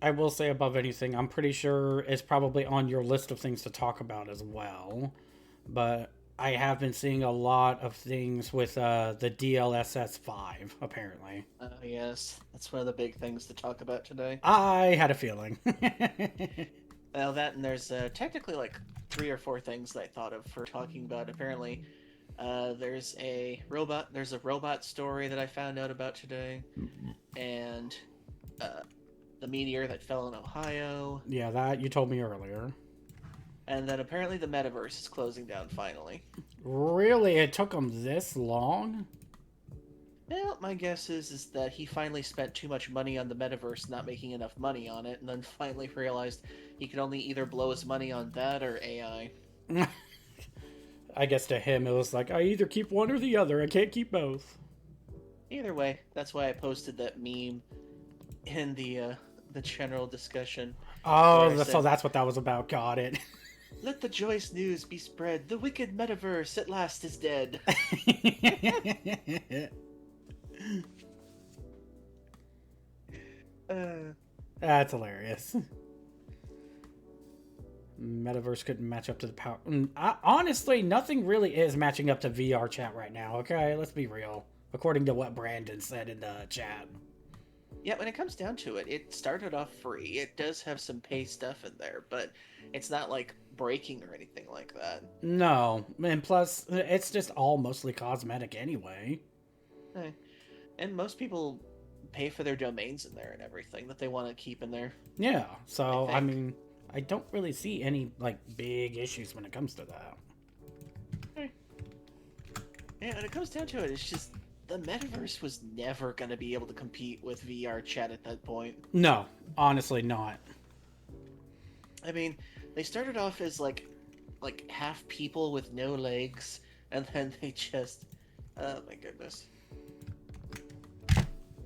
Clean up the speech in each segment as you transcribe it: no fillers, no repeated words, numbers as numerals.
I will say above anything, I'm pretty sure it's probably on your list of things to talk about as well. But I have been seeing a lot of things with the DLSS 5, apparently. Oh, yes. That's one of the big things to talk about today. I had a feeling. Well, that and there's technically like three or four things that I thought of for talking about. Apparently, there's a robot story that I found out about today, and uh, the meteor that fell in Ohio, Yeah, that you told me earlier. and then apparently the metaverse is closing down finally. Really? It took them this long? Well, my guess is that he finally spent too much money on the metaverse, not making enough money on it, and then finally realized he could only either blow his money on that or AI. I guess to him it was like, I either keep one or the other. I can't keep both. Either way, that's why I posted that meme in the general discussion where I So said, that's what that was about. Got it. "Let the joyous news be spread. The wicked metaverse at last is dead." uh, That's hilarious. Metaverse couldn't match up to the power. Honestly, nothing really is matching up to VR chat right now. Okay, let's be real. According to what Brandon said in the chat. yeah, when it comes down to it, it started off free. It does have some pay stuff in there, but it's not like breaking or anything like that. No, and plus, it's just all mostly cosmetic anyway. Eh. And most people pay for their domains in there and everything that they want to keep in there, Yeah, I so I think. mean, I don't really see any like big issues when it comes to that. Eh. Yeah, when it comes down to it, it's just the metaverse was never going to be able to compete with VR chat at that point. No, honestly, not. I mean, they started off as like half people with no legs, and then they just, oh my goodness.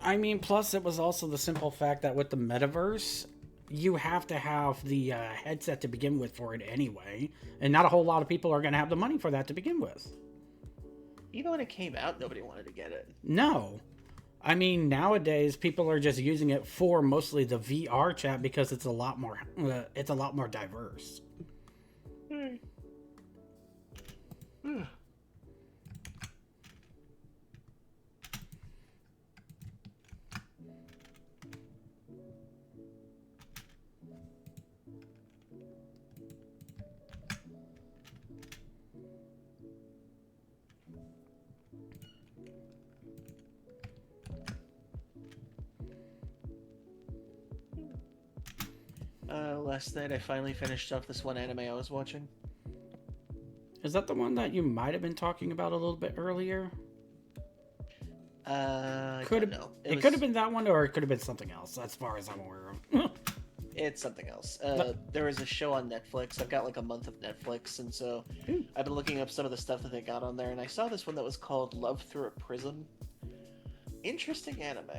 I mean, plus it was also the simple fact that with the metaverse, you have to have the headset to begin with for it anyway, and not a whole lot of people are going to have the money for that to begin with. Even when it came out, nobody wanted to get it. No, I mean nowadays people are just using it for mostly the VR chat because it's a lot more diverse. Last night I finally finished up this one anime I was watching. Is that the one that you might have been talking about a little bit earlier? I Could don't have know. it could have been that one, or it could have been something else, as far as I'm aware of. It's something else. There was a show on Netflix. I've got like a month of Netflix, and so I've been looking up some of the stuff that they got on there, and I saw this one that was called Love Through a Prism. Interesting anime.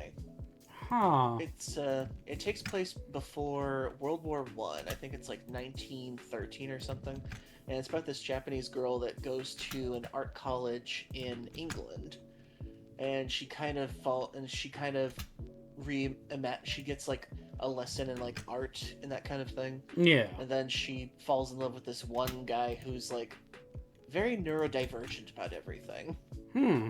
Huh. It takes place before World War One. I think it's like 1913 or something, and it's about this Japanese girl that goes to an art college in England, and she kind of she gets like a lesson in like art and that kind of thing, Yeah. and then she falls in love with this one guy who's like very neurodivergent about everything. Hmm.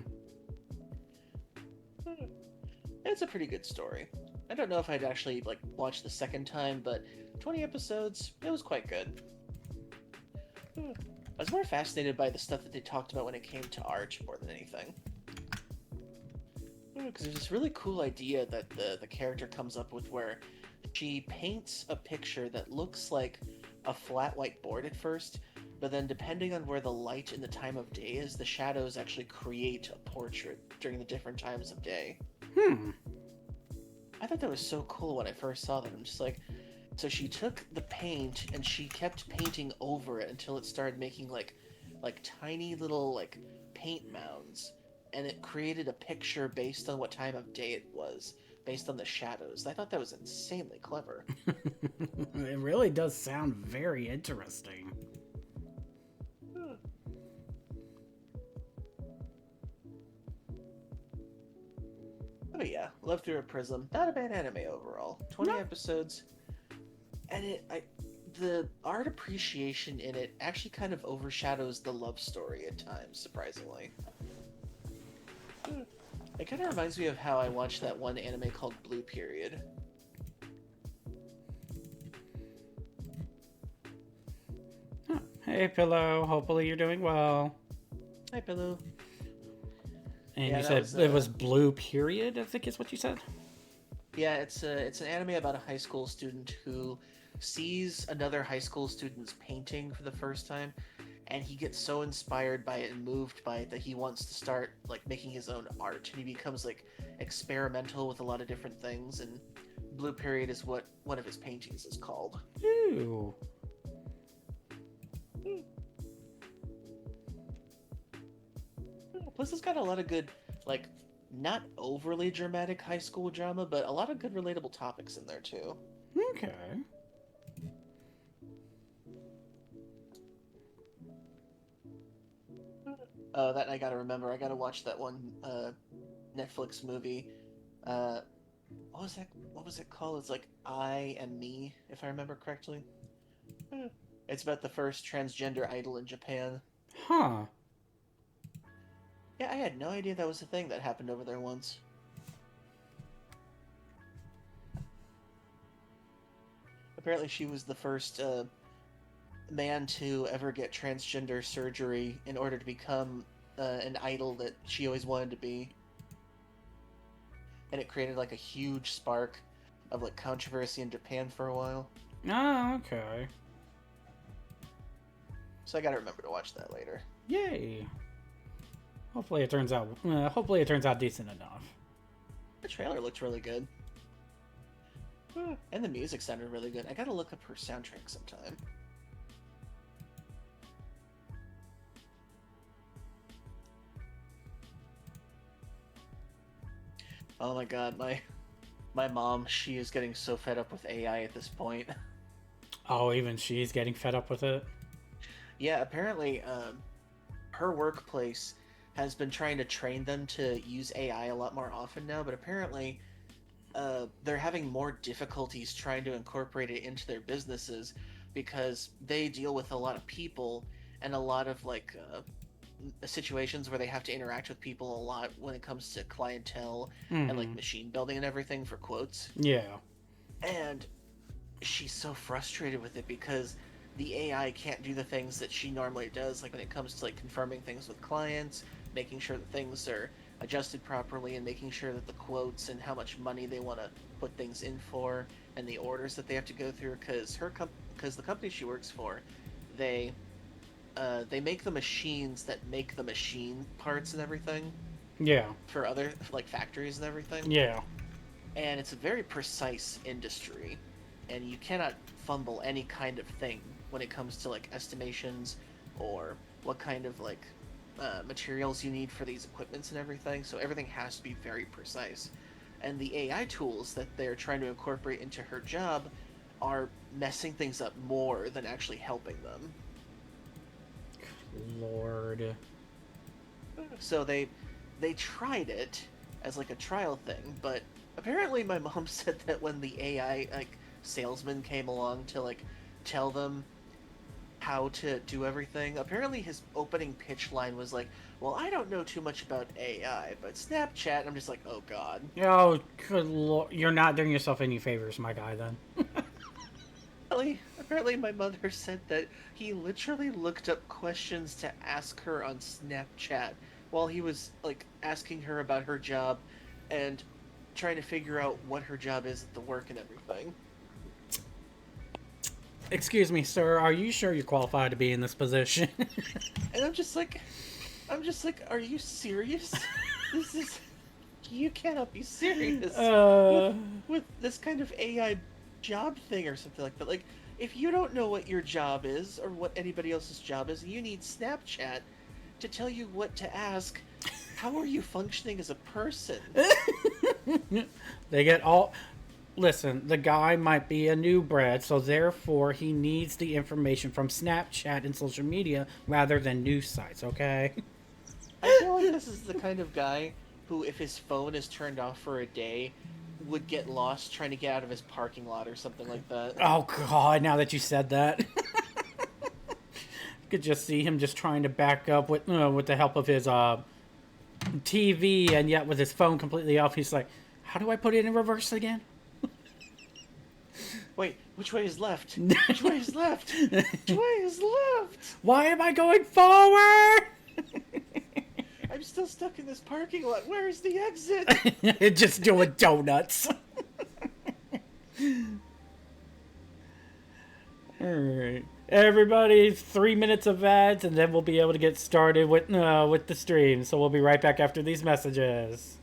It's a pretty good story. I don't know if I'd actually like watch the second time, but 20 episodes, it was quite good. I was more fascinated by the stuff that they talked about when it came to art more than anything. Because there's this really cool idea that the character comes up with where she paints a picture that looks like a flat white board at first, but then depending on where the light and the time of day is, the shadows actually create a portrait during the different times of day. Hmm. I thought that was so cool when I first saw that. I'm just like, so she took the paint and she kept painting over it until it started making like tiny little like paint mounds, and it created a picture based on what time of day it was, based on the shadows. I thought that was insanely clever. It really does sound very interesting. Hmm. But yeah, Love Through a Prism. Not a bad anime overall. 20 No, episodes. and the art appreciation in it actually kind of overshadows the love story at times, surprisingly. It kind of reminds me of how I watched that one anime called Blue Period. Huh. Hey, Pillow. Hopefully you're doing well. Hi, Pillow. And Yeah, you that said was, it was Blue Period, I think is what you said? Yeah, it's an anime about a high school student who sees another high school student's painting for the first time, and he gets so inspired by it and moved by it that he wants to start like making his own art, and he becomes like experimental with a lot of different things. And Blue Period is what one of his paintings is called. Ooh. Plus, it's got a lot of good, like, not overly dramatic high school drama, but a lot of good relatable topics in there too. Okay. That I gotta remember. I gotta watch that one Netflix movie. Uh, what was that? What was it called? It's like I Am Me, if I remember correctly. Hmm. It's about the first transgender idol in Japan. Huh. Yeah, I had no idea that was a thing that happened over there once. Apparently, she was the first man to ever get transgender surgery in order to become an idol that she always wanted to be. And it created like a huge spark of like controversy in Japan for a while. Oh, okay. So I gotta remember to watch that later. Yay. Hopefully it turns out decent enough. The trailer looked really good. And the music sounded really good. I gotta look up her soundtrack sometime. Oh my god, my mom, she is getting so fed up with AI at this point. Oh, even she's getting fed up with it? Yeah, apparently her workplace has been trying to train them to use AI a lot more often now, but apparently they're having more difficulties trying to incorporate it into their businesses because they deal with a lot of people and a lot of like situations where they have to interact with people a lot when it comes to clientele and like machine building and everything for quotes. Yeah. And she's so frustrated with it because the AI can't do the things that she normally does, like when it comes to like confirming things with clients, making sure that things are adjusted properly, and making sure that the quotes and how much money they want to put things in for, and the orders that they have to go through. Because because the company she works for, they make the machines that make the machine parts and everything Yeah. for other like factories and everything. Yeah. And it's a very precise industry, and you cannot fumble any kind of thing when it comes to like estimations or what kind of like materials you need for these equipments and everything. So everything has to be very precise, and the AI tools that they're trying to incorporate into her job are messing things up more than actually helping them. Lord. So they tried it as like a trial thing, but apparently my mom said that when the AI like salesman came along to like tell them how to do everything, apparently his opening pitch line was like, "Well, I don't know too much about AI, but Snapchat." And I'm just like, "Oh God." Oh, good lord. You're not doing yourself any favors, my guy, then. Apparently my mother said that he literally looked up questions to ask her on Snapchat while he was like asking her about her job and trying to figure out what her job is at the work and everything. Excuse me, sir. Are you sure you're qualified to be in this position? And I'm just like, are you serious? This is, you cannot be serious with this kind of AI job thing or something like that. Like, if you don't know what your job is or what anybody else's job is, and you need Snapchat to tell you what to ask, how are you functioning as a person? They get all. Listen, the guy might be a new bred, so therefore he needs the information from Snapchat and social media rather than news sites, okay? I feel like this is the kind of guy who, if his phone is turned off for a day, would get lost trying to get out of his parking lot or something like that. Oh god, now that you said that. Could just see him just trying to back up with the help of his TV, and yet with his phone completely off, he's like, how do I put it in reverse again? Wait, which way is left? Which way is left? Which way is left? Why am I going forward? I'm still stuck in this parking lot. Where is the exit? Just doing donuts. Alright. Everybody, 3 minutes of ads, and then we'll be able to get started with the stream. So we'll be right back after these messages.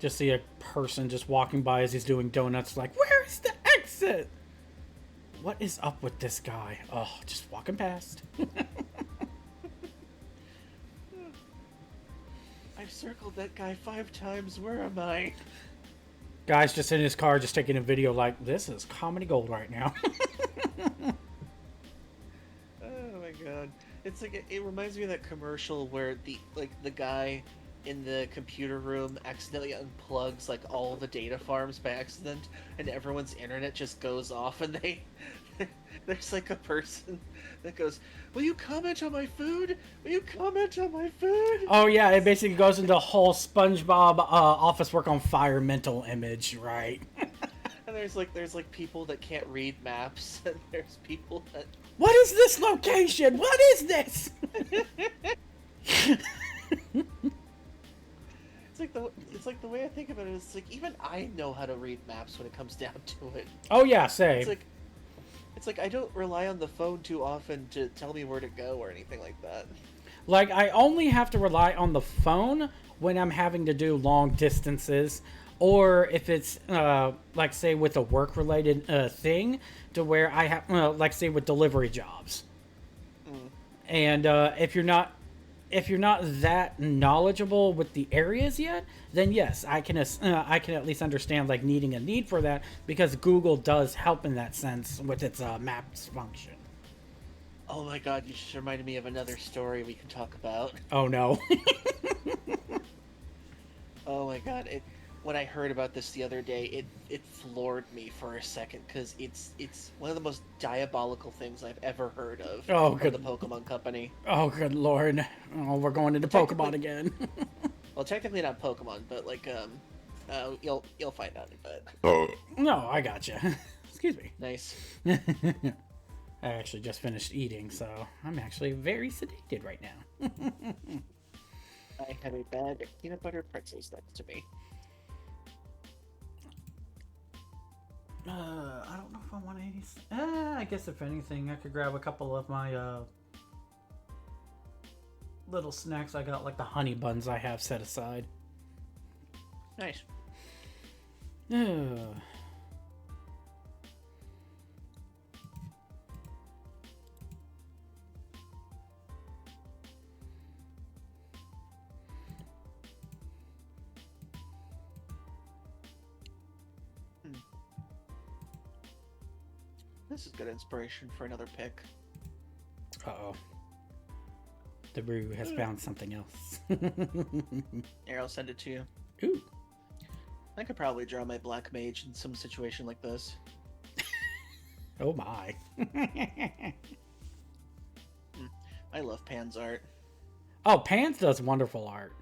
Just see a person just walking by as he's doing donuts, like, where's the exit? What is up with this guy? Oh, just walking past. I've circled that guy 5 times. Where am I? Guy's just in his car, just taking a video like, this is comedy gold right now. Oh my god. It's like, it reminds me of that commercial where the guy in the computer room accidentally unplugs like all the data farms by accident, and everyone's internet just goes off, and there's like a person that goes, will you comment on my food? Will you comment on my food? Oh yeah, it basically goes into a whole SpongeBob office work on fire mental image, right? And there's like people that can't read maps, and there's people that... What is this location? What is this? It's like the way I think of it is like, even I know how to read maps when it comes down to it. Oh yeah, same. It's like I don't rely on the phone too often to tell me where to go or anything like that. Like, I only have to rely on the phone when I'm having to do long distances, or if it's, like, say, with a work-related thing, to where I have, like, say, with delivery jobs. Mm. And if you're not that knowledgeable with the areas yet, then yes, I can at least understand, like, needing a need for that, because Google does help in that sense with its maps function. Oh my god, you just reminded me of another story we can talk about. Oh no. Oh my god, when I heard about this the other day, it floored me for a second, because it's one of the most diabolical things I've ever heard of from the Pokemon Company. Oh, good lord. Oh, we're going into Pokemon again. Well, technically not Pokemon, but like, you'll find out in a bit. Oh. No, I gotcha. Excuse me. Nice. I actually just finished eating, so I'm actually very sedated right now. I have a bag of peanut butter pretzels next to me. I don't know if I want any. I guess if anything, I could grab a couple of my little snacks. I got like the honey buns I have set aside. Nice. This is good inspiration for another pick. Uh-oh. The brew has found something else. Here, I'll send it to you. Ooh. I could probably draw my black mage in some situation like this. Oh my. I love Pan's art. Oh, Pans does wonderful art.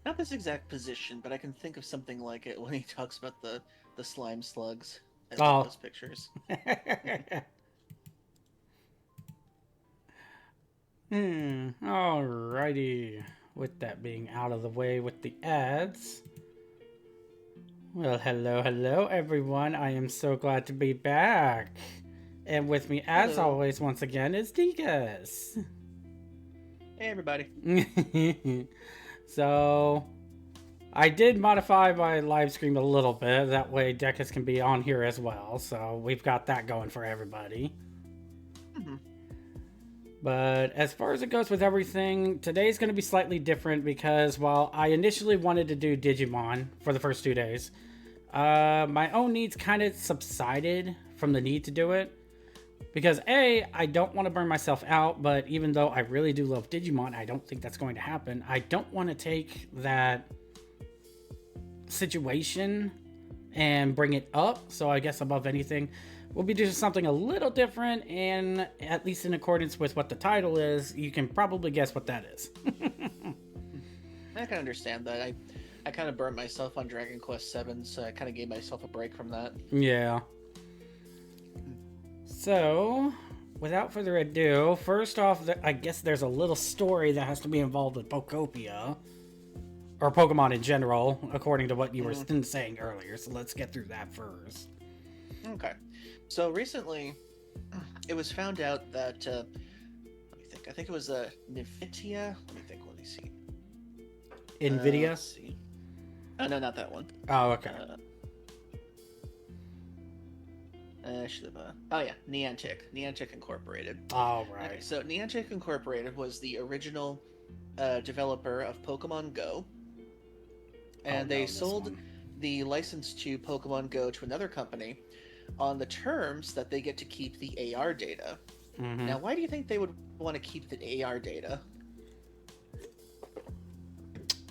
Not this exact position, but I can think of something like it when he talks about the slime slugs in those pictures. Alrighty. With that being out of the way with the ads. Well, hello everyone. I am so glad to be back. And with me, as always, once again, is Degas. Hey everybody. So, I did modify my live stream a little bit. That way Dekas can be on here as well. So, we've got that going for everybody. Mm-hmm. But as far as it goes with everything, today's going to be slightly different because while I initially wanted to do Digimon for the first 2 days, my own needs kind of subsided from the need to do it. Because A, I don't want to burn myself out, but even though I really do love Digimon, I don't think that's going to happen. I don't want to take that situation and bring it up. So I guess above anything, we'll be doing something a little different, and at least in accordance with what the title is, you can probably guess what that is. I can understand that. I kind of burned myself on Dragon Quest VII, so I kind of gave myself a break from that. Yeah. So, without further ado, first off, I guess there's a little story that has to be involved with Pokopia. Or Pokemon in general, according to what you were saying earlier. So let's get through that first. Okay. So recently, it was found out that, let me think, I think it was Nvidia. Let me see. Nvidia? Let's see. Oh, no, not that one. Oh, okay. Oh yeah, Niantic Incorporated. All right. Okay, so Niantic Incorporated was the original developer of Pokemon Go, and they sold the license to Pokemon Go to another company on the terms that they get to keep the AR data. Mm-hmm. Now, why do you think they would want to keep the AR data?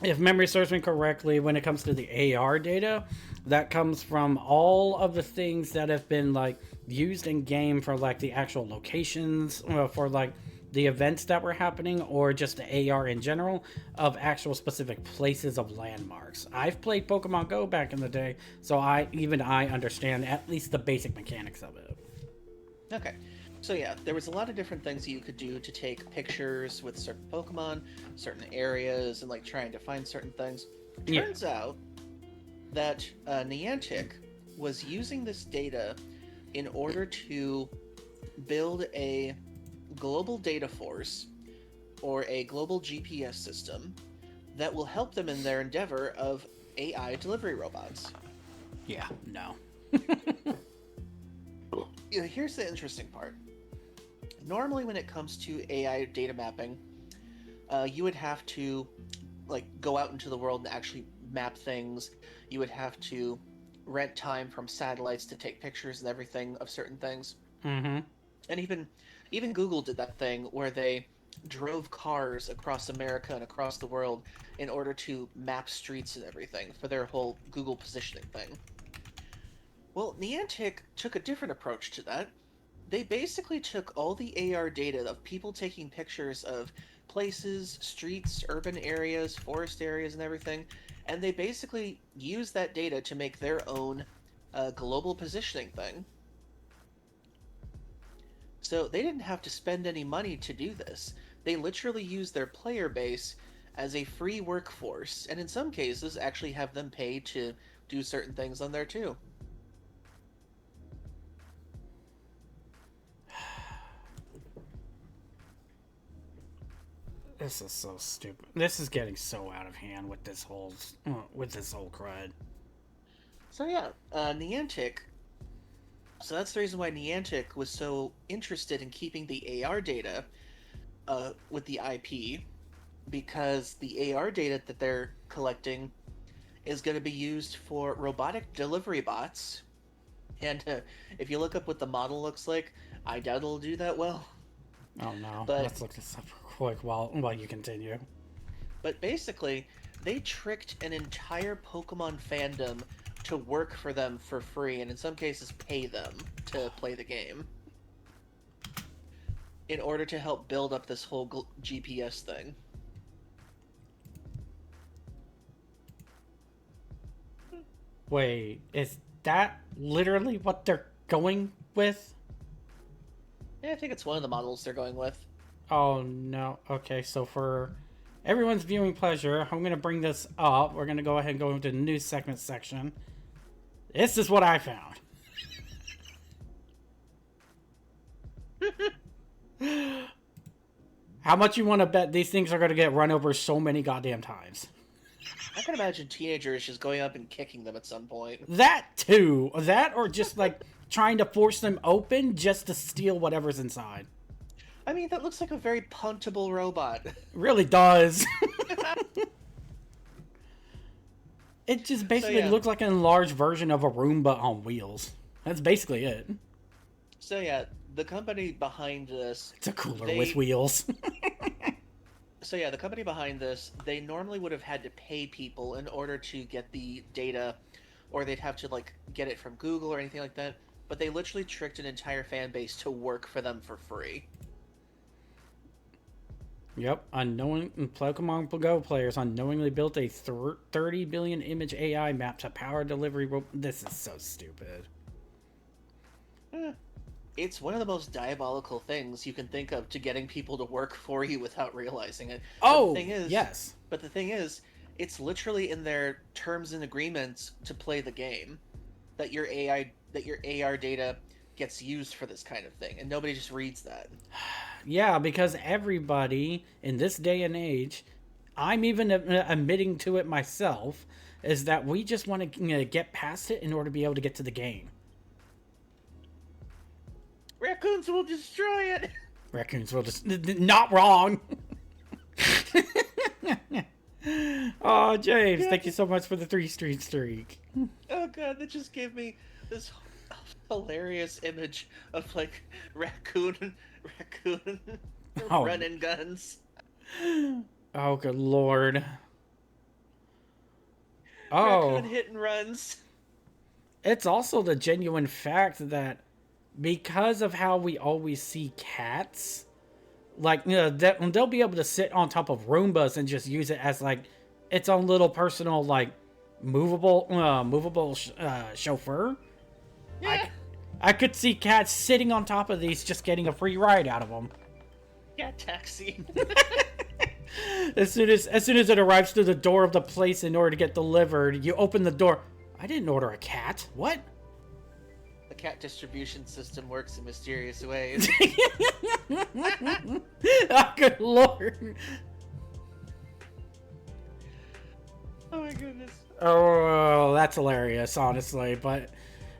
If memory serves me correctly, when it comes to the AR data, that comes from all of the things that have been like used in game for like the actual locations, for like the events that were happening, or just the AR in general of actual specific places of landmarks. I've played Pokemon Go back in the day, so I understand at least the basic mechanics of it. Okay. So yeah, there was a lot of different things you could do to take pictures with certain Pokemon, certain areas, and like trying to find certain things. Turns out that Niantic was using this data in order to build a global data force or a global GPS system that will help them in their endeavor of AI delivery robots. Yeah, no. Here's the interesting part. Normally, when it comes to AI data mapping, you would have to like go out into the world and actually map things. You would have to rent time from satellites to take pictures and everything of certain things. Mm-hmm. And even Google did that thing where they drove cars across America and across the world in order to map streets and everything for their whole Google positioning thing. Well, Niantic took a different approach to that. They basically took all the AR data of people taking pictures of places, streets, urban areas, forest areas, and everything, and they basically used that data to make their own global positioning thing. So they didn't have to spend any money to do this. They literally used their player base as a free workforce, and in some cases actually have them pay to do certain things on there too. This is so stupid. This is getting so out of hand with this whole crud. So yeah, Niantic. So that's the reason why Niantic was so interested in keeping the AR data with the IP, because the AR data that they're collecting is going to be used for robotic delivery bots. And if you look up what the model looks like, I doubt it'll do that well. Oh no, but, let's look this up real quick while you continue. But basically, they tricked an entire Pokemon fandom to work for them for free, and in some cases pay them to play the game, in order to help build up this whole GPS thing. Wait, is that literally what they're going with? Yeah, I think it's one of the models they're going with. Oh no. Okay, so for everyone's viewing pleasure, I'm gonna bring this up. We're gonna go ahead and go into the news segment section. This is what I found. How much you want to bet these things are gonna get run over so many goddamn times? I can imagine teenagers just going up and kicking them at some point. That too. That or just like trying to force them open just to steal whatever's inside. I mean, that looks like a very puntable robot. It really does. It just basically looks like an enlarged version of a Roomba on wheels. That's basically it. So yeah, the company behind this, It's a cooler with they wheels. so yeah, the company behind this, they normally would have had to pay people in order to get the data, or they'd have to like get it from Google or anything like that. But they literally tricked an entire fan base to work for them for free. Yep, unknowing Pokemon Go players unknowingly built a 30 billion image AI map to power delivery. This is so stupid. Eh, it's one of the most diabolical things you can think of to getting people to work for you without realizing it. But the Oh, thing is, yes. but the thing is, it's literally in their terms and agreements to play the game that your AR data gets used for this kind of thing, and nobody just reads that. Yeah, because everybody in this day and age, I'm even admitting to it myself, is that we just want to get past it in order to be able to get to the game. Raccoons will destroy it. Raccoons will just not wrong. Oh, James, thank you so much for the 3-street streak. Oh god, that just gave me this hilarious image of like raccoon Oh. running guns. Oh, good lord. Oh, Raccoon hit and runs. it's also the genuine fact that because of how we always see cats, like, they'll be able to sit on top of Roombas and just use it as like its own little personal like movable chauffeur. Yeah. I could see cats sitting on top of these just getting a free ride out of them. Cat taxi. As soon as it arrives to the door of the place in order to get delivered, you open the door. I didn't order a cat. What? The cat distribution system works in mysterious ways. Oh, good lord. Oh my goodness. Oh, that's hilarious, honestly. But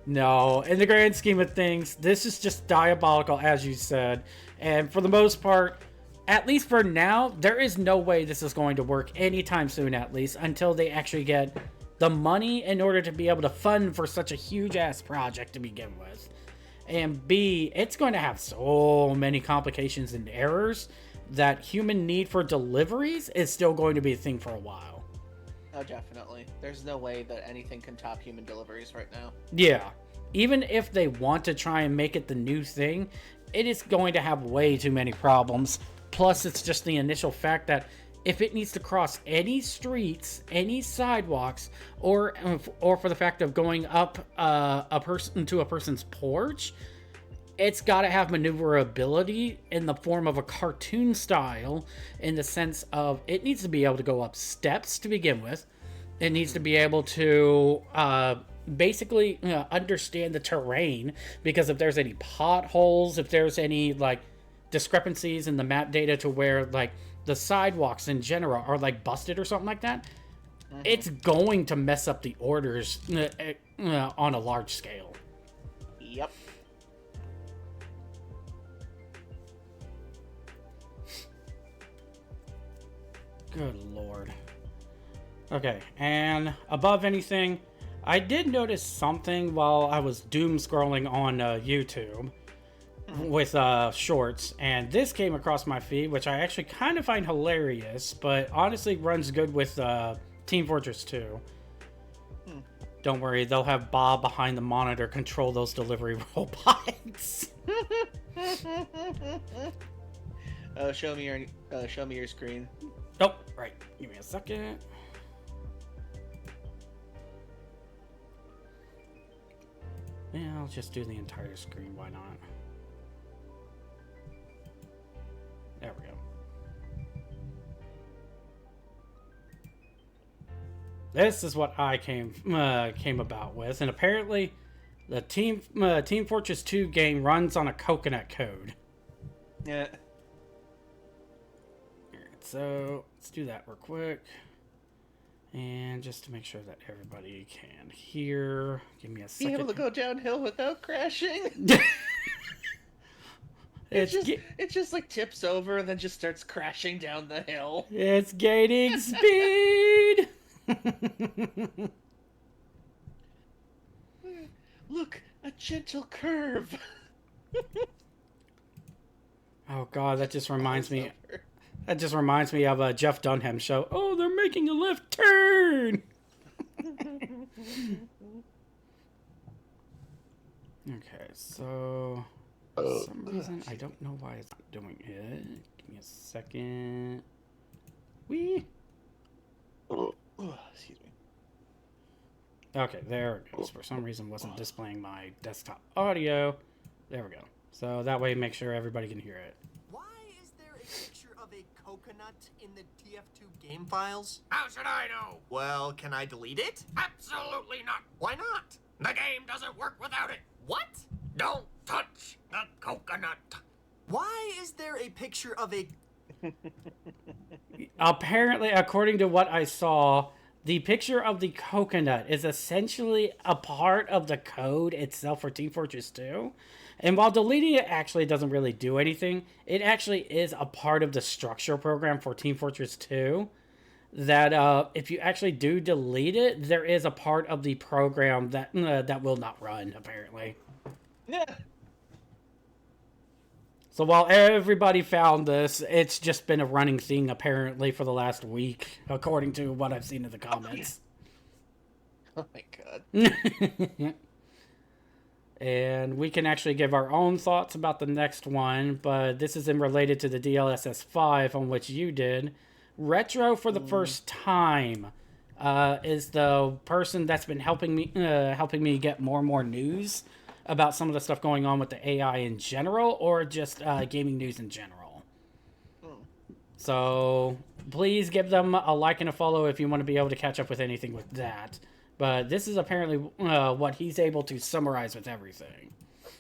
no, in the grand scheme of things, this is just diabolical, as you said. And for the most part, at least for now, there is no way this is going to work anytime soon, at least, until they actually get the money in order to be able to fund for such a huge-ass project to begin with. And B, it's going to have so many complications and errors that human need for deliveries is still going to be a thing for a while. Oh, definitely. There's no way that anything can top human deliveries right now. Yeah. Even if they want to try and make it the new thing, it is going to have way too many problems. Plus, it's just the initial fact that if it needs to cross any streets, any sidewalks, or for the fact of going up a person's porch, it's got to have maneuverability in the form of a cartoon style, in the sense of it needs to be able to go up steps to begin with. It needs to be able to basically understand the terrain, because if there's any potholes, if there's any like discrepancies in the map data to where like the sidewalks in general are like busted or something like that, it's going to mess up the orders on a large scale. Yep. Good lord. Okay, and above anything, I did notice something while I was doom scrolling on YouTube with shorts, and this came across my feed, which I actually kind of find hilarious, but honestly runs good with Team Fortress 2. Don't worry, they'll have Bob behind the monitor control those delivery robots. Show me your screen. Oh, right. Give me a second. Yeah, I'll just do the entire screen. Why not? There we go. This is what I came about with, and apparently, the Team Fortress 2 game runs on a coconut code. Yeah. Alright, so let's do that real quick. And just to make sure that everybody can hear, give me a second. Be able to go downhill without crashing. It just like tips over and then just starts crashing down the hill. It's gaining speed. Look, a gentle curve. Oh god, that just reminds me. Over. That just reminds me of a Jeff Dunham show. Oh, they're making a left turn. Okay, so for some reason I don't know why it's not doing it. Give me a second. Excuse me. Okay, there it goes. For some reason, wasn't displaying my desktop audio. There we go. So that way, make sure everybody can hear it. Why is there a picture of a coconut in the TF2 game files? How should I know? Well, can I delete it? Absolutely not. Why not? The game doesn't work without it. What? Don't touch the coconut. Why is there a picture of a... Apparently, according to what I saw, the picture of the coconut is essentially a part of the code itself for Team Fortress 2. And while deleting it actually doesn't really do anything, it actually is a part of the structure program for Team Fortress 2. That if you actually do delete it, there is a part of the program that will not run, apparently. Yeah. So while everybody found this, it's just been a running thing, apparently, for the last week, according to what I've seen in the comments. Oh my god. And we can actually give our own thoughts about the next one, but this is in related to the DLSS 5 on which you did. Retro for the first time is the person that's been helping me get more and more news about some of the stuff going on with the AI in general, or just gaming news in general. So please give them a like and a follow if you want to be able to catch up with anything with that. But this is apparently what he's able to summarize with everything.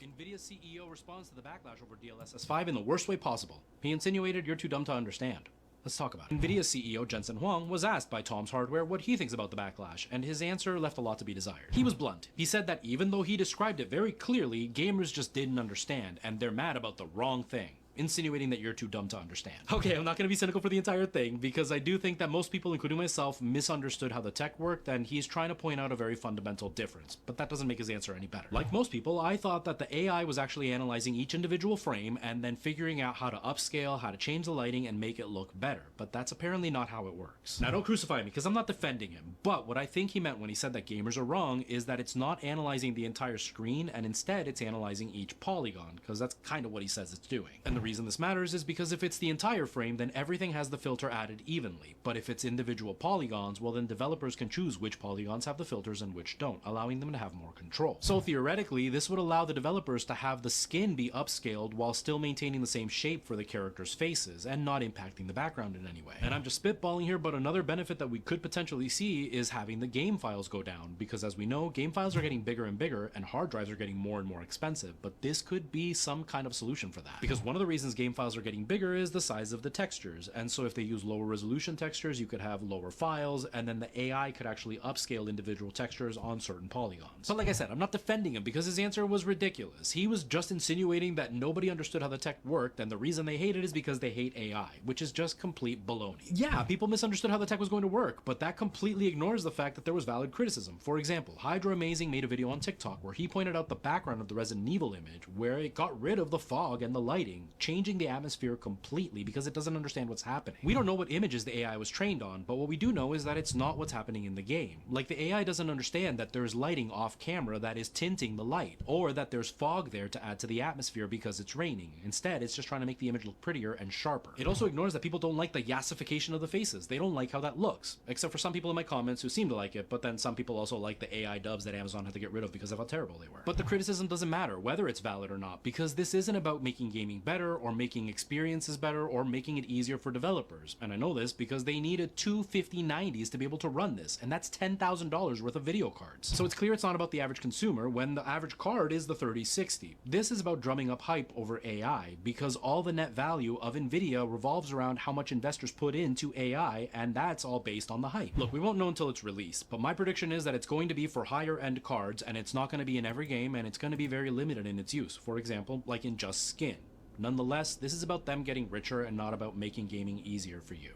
NVIDIA's CEO responds to the backlash over DLSS 5 in the worst way possible. He insinuated you're too dumb to understand. Let's talk about it. NVIDIA's CEO Jensen Huang was asked by Tom's Hardware what he thinks about the backlash, and his answer left a lot to be desired. He was blunt. He said that even though he described it very clearly, gamers just didn't understand, and they're mad about the wrong thing, insinuating that you're too dumb to understand. Okay, I'm not going to be cynical for the entire thing, because I do think that most people, including myself, misunderstood how the tech worked, and he's trying to point out a very fundamental difference, but that doesn't make his answer any better. Like most people, I thought that the AI was actually analyzing each individual frame and then figuring out how to upscale, how to change the lighting, and make it look better, but that's apparently not how it works. Now don't crucify me, because I'm not defending him, but what I think he meant when he said that gamers are wrong is that it's not analyzing the entire screen, and instead it's analyzing each polygon, because that's kind of what he says it's doing. And the reason this matters is because if it's the entire frame, then everything has the filter added evenly, but if it's individual polygons, well then developers can choose which polygons have the filters and which don't, allowing them to have more control. So theoretically, this would allow the developers to have the skin be upscaled while still maintaining the same shape for the characters' faces, and not impacting the background in any way. And I'm just spitballing here, but another benefit that we could potentially see is having the game files go down, because as we know, game files are getting bigger and bigger, and hard drives are getting more and more expensive, but this could be some kind of solution for that. Because one of the reasons game files are getting bigger is the size of the textures, and so if they use lower resolution textures, you could have lower files, and then the AI could actually upscale individual textures on certain polygons. But like I said, I'm not defending him because his answer was ridiculous. He was just insinuating that nobody understood how the tech worked, and the reason they hate it is because they hate AI, which is just complete baloney. Yeah, people misunderstood how the tech was going to work, but that completely ignores the fact that there was valid criticism. For example, Hydra Amazing made a video on TikTok where he pointed out the background of the Resident Evil image, where it got rid of the fog and the lighting, changing the atmosphere completely because it doesn't understand what's happening. We don't know what images the AI was trained on, but what we do know is that it's not what's happening in the game. Like, the AI doesn't understand that there's lighting off camera that is tinting the light, or that there's fog there to add to the atmosphere because it's raining. Instead, it's just trying to make the image look prettier and sharper. It also ignores that people don't like the yassification of the faces. They don't like how that looks, except for some people in my comments who seem to like it, but then some people also like the AI dubs that Amazon had to get rid of because of how terrible they were. But the criticism doesn't matter whether it's valid or not, because this isn't about making gaming better or making experiences better or making it easier for developers. And I know this because they needed two 5090s to be able to run this, and that's $10,000 worth of video cards. So it's clear it's not about the average consumer when the average card is the 3060. This is about drumming up hype over AI, because all the net value of Nvidia revolves around how much investors put into AI, and that's all based on the hype. Look, we won't know until it's released, but my prediction is that it's going to be for higher end cards, and it's not going to be in every game, and it's going to be very limited in its use. For example, like in just skin. Nonetheless, this is about them getting richer and not about making gaming easier for you.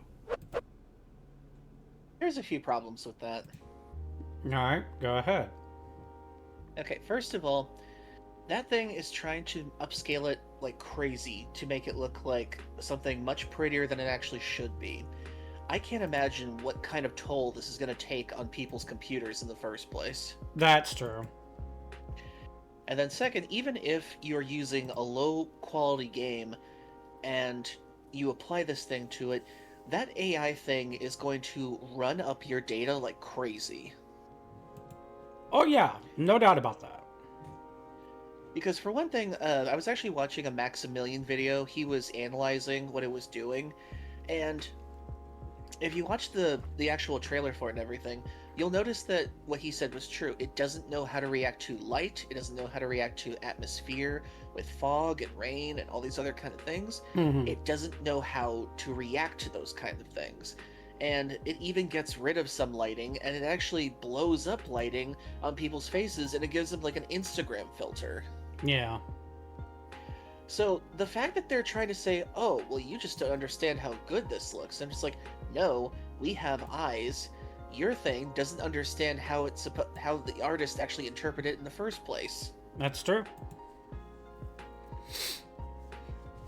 There's a few problems with that. Alright, go ahead. Okay, first of all, That thing is trying to upscale it like crazy to make it look like something much prettier than it actually should be. I can't imagine what kind of toll this is going to take on people's computers in the first place. That's true. And then second, even if you're using a low quality game and you apply this thing to it, that AI thing is going to run up your data like crazy. Oh yeah, no doubt about that. Because for one thing, I was actually watching a Maximilian video. He was analyzing what it was doing, and if you watch the actual trailer for it and everything, you'll notice that what he said was true. It doesn't know how to react to light. It doesn't know how to react to atmosphere with fog and rain and all these other kind of things. Mhm. It doesn't know how to react to those kind of things. And it even gets rid of some lighting, and it actually blows up lighting on people's faces, and it gives them like an Instagram filter. Yeah. So the fact that they're trying to say, oh, well, you just don't understand how good this looks. I'm just like, no, we have eyes. Your thing doesn't understand how how the artist actually interpreted it in the first place. That's true.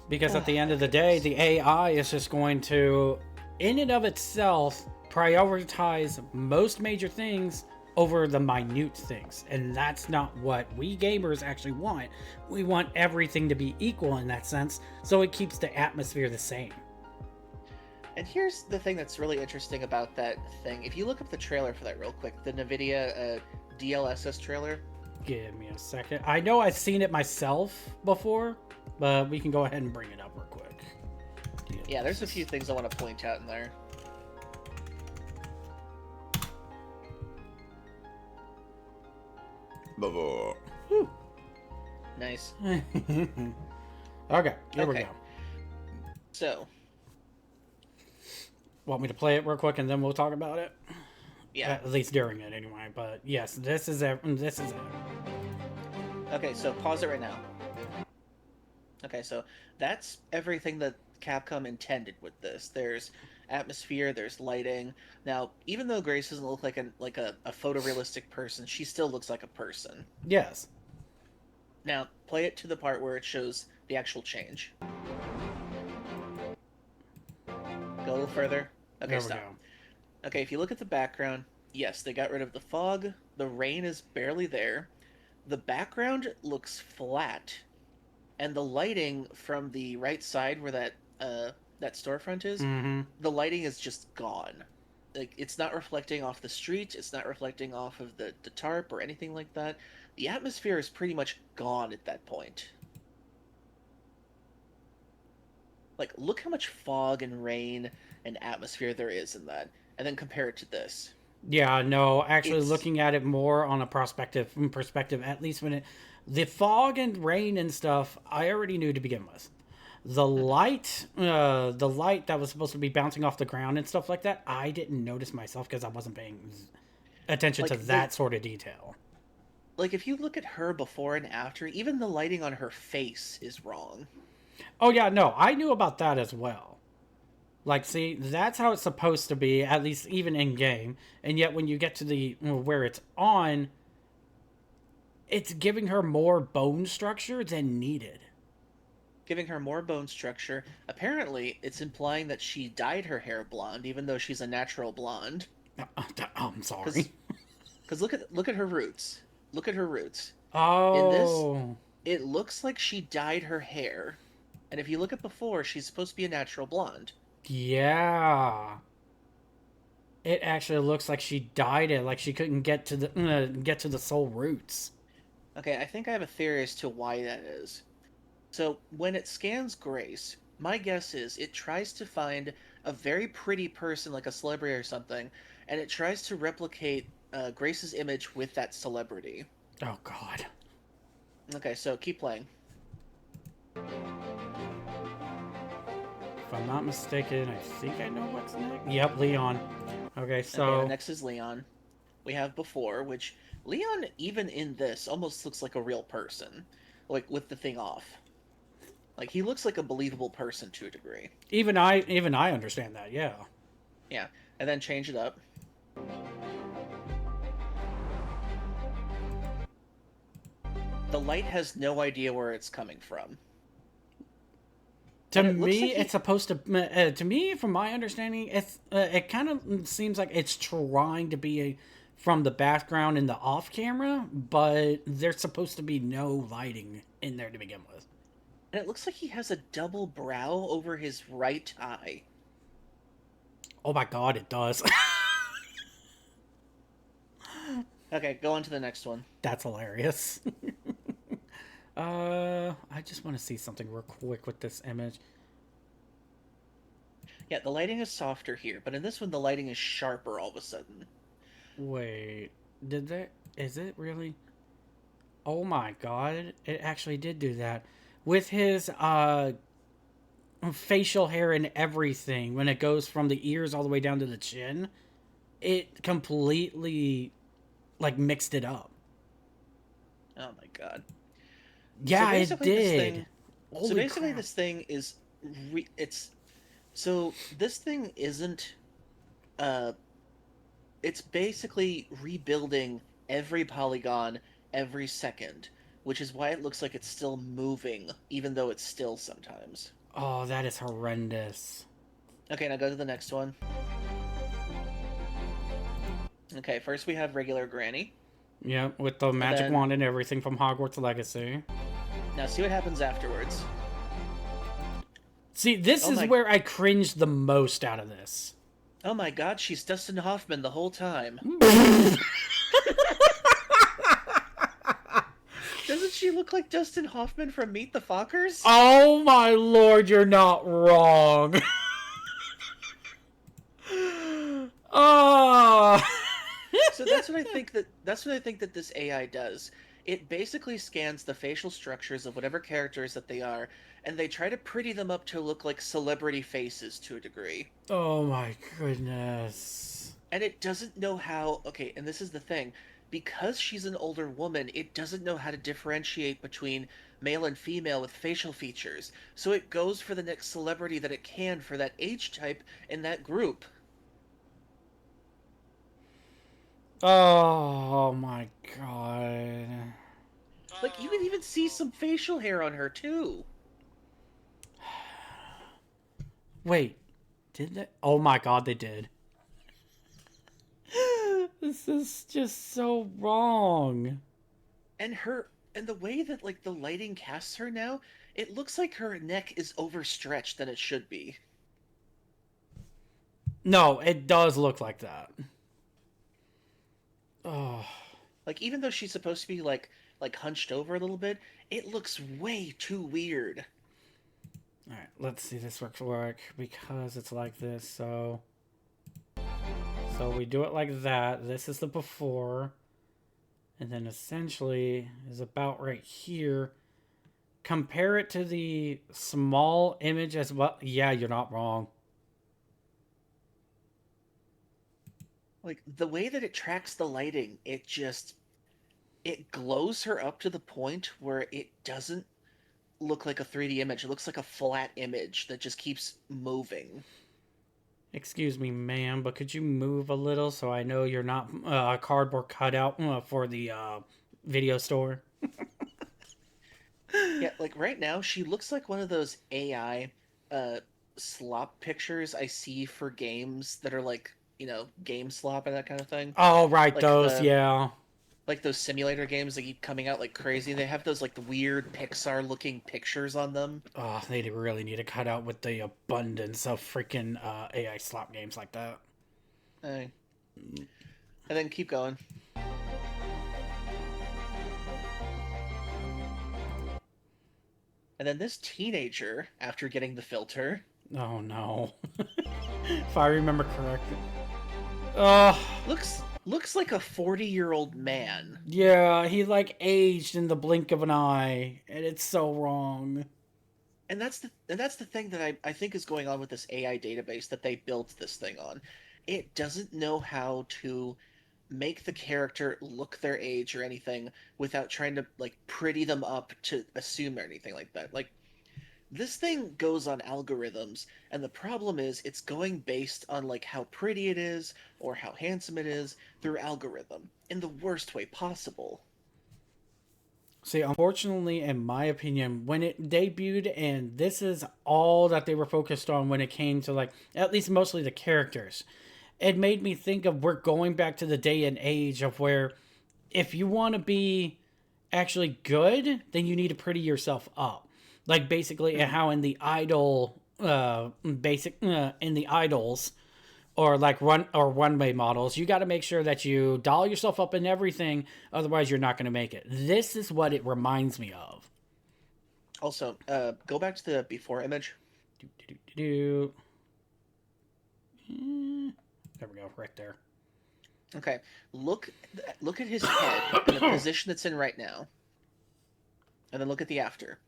Because at the end of the day, the AI is just going to, in and of itself, prioritize most major things over the minute things. And that's not what we gamers actually want. We want everything to be equal in that sense, so it keeps the atmosphere the same. And here's the thing that's really interesting about that thing. If you look up the trailer for that real quick, the NVIDIA DLSS trailer. Give me a second. I know I've seen it myself before, but we can go ahead and bring it up real quick. Yeah, there's a few things I want to point out in there. Nice. Okay, here we Okay. go. So, Want me to play it real quick and then we'll talk about it? yeah. At least during it anyway, but yes, this is it. This is it. Okay, so pause it right now. Okay, so that's everything that Capcom intended with this. There's atmosphere, there's lighting. Now, even though Grace doesn't look like a photorealistic person, she still looks like a person. Yes. Now, play it to the part where it shows the actual change. Go a little further. Okay, There we stop. go. Okay, if you look at the background, yes, they got rid of the fog. The rain is barely there. The background looks flat. And the lighting from the right side where that storefront is, Mm-hmm. the lighting is just gone. Like, it's not reflecting off the street, it's not reflecting off of the tarp or anything like that. The atmosphere is pretty much gone at that point. Like, look how much fog and rain and atmosphere there is in that, and then compare it to this. Yeah, no, actually It's- looking at it more on a perspective, at least when the fog and rain and stuff, I already knew to begin with. The light that was supposed to be bouncing off the ground and stuff like that, I didn't notice myself because I wasn't paying attention to Like, that sort of detail. Like, if you look at her before and after, even the lighting on her face is wrong. Oh yeah, no, I knew about that as well. Like, see, that's how it's supposed to be, at least even in game. And yet, when you get to the where it's on, it's giving her more bone structure than needed. Giving her more bone structure. Apparently, it's implying that she dyed her hair blonde, even though she's a natural blonde. I'm sorry. Because look at her roots. Look at her roots. Oh, It looks like she dyed her hair. And if you look at before, she's supposed to be a natural blonde. yeah. It actually looks like she dyed it, like she couldn't get to the soul roots. Okay, I think I have a theory as to why that is. So, when it scans Grace, my guess is it tries to find a very pretty person, like a celebrity or something, and it tries to replicate Grace's image with that celebrity. Oh God. Okay, so keep playing. If I'm not mistaken, I think I know what's next. Yep, Leon. Okay, Okay, so the next is Leon. We have before, which Leon, even in this, almost looks like a real person, like with the thing off. Like, he looks like a believable person to a degree. even I understand that. Yeah. Yeah, and then change it up. the light has no idea where it's coming from. To And it looks me, like it's supposed to. To me, from my understanding, it kind of seems like it's trying to be from the background in the off camera, but there's supposed to be no lighting in there to begin with. And it looks like he has a double brow over his right eye. Oh my god, it does. Okay, go on to the next one. That's hilarious. I just want to see something real quick with this image. Yeah, the lighting is softer here, but in this one the lighting is sharper all of a sudden. Wait, is it really? Oh my god, it actually did do that. With his, facial hair and everything, when it goes from the ears all the way down to the chin, it completely, like, mixed it up. Oh my god. Yeah, it basically this did. thing- Holy so basically crap. this thing is so this thing isn't it's basically rebuilding every polygon every second, which is why it looks like it's still moving even though it's still sometimes. Oh, that is horrendous. Okay, now go to the next one. Okay, first we have regular Granny. Yeah, with the magic then- wand and everything from Hogwarts Legacy. Now see what happens afterwards. See, this Oh is my- where I cringed the most out of this. Oh my god, she's Dustin Hoffman the whole time. Doesn't she look like Dustin Hoffman from Meet the Fockers? Oh my lord, you're not wrong. Oh. So that's what I think that this AI does. It basically scans the facial structures of whatever characters that they are, and they try to pretty them up to look like celebrity faces to a degree. Oh my goodness. And it doesn't know how. Okay, and this is the thing. Because she's an older woman, it doesn't know how to differentiate between male and female with facial features. So it goes for the next celebrity that it can for that age type in that group. Oh my god. Like, you can even see some facial hair on her, too. Wait, did they? Oh my god, they did. This is just so wrong. And the way that, like, the lighting casts her now, it looks like her neck is overstretched than it should be. No, it does look like that. Oh. Like, even though she's supposed to be, like hunched over a little bit, it looks way too weird. Alright, let's see this work because it's like this, so we do it like that. This is the before. And then essentially is about right here. Compare it to the small image as well. Yeah, you're not wrong. Like, the way that it tracks the lighting, it glows her up to the point where it doesn't look like a 3D image. It looks like a flat image that just keeps moving. Excuse me, ma'am, but could you move a little so I know you're not a cardboard cutout for the video store? Yeah, like right now, she looks like one of those AI slop pictures I see for games that are like, game slop and that kind of thing. Oh, right, Like those, yeah. Like those simulator games that keep coming out like crazy. They have those like weird Pixar-looking pictures on them. Oh, they really need to cut out with the abundance of freaking AI slot games like that. And then keep going. And then this teenager, after getting the filter, Oh, no. If I remember correctly. Oh, looks like a 40-year-old man. yeah, he like aged in the blink of an eye, and it's so wrong. And that's the thing that I think is going on with this AI database that they built this thing on. It doesn't know how to make the character look their age or anything without trying to like pretty them up to assume or anything like that. Like, this thing goes on algorithms, and the problem is it's going based on like how pretty it is or how handsome it is through algorithm in the worst way possible. See, unfortunately, in my opinion, when it debuted, and this is all that they were focused on when it came to, like, at least mostly the characters, it made me think of we're going back to the day and age of where if you want to be actually good, then you need to pretty yourself up. Like, basically, how in the idol, in the idols, or like runway models, you got to make sure that you doll yourself up in everything, otherwise you're not going to make it. This is what it reminds me of. Also, go back to the before image. There we go, right there. Okay, look at his head in the position it's in right now, and then look at the after.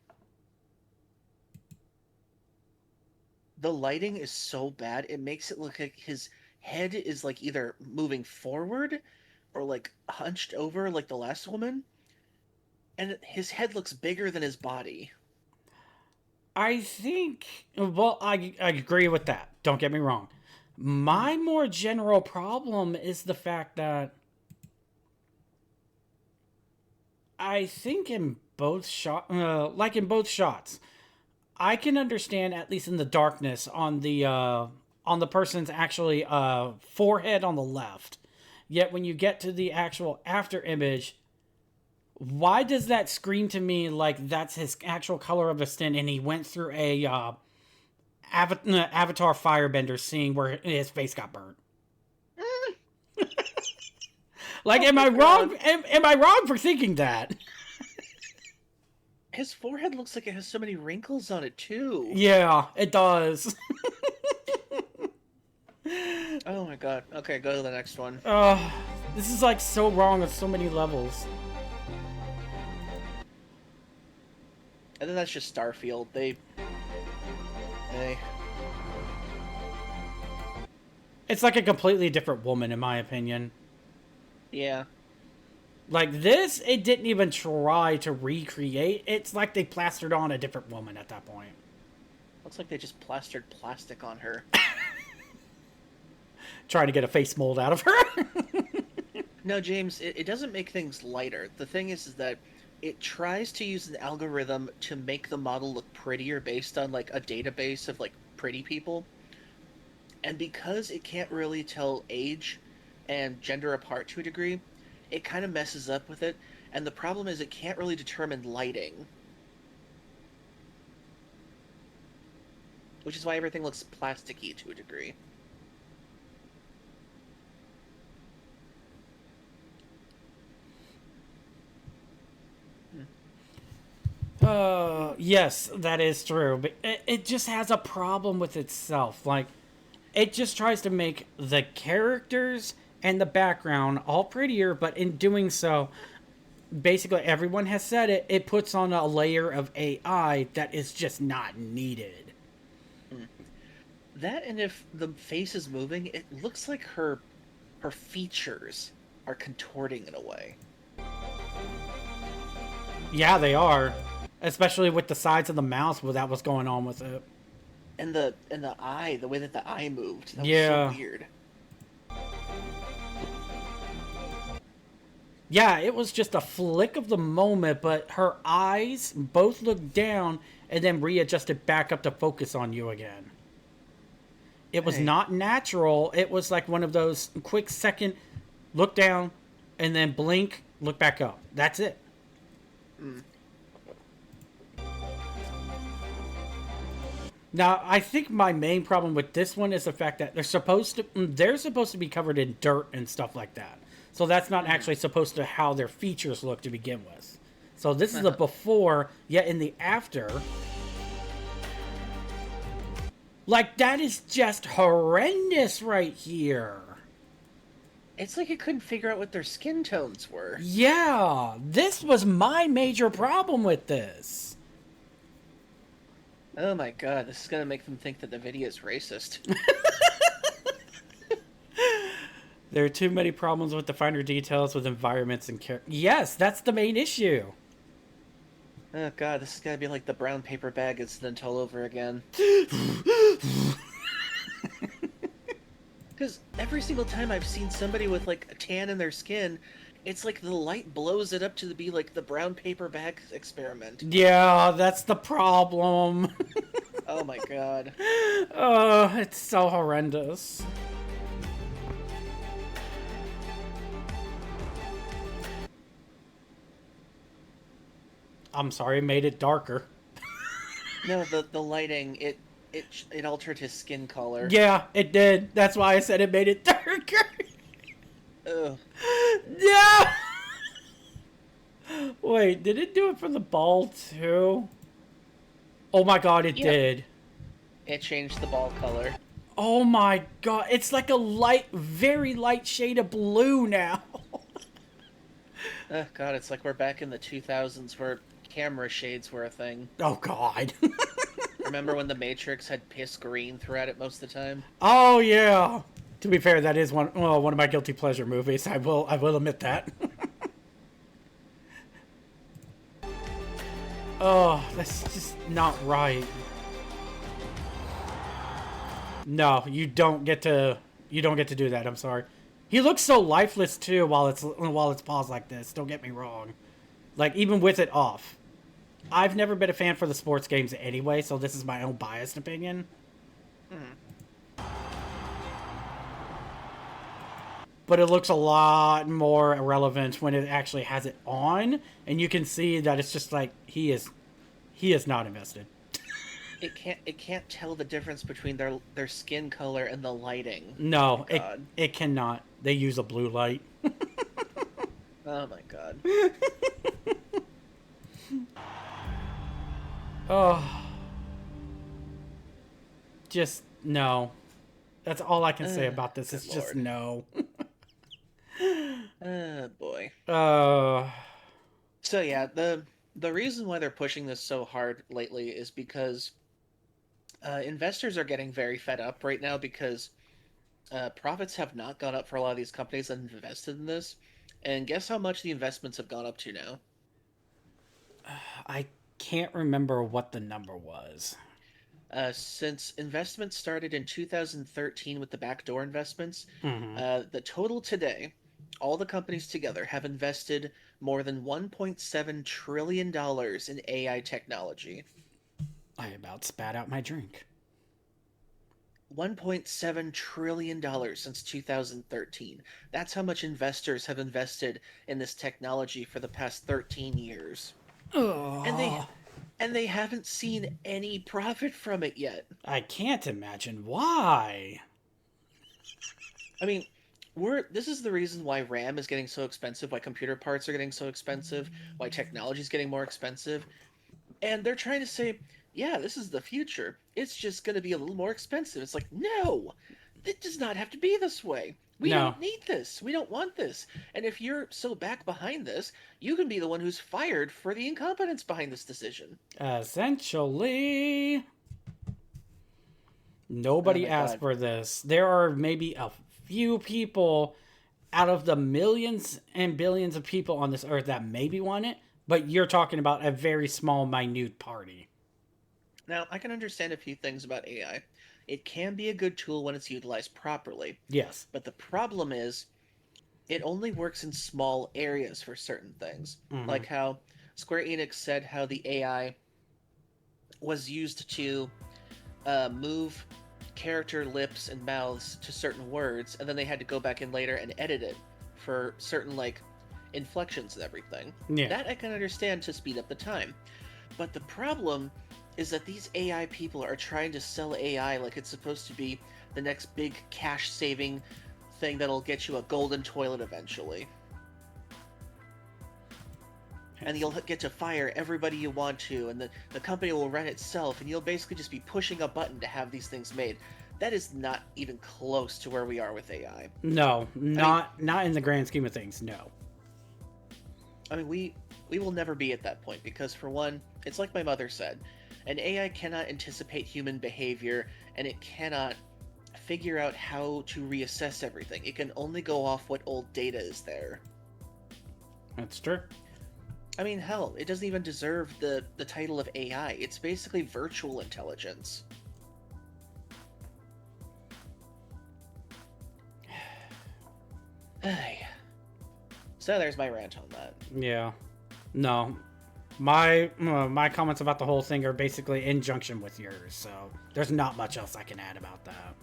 The lighting is so bad, it makes it look like his head is like either moving forward or like hunched over like the last woman. And his head looks bigger than his body. I think, well, I agree with that. Don't get me wrong. My more general problem is the fact that I think in both shots, I can understand, at least in the darkness, on the person's actually forehead on the left. Yet when you get to the actual after image, why does that scream to me like that's his actual color of his skin, and he went through a Avatar Firebender scene where his face got burnt? Like, am I wrong? Am I wrong for thinking that? His forehead looks like it has so many wrinkles on it, too. Yeah, it does. Oh my god. Okay, go to the next one. This is like so wrong on so many levels. And then that's just Starfield. They... It's like a completely different woman, in my opinion. Yeah. Like this, it didn't even try to recreate. It's like they plastered on a different woman at that point. Looks like they just plastered plastic on her. Trying to get a face mold out of her. No, James, it doesn't make things lighter. The thing is that it tries to use an algorithm to make the model look prettier based on, like, a database of, like, pretty people. And because it can't really tell age and gender apart to a degree, it kind of messes up with it. And the problem is it can't really determine lighting. Which is why everything looks plasticky to a degree. Yes, that is true, but it just has a problem with itself. Like, it just tries to make the characters and the background all prettier, but in doing so, basically everyone has said it, it puts on a layer of AI that is just not needed. That, and if the face is moving, it looks like her features are contorting in a way. Yeah, they are. Especially with the sides of the mouth, that was going on with it. And the eye, the way that the eye moved, that Yeah. was so weird. Yeah, it was just a flick of the moment, but her eyes both looked down and then readjusted back up to focus on you again. It was Hey. not natural. It was like one of those quick second, look down, and then blink, look back up. That's it. Now, I think my main problem with this one is the fact that they're supposed to be covered in dirt and stuff like that. So that's not actually supposed to how their features look to begin with. So this is the before, yet in the after, like, that is just horrendous right here. It's like it couldn't figure out what their skin tones were. Yeah, this was my major problem with this. Oh my god, this is gonna make them think that the video is racist. There are too many problems with the finer details with environments and characters. Yes, that's the main issue. Oh god, this is gonna be like the brown paper bag incident all over again. Because every single time I've seen somebody with, like, a tan in their skin It's like the light blows it up to be like the brown paper bag experiment. Yeah, that's the problem. Oh my god. Oh, it's so horrendous. I'm sorry, made it darker. No, the lighting, it altered his skin color. Yeah, it did. That's why I said it made it darker. Ugh. Yeah. Wait, did it do it for the ball too? Oh my god, it Yeah. did. It changed the ball color. Oh my god, it's like a light, very light shade of blue now. Oh god, it's like we're back in the 2000s where camera shades were a thing. Oh god. Remember when the Matrix had piss green throughout it most of the time? Oh yeah. To be fair, that is one of my guilty pleasure movies. I will admit that. Oh, that's just not right. No, you don't get to do that. I'm sorry. He looks so lifeless too while it's paused like this. Don't get me wrong. Like even with it off. I've never been a fan for the sports games anyway, so this is my own biased opinion. But it looks a lot more irrelevant when it actually has it on, and you can see that it's just like he is not invested. It can't tell the difference between their skin color and the lighting. No, Oh, God. it cannot. They use a blue light. Oh my god. Oh. Just no. That's all I can say about this. It's good just Lord. no. Oh boy. So yeah, the reason why they're pushing this so hard lately is because investors are getting very fed up right now because profits have not gone up for a lot of these companies that invested in this. And guess how much the investments have gone up to now? I can't remember what the number was. Since investments started in 2013 with the backdoor investments, Mhm. the total today, all the companies together have invested more than $1.7 trillion in AI technology. I about spat out my drink. $1.7 trillion since 2013. That's how much investors have invested in this technology for the past 13 years. Oh, And they haven't seen any profit from it yet. I can't imagine why. I mean, this is the reason why RAM is getting so expensive, why computer parts are getting so expensive, why technology is getting more expensive. And they're trying to say, yeah, this is the future. It's just going to be a little more expensive. It's like, no, it does not have to be this way. We No. don't need this. We don't want this. And if you're so back behind this, you can be the one who's fired for the incompetence behind this decision. Essentially, nobody Oh my asked God. for this. There are maybe a few people out of the millions and billions of people on this earth that maybe want it, but you're talking about a very small, minute party. Now, I can understand a few things about AI. It can be a good tool when it's utilized properly. Yes. But the problem is, it only works in small areas for certain things. Like how Square Enix said how the AI was used to move character lips and mouths to certain words, and then they had to go back in later and edit it for certain, like, inflections and everything. Yeah. That I can understand to speed up the time. But the problem is that these AI people are trying to sell AI like it's supposed to be the next big cash saving thing that'll get you a golden toilet eventually. And you'll get to fire everybody you want to, and the company will run itself, and you'll basically just be pushing a button to have these things made. That is not even close to where we are with AI. No, not in the grand scheme of things. No. I mean, we will never be at that point because, for one, it's like my mother said, an AI cannot anticipate human behavior, and it cannot figure out how to reassess everything. It can only go off what old data is there. That's true. I mean, hell, it doesn't even deserve the title of AI. It's basically virtual intelligence. So So there's my rant on that. Yeah. No. My comments about the whole thing are basically in junction with yours, so there's not much else I can add about that.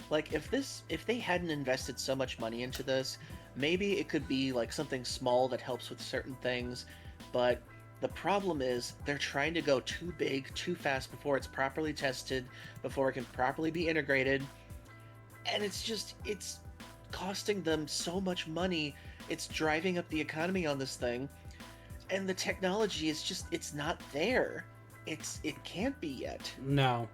Like, if they hadn't invested so much money into this, maybe it could be like something small that helps with certain things, but the problem is they're trying to go too big, too fast before it's properly tested, before it can properly be integrated, and it's costing them so much money. It's driving up the economy on this thing, and the technology is just, it's not there. It can't be yet. No.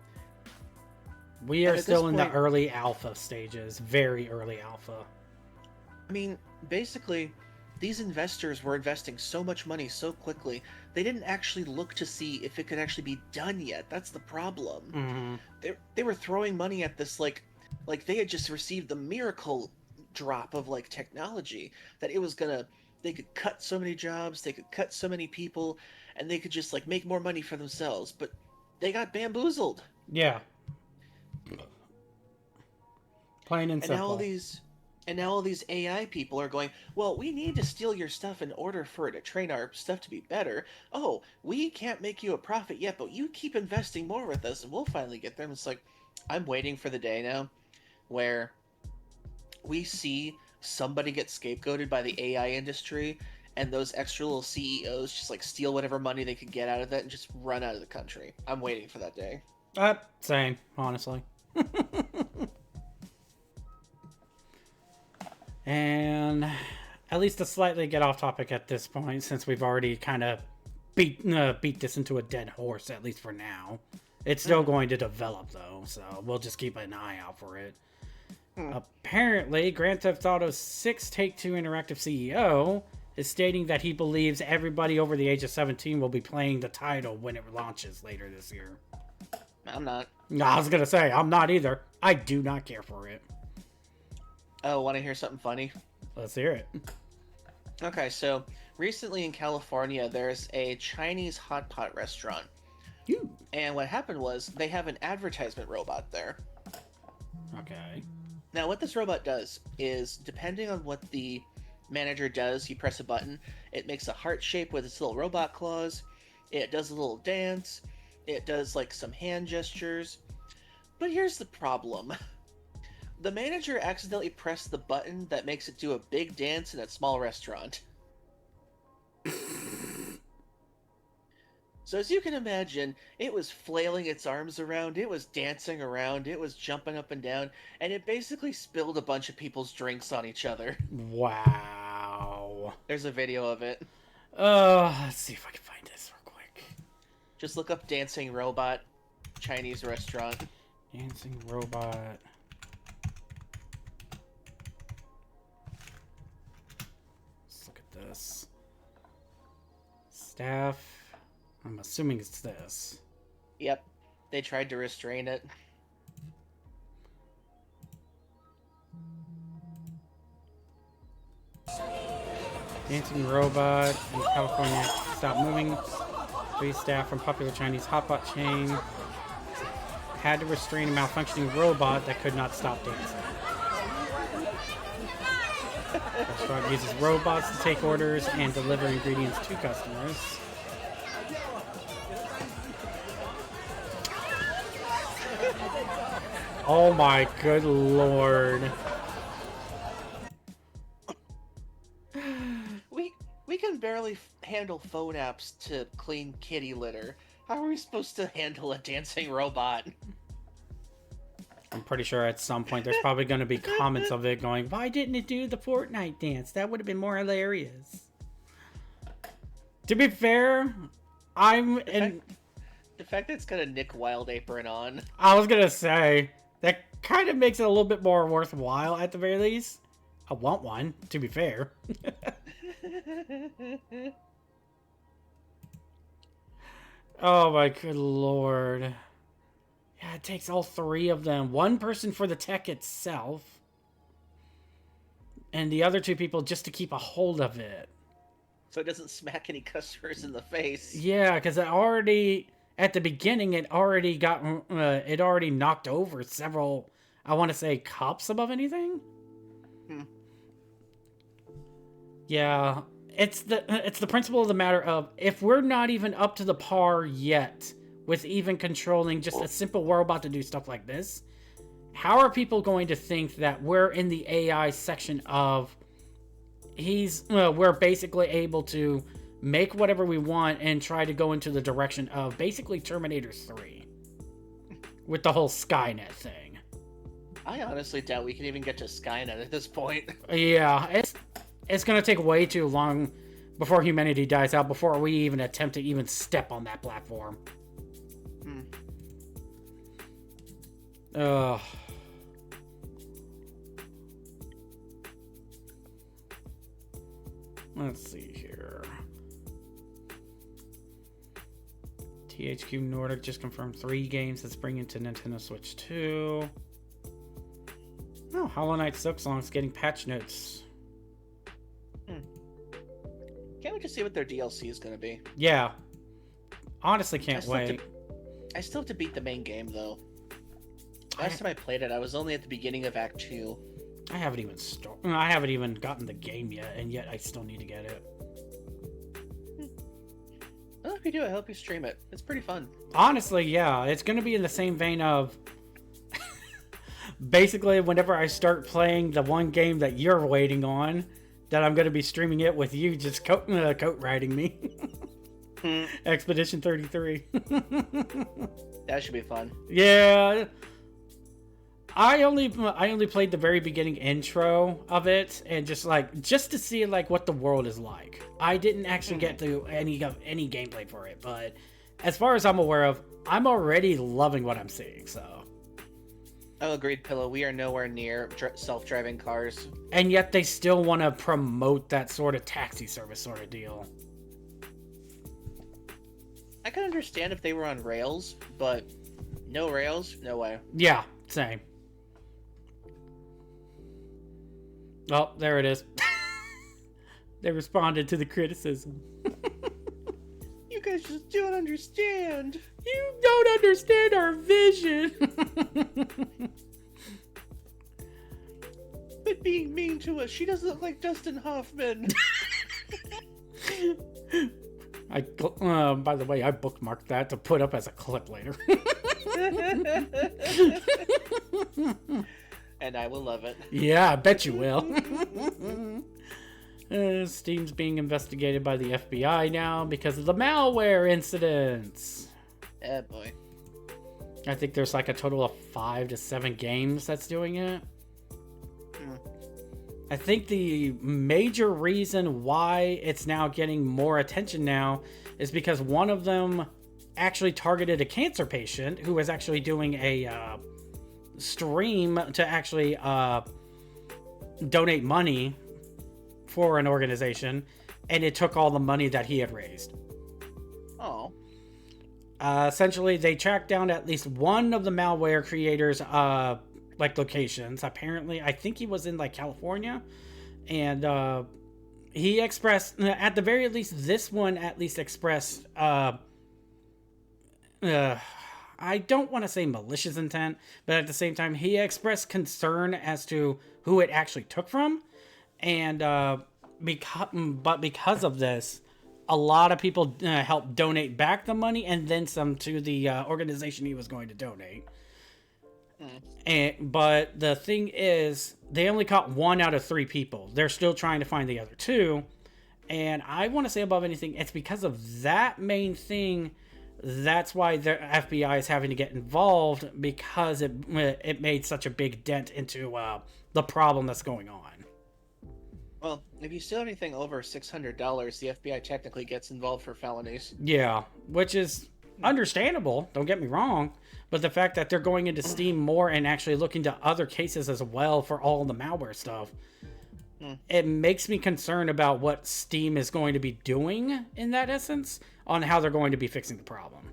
We are still in the early alpha stages, very early alpha. I mean, basically, these investors were investing so much money so quickly, they didn't actually look to see if it could actually be done yet. That's the problem. Mm-hmm. They were throwing money at this like they had just received the miracle drop of like technology that it was gonna. They could cut so many jobs, they could cut so many people, and they could just like make more money for themselves. But they got bamboozled. Yeah. Plain and simple. And now all these AI people are going, well, we need to steal your stuff in order for it to train our stuff to be better. Oh, we can't make you a profit yet, but you keep investing more with us and we'll finally get them. It's like, I'm waiting for the day now where we see somebody get scapegoated by the AI industry and those extra little CEOs just like steal whatever money they could get out of it and just run out of the country. I'm waiting for that day. Same, honestly. And at least to slightly get off topic at this point, since we've already kind of beat this into a dead horse, at least for now. It's still going to develop, though, so we'll just keep an eye out for it. Apparently, Grand Theft Auto 6 Take-Two Interactive CEO is stating that he believes everybody over the age of 17 will be playing the title when it launches later this year. I'm not. No, I was going to say, I'm not either. I do not care for it. Oh, want to hear something funny? Let's hear it. Okay, so recently in California, there's a Chinese hot pot restaurant. You. And what happened was they have an advertisement robot there. Okay. Now, what this robot does is, depending on what the manager does, you press a button, it makes a heart shape with its little robot claws, it does a little dance, it does like some hand gestures. But here's the problem. The manager accidentally pressed the button that makes it do a big dance in a small restaurant. So as you can imagine, it was flailing its arms around, it was dancing around, it was jumping up and down, and it basically spilled a bunch of people's drinks on each other. Wow. There's a video of it. Let's see if I can find this real quick. Just look up dancing robot Chinese restaurant. Dancing robot. Let's look at this. Staff. I'm assuming it's this. Yep. They tried to restrain it. Dancing robot in California. Stop moving. 3 staff from popular Chinese hot pot chain had to restrain a malfunctioning robot that could not stop dancing. The restaurant uses robots to take orders and deliver ingredients to customers. Oh my good lord. We can barely handle phone apps to clean kitty litter. How are we supposed to handle a dancing robot? I'm pretty sure at some point there's probably going to be comments of it going, why didn't it do the Fortnite dance? That would have been more hilarious. To be fair, The fact that it's got a Nick Wilde apron on. I was going to say, that kind of makes it a little bit more worthwhile at the very least. I want one, to be fair. Oh my good lord. Yeah, it takes all 3 of them. 1 person for the tech itself. And the other 2 people just to keep a hold of it. So it doesn't smack any customers in the face. Yeah, because it already, at the beginning, it already knocked over several, I want to say, cups above anything? Yeah, it's the principle of the matter of, if we're not even up to the par yet with even controlling just a simple robot to do stuff like this, how are people going to think that we're in the AI section of we're basically able to make whatever we want and try to go into the direction of basically Terminator 3 with the whole Skynet thing? I honestly doubt we can even get to Skynet at this point. Yeah, it's gonna take way too long before humanity dies out before we even attempt to even step on that platform. Ugh. Let's see here. THQ Nordic just confirmed 3 games that's bringing to Nintendo Switch 2. Oh, Hollow Knight Silksong's getting patch notes. Can't wait to see what their DLC is going to be. Yeah. Honestly, can't wait. I still have to beat the main game, though. Last time I played it, I was only at the beginning of Act 2. I haven't even gotten the game yet, and yet I still need to get it. Well, if you do, I hope you stream it. It's pretty fun. Honestly, yeah. It's going to be in the same vein of... basically, whenever I start playing the one game that you're waiting on, that I'm going to be streaming it with you just coat riding me. Expedition 33. That should be fun. Yeah. I only played the very beginning intro of it, and just to see what the world is like. I didn't actually get to any gameplay for it, but as far as I'm aware of, I'm already loving what I'm seeing. So. Oh, agreed, Pillow. We are nowhere near self-driving cars. And yet they still want to promote that sort of taxi service sort of deal. I could understand if they were on rails, but no rails, no way. Yeah, same. Oh, there it is. They responded to the criticism. You guys just don't understand. You don't understand our vision. But being mean to us, she doesn't look like Dustin Hoffman. By the way, I bookmarked that to put up as a clip later. And I will love it. Yeah, I bet you will. Steam's being investigated by the FBI now because of the malware incidents. Eh, boy. I think there's a total of 5 to 7 games that's doing it. I think the major reason why it's now getting more attention now is because one of them actually targeted a cancer patient who was actually doing a stream to actually donate money for an organization, and it took all the money that he had raised. Oh. Essentially, they tracked down at least one of the malware creators' locations. Apparently, I think he was in California, and he expressed, at the very least, this one at least expressed I don't want to say malicious intent, but at the same time, he expressed concern as to who it actually took from. And because of this, a lot of people helped donate back the money and then some to the organization he was going to donate. But the thing is, they only caught 1 out of 3 people. They're still trying to find the other 2. And I want to say above anything, it's because of that main thing. That's why the FBI is having to get involved, because it made such a big dent into the problem that's going on. Well, if you steal anything over $600, the FBI technically gets involved for felonies. Yeah, which is understandable, don't get me wrong, but the fact that they're going into Steam more and actually looking to other cases as well for all the malware stuff, it makes me concerned about what Steam is going to be doing in that essence, on how they're going to be fixing the problem.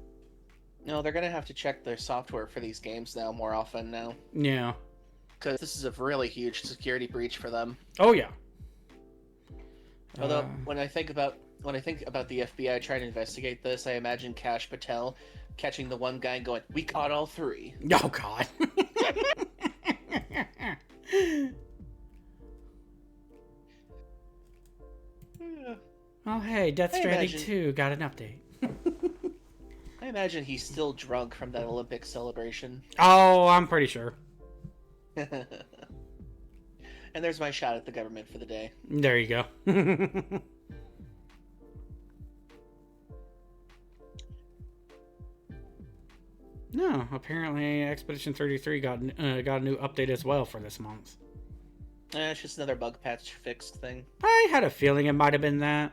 No, they're going to have to check their software for these games now more often now. Yeah. Because this is a really huge security breach for them. Oh, yeah. Although, when I think about the FBI trying to investigate this, I imagine Kash Patel catching the one guy and going, "We caught all 3." Oh, God. Oh, hey, Death I Stranding imagine- 2 got an update. I imagine he's still drunk from that Olympic celebration. Oh, I'm pretty sure. And there's my shot at the government for the day. There you go. No, apparently Expedition 33 got a new update as well for this month. It's just another bug patch fixed thing. I had a feeling it might have been that.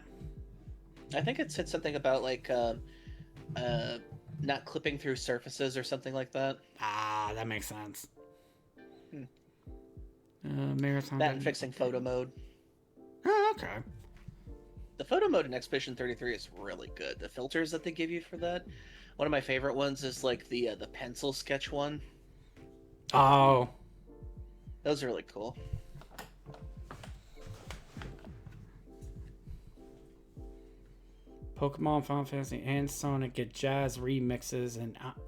I think it said something about like not clipping through surfaces or something like that. Ah, that makes sense. Hmm. Marathon. That and fixing photo mode. Oh, okay. The photo mode in Expedition 33 is really good. The filters that they give you for that. One of my favorite ones is like the pencil sketch one. Oh, Those are really cool. Pokemon, Final Fantasy, and Sonic get jazz remixes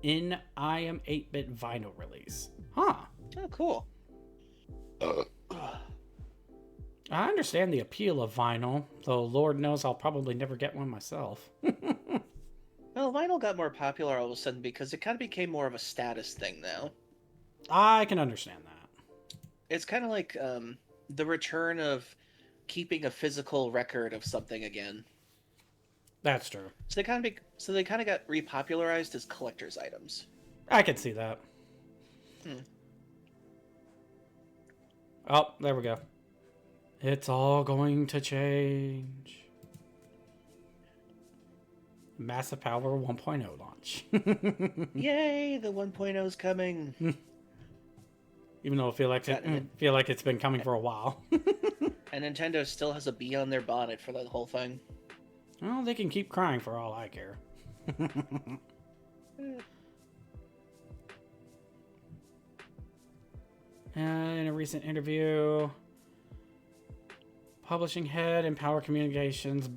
in I Am 8-Bit vinyl release. Huh. Oh, cool. I understand the appeal of vinyl, though Lord knows I'll probably never get one myself. Well, vinyl got more popular all of a sudden because it kind of became more of a status thing now. I can understand that. It's kind of like the return of keeping a physical record of something again. That's true. So they kind of got repopularized as collector's items. I can see that. Hmm. Oh, there we go. It's all going to change. Massive Power 1.0 launch. Yay, the 1.0 is coming. Even though I feel like it's been coming for a while. And Nintendo still has a bee on their bonnet for that whole thing. Well, they can keep crying for all I care. In a recent interview, publishing head in Power Communications,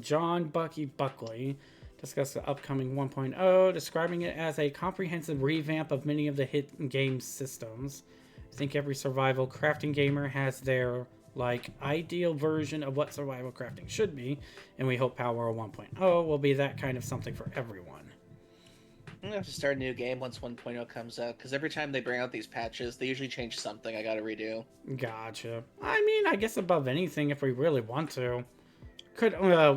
John Buckley, discussed the upcoming 1.0, describing it as a comprehensive revamp of many of the hit game systems. I think every survival crafting gamer has their ideal version of what survival crafting should be, and we hope Power 1.0 will be that kind of something for everyone. I'm gonna have to start a new game once 1.0 comes out, because every time they bring out these patches, they usually change something I gotta redo. Gotcha. I mean, I guess above anything, if we really want to,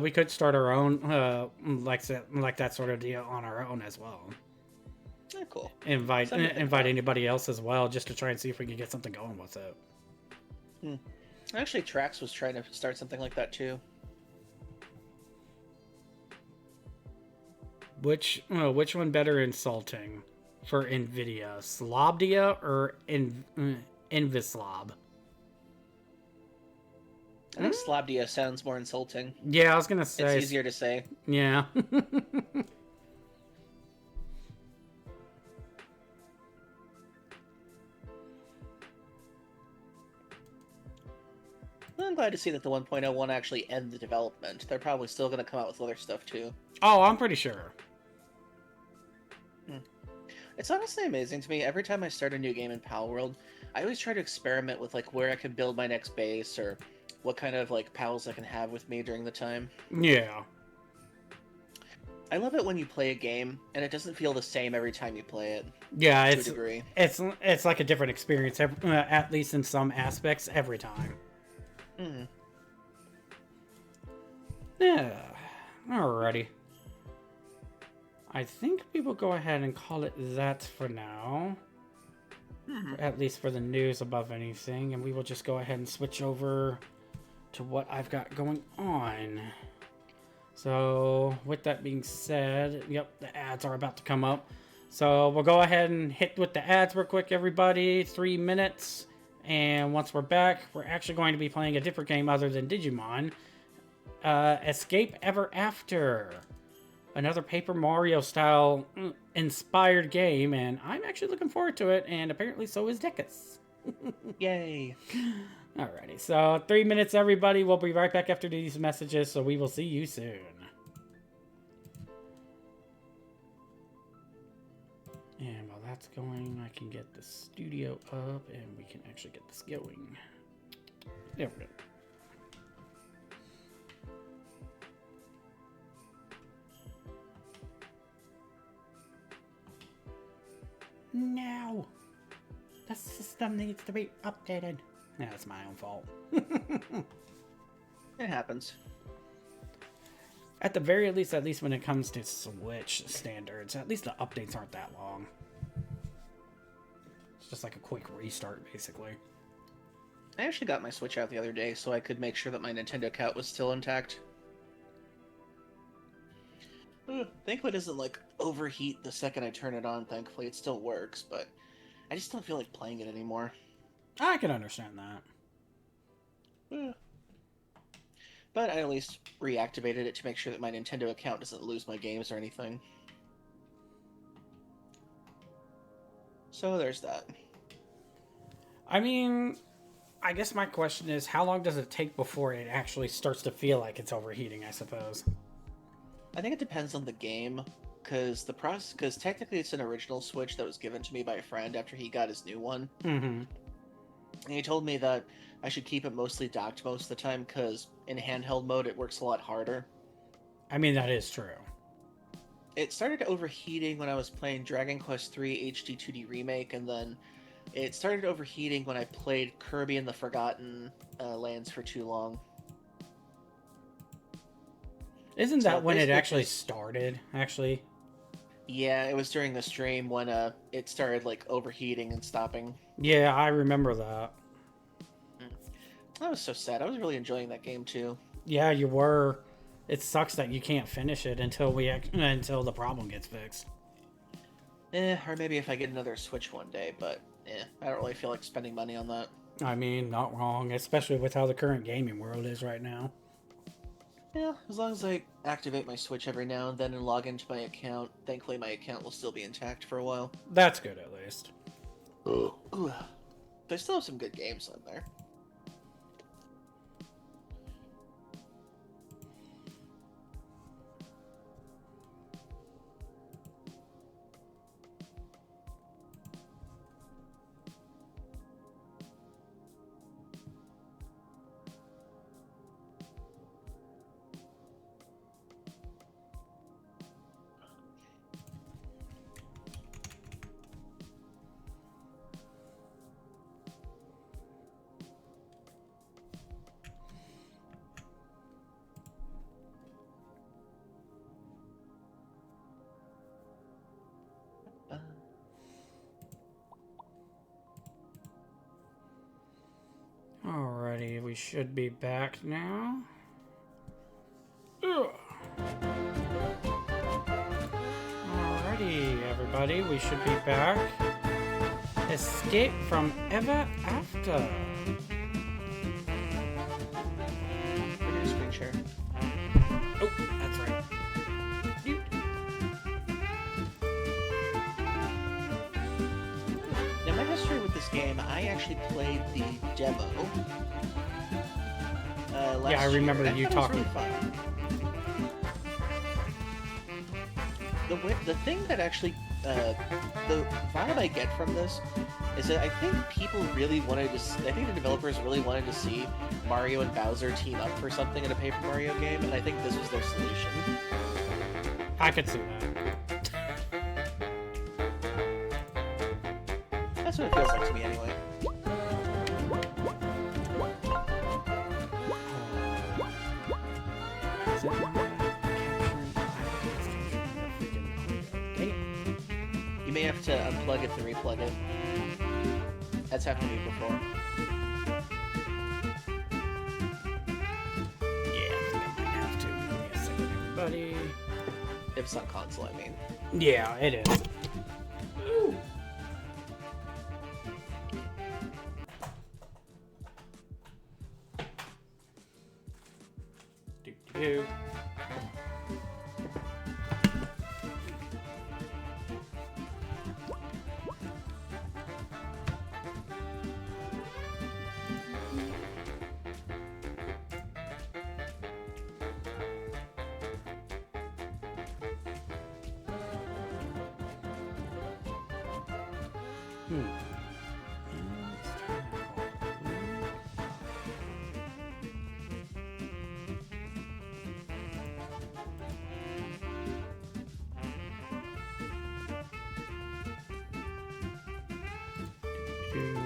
we could start our own like that sort of deal on our own as well. Yeah, cool. Invite anybody else as well, just to try and see if we can get something going with it. Actually, Trax was trying to start something like that too. Which one better insulting for Nvidia, Slobdia or Invislob? I think Slobdia sounds more insulting. Yeah, I was gonna say It's easier to say. Yeah. I'm glad to see that the 1.0 won't actually end the development. They're probably still going to come out with other stuff too. Oh, I'm pretty sure. It's honestly amazing to me. Every time I start a new game in Pal World, I always try to experiment with where I can build my next base or what kind of pals I can have with me during the time. Yeah. I love it when you play a game and it doesn't feel the same every time you play it. Yeah, to a degree. it's like a different experience, at least in some aspects, every time. Yeah. Alrighty. I think we will go ahead and call it that for now. At least for the news above anything. And we will just go ahead and switch over to what I've got going on. So, with that being said, yep, the ads are about to come up. So, we'll go ahead and hit with the ads real quick, everybody. 3 minutes. And once we're back, we're actually going to be playing a different game other than Digimon. Escape Ever After. Another Paper Mario style inspired game, and I'm actually looking forward to it, and apparently so is Dekus. Yay. Alrighty, so 3 minutes, everybody. We'll be right back after these messages, so we will see you soon. And while that's going, I can get the studio up, and we can actually get this going. There we go. No! The system needs to be updated. Yeah, that's my own fault. It happens. At the very least, at least when it comes to Switch standards, at least the updates aren't that long. It's just like a quick restart, basically. I actually got my Switch out the other day so I could make sure that my Nintendo account was still intact. Thankfully it doesn't like overheat the second I turn it on, thankfully. It still works, but I just don't feel like playing it anymore. I can understand that. But I at least reactivated it to make sure that my Nintendo account doesn't lose my games or anything. So there's that. I mean, I guess my question is, how long does it take before it actually starts to feel like it's overheating, I suppose? I think it depends on the game, because technically it's an original Switch that was given to me by a friend after he got his new one. Mm-hmm. And he told me that I should keep it mostly docked most of the time, because in handheld mode it works a lot harder. I mean, that is true. It started overheating when I was playing Dragon Quest III HD 2D Remake, and then it started overheating when I played Kirby and the Forgotten Lands for too long. Isn't that when it basically actually just- started, actually? Yeah, it was during the stream when it started like overheating and stopping. Yeah, I remember that. That was so sad. I was really enjoying that game too. Yeah, you were. It sucks that you can't finish it until until the problem gets fixed. Or maybe if I get another Switch one day, but I don't really feel like spending money on that. I mean, not wrong, especially with how the current gaming world is right now. Yeah, as long as I activate my Switch every now and then and log into my account, thankfully my account will still be intact for a while. That's good, at least. Ooh. They still have some good games on there. Alrighty, we should be back now. Ugh. Alrighty, everybody, we should be back. Escape from Ever After. Where do screen share? Oh, that's right. Now, my history with this game, I actually played the demo. Last Yeah, I remember year, and you I thought it talking. was really fun. The thing that actually, the vibe I get from this is that I think people really wanted to. I think the developers really wanted to see Mario and Bowser team up for something in a Paper Mario game, and I think this was their solution. I could see that. That's what it feels like to me, anyway. Is it not capturing? I think it's capturing the freaking audio. Dang You may have to unplug it to replug it. That's happened to me before. it. Yeah, I think I might have to. Give me a second, everybody. If it's on console, I mean. Yeah, it is. Ooh. Do. do.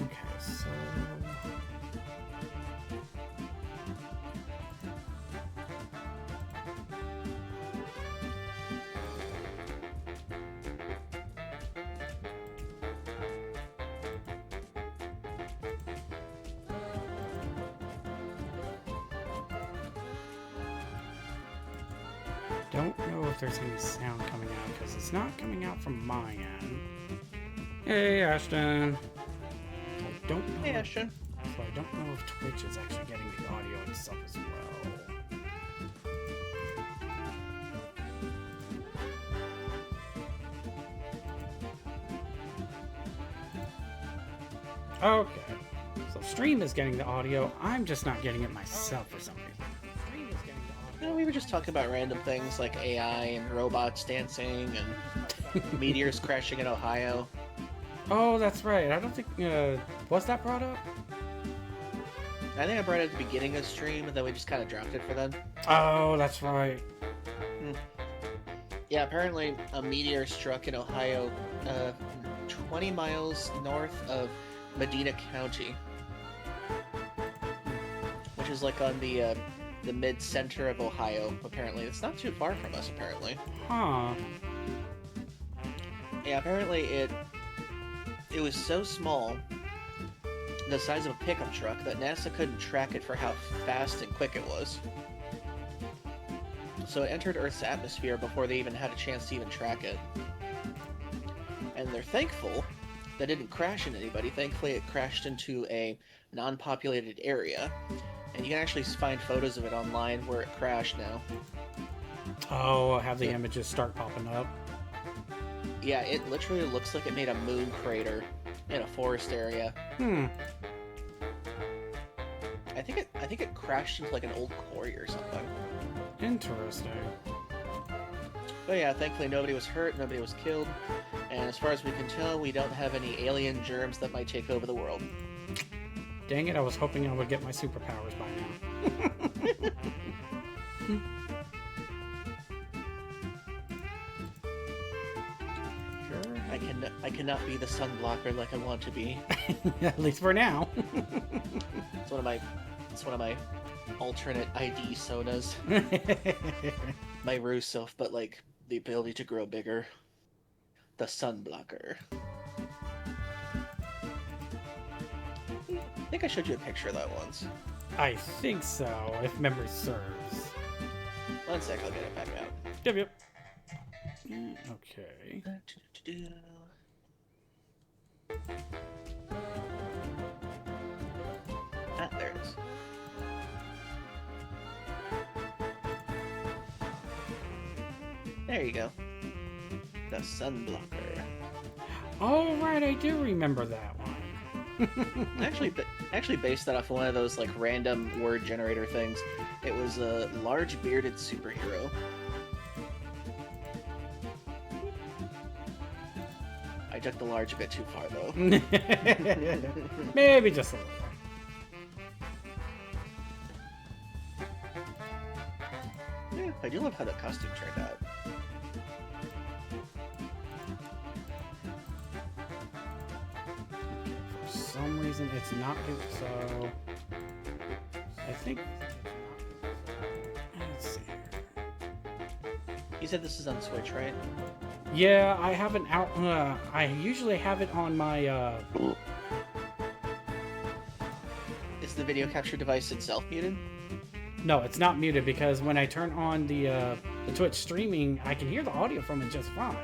Okay, so don't know if there's any sound coming out because it's not coming out from my end. Hey, Ashton. I don't know. Hey, Ashton. So I don't know if Twitch is actually getting the audio and stuff as well. Okay. So stream is getting the audio. I'm just not getting it myself for some reason. Stream is getting the audio. No, we were just talking about random things like AI and robots dancing and meteors crashing in Ohio. Oh, that's right. I don't think was that brought up? I think I brought it at the beginning of the stream, and then we just kind of dropped it for them. Oh, that's right. Yeah, apparently a meteor struck in Ohio, 20 miles north of Medina County, which is like on the mid-center of Ohio. Apparently, it's not too far from us. Apparently, Huh. yeah. Apparently, it was so small, the size of a pickup truck, that NASA couldn't track it for how fast and quick it was. So it entered Earth's atmosphere before they even had a chance to even track it. And they're thankful that it didn't crash into anybody. Thankfully, it crashed into a non-populated area. And you can actually find photos of it online where it crashed now. Oh, have the images start popping up. Yeah, it literally looks like it made a moon crater in a forest area. I think it crashed into like an old quarry or something. Interesting. But yeah, thankfully nobody was hurt, nobody was killed, and as far as we can tell, we don't have any alien germs that might take over the world. Dang it, I was hoping I would get my superpowers by now. I cannot be the sunblocker like I want to be. At least for now. It's one of my alternate ID sodas. My Rusev, but like the ability to grow bigger. The sunblocker. I think I showed you a picture of that once. I think so, if memory serves. One sec, I'll get it back out. Yep. Okay. Ah, there it is. There you go. The sunblocker. Oh, right, I do remember that one. Actually based that off of one of those like random word generator things. It was a large bearded superhero. I took the large a bit too far though. Maybe just a little. Yeah, I do love how the costume turned out. For some reason, it's not good, so I think. Let's see here. You said this is on Switch, right? Yeah, I have an out. I usually have it on my. Is the video capture device itself muted? No, it's not muted because when I turn on the Twitch streaming, I can hear the audio from it just fine.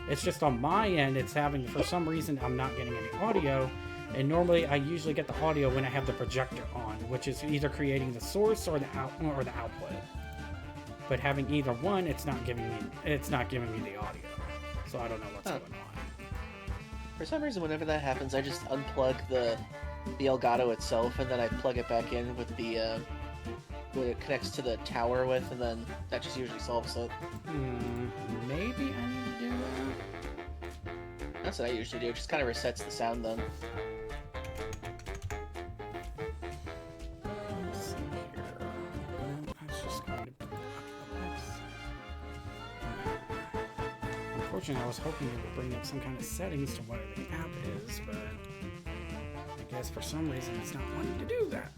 It's just on my end, it's having, for some reason, I'm not getting any audio. And normally, I usually get the audio when I have the projector on, which is either creating the source or the output. But having either one, it's not giving me the audio. So I don't know what's going on. For some reason, whenever that happens, I just unplug the Elgato itself, and then I plug it back in with the what it connects to the tower with, and then that just usually solves it. Maybe I need to do that. That's what I usually do. It just kind of resets the sound then. Let's see here. That's just going to bring up Unfortunately, I was hoping it would bring up some kind of settings to what the app is, but I guess for some reason it's not wanting to do that.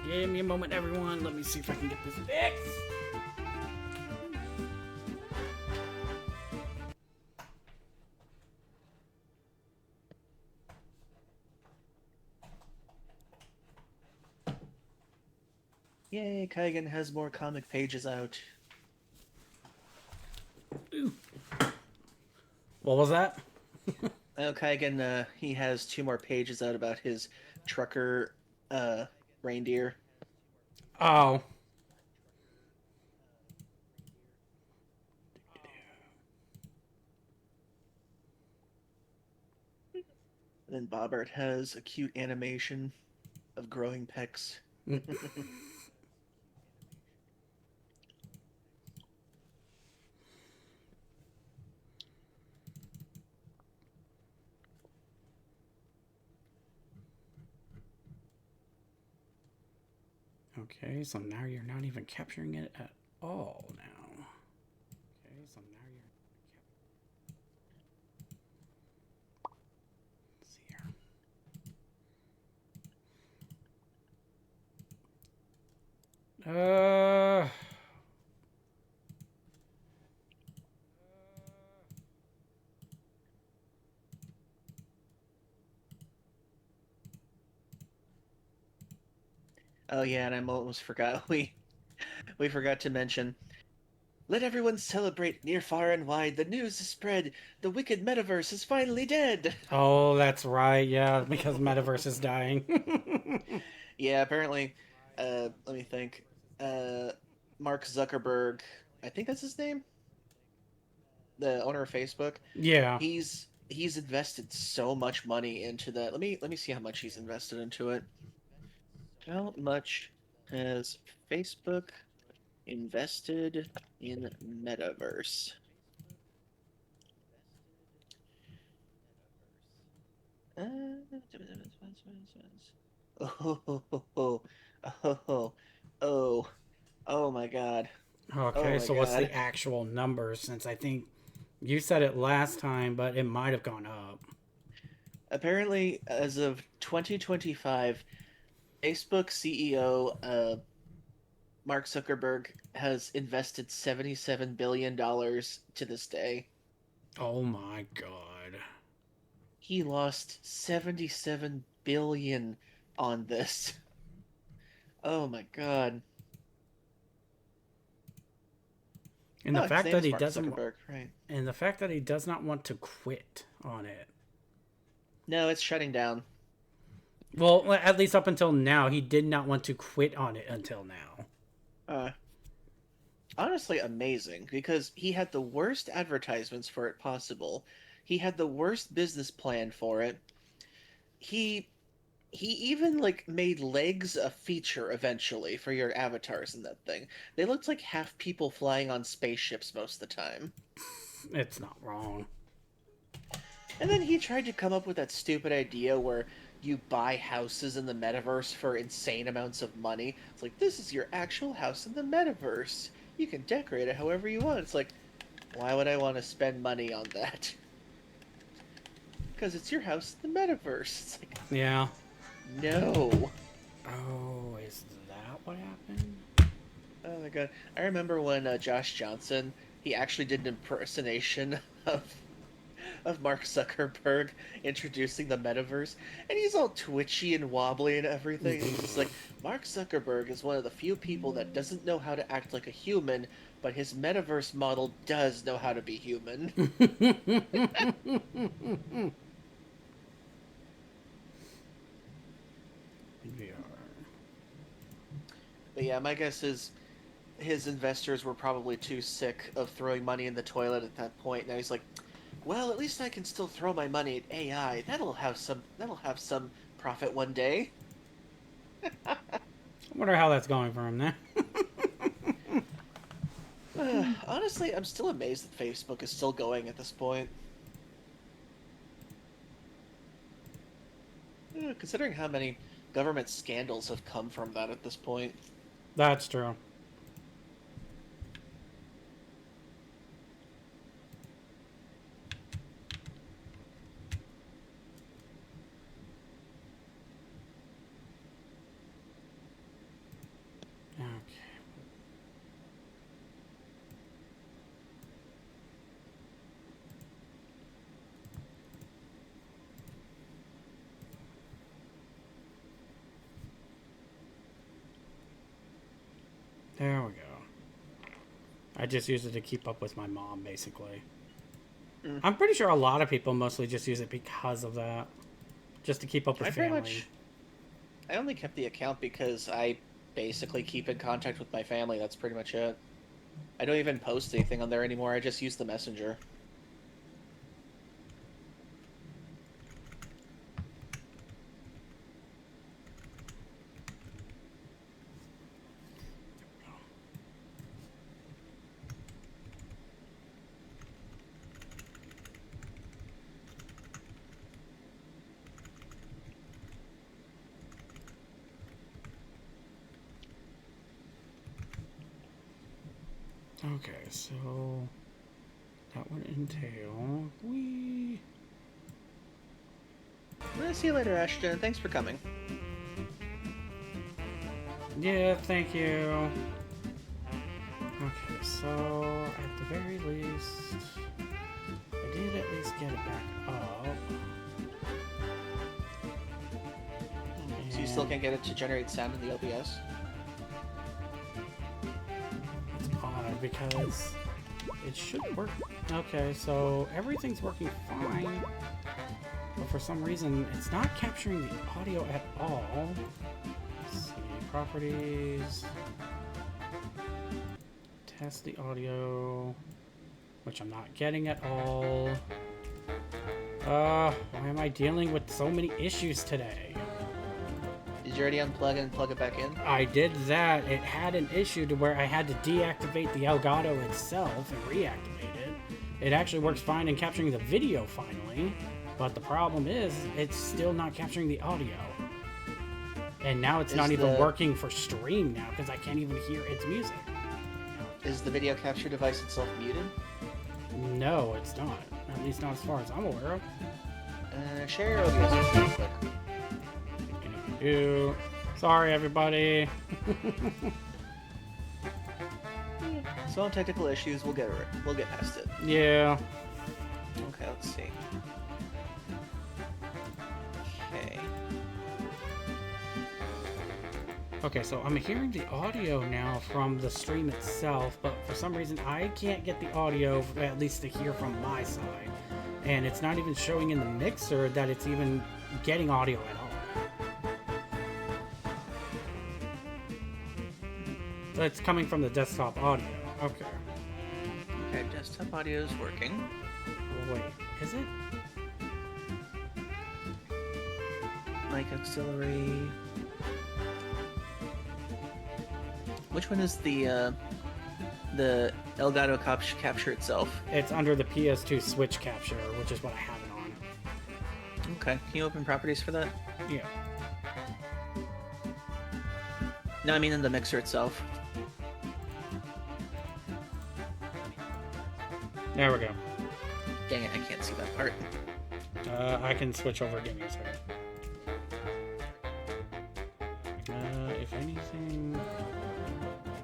Give me a moment, everyone. Let me see if I can get this fixed. Yay, Kaigen has more comic pages out. What was that? Oh, Kaigen, he has 2 more pages out about his trucker reindeer. Oh. And then Bobbert has a cute animation of growing pecs. Okay, so now you're not even capturing it at all now. Okay, so now you're... Let's see here. Oh yeah, and I almost forgot. We forgot to mention. Let everyone celebrate near, far, and wide. The news is spread. The wicked metaverse is finally dead. Oh, that's right. Yeah, because Metaverse is dying. Yeah, apparently. Let me think. Mark Zuckerberg, I think that's his name. The owner of Facebook. Yeah. He's invested so much money into that. Let me see how much he's invested into it. How much has Facebook invested in Metaverse? Oh my God. Oh Okay, my so what's God. the actual number? Since I think you said it last time, but it might have gone up. Apparently, as of 2025, Facebook CEO Mark Zuckerberg has invested $77 billion to this day. Oh my God. He lost 77 billion on this. Oh my God. And the His fact name that is he Mark doesn't Zuckerberg, right? and the fact that he does not want to quit on it. No, it's shutting down. Well, at least up until now, he did not want to quit on it until now. Honestly, amazing, because he had the worst advertisements for it possible. He had the worst business plan for it. He even like made legs a feature eventually for your avatars in that thing. They looked like half people flying on spaceships most of the time. It's not wrong. And then he tried to come up with that stupid idea where you buy houses in the metaverse for insane amounts of money. It's like, this is your actual house in the metaverse. You can decorate it however you want. It's like, why would I want to spend money on that? Because it's your house in the metaverse. It's like, Yeah. no. Oh, is that what happened? Oh my God. I remember when Josh Johnson, he actually did an impersonation of Mark Zuckerberg introducing the metaverse, and he's all twitchy and wobbly and everything. He's just like, Mark Zuckerberg is one of the few people that doesn't know how to act like a human, but his metaverse model does know how to be human. But yeah, my guess is his investors were probably too sick of throwing money in the toilet at that point. Now he's like, well, at least I can still throw my money at AI. That'll have some profit one day. I wonder how that's going for him now. Honestly, I'm still amazed that Facebook is still going at this point. Considering how many government scandals have come from that at this point. That's true. Okay. There we go. I just use it to keep up with my mom, basically. I'm pretty sure a lot of people mostly just use it because of that. Just to keep up with family. I only kept the account because I basically keep in contact with my family. That's pretty much it. I don't even post anything on there anymore. I just use the messenger. Okay, so that would entail Well, see you later, Ashton. Thanks for coming. Yeah, thank you. Okay, so at the very least, I did at least get it back up. So you still can't get it to generate sound in the OBS? It's odd because it should work. Okay, so everything's working fine, but for some reason it's not capturing the audio at all. Let's see, properties, test the audio, which I'm not getting at all. Why am I dealing with so many issues today? Did you already unplug and plug it back in? I did that. It had an issue to where I had to deactivate the Elgato itself and reactivate it. It actually works fine in capturing the video finally, but the problem is it's still not capturing the audio. And now it's not even working for stream now because I can't even hear its music. Is the video capture device itself muted? No, it's not. At least not as far as I'm aware of. Share your OBS real quick. Sorry, everybody. Some technical issues, we'll get past it. Yeah. Okay, let's see. Okay. Okay, so I'm hearing the audio now from the stream itself, but for some reason I can't get the audio, at least to hear from my side. And it's not even showing in the mixer that it's even getting audio at all. So it's coming from the desktop audio. Okay. Okay, desktop audio is working. Wait, is it? Mic auxiliary. Which one is the Elgato capture itself? It's under the PS2 switch capture, which is what I have it on. Okay, can you open properties for that? Yeah. No, I mean in the mixer itself. There we go. Dang it, I can't see that part. I can switch over. Give me a second. If anything,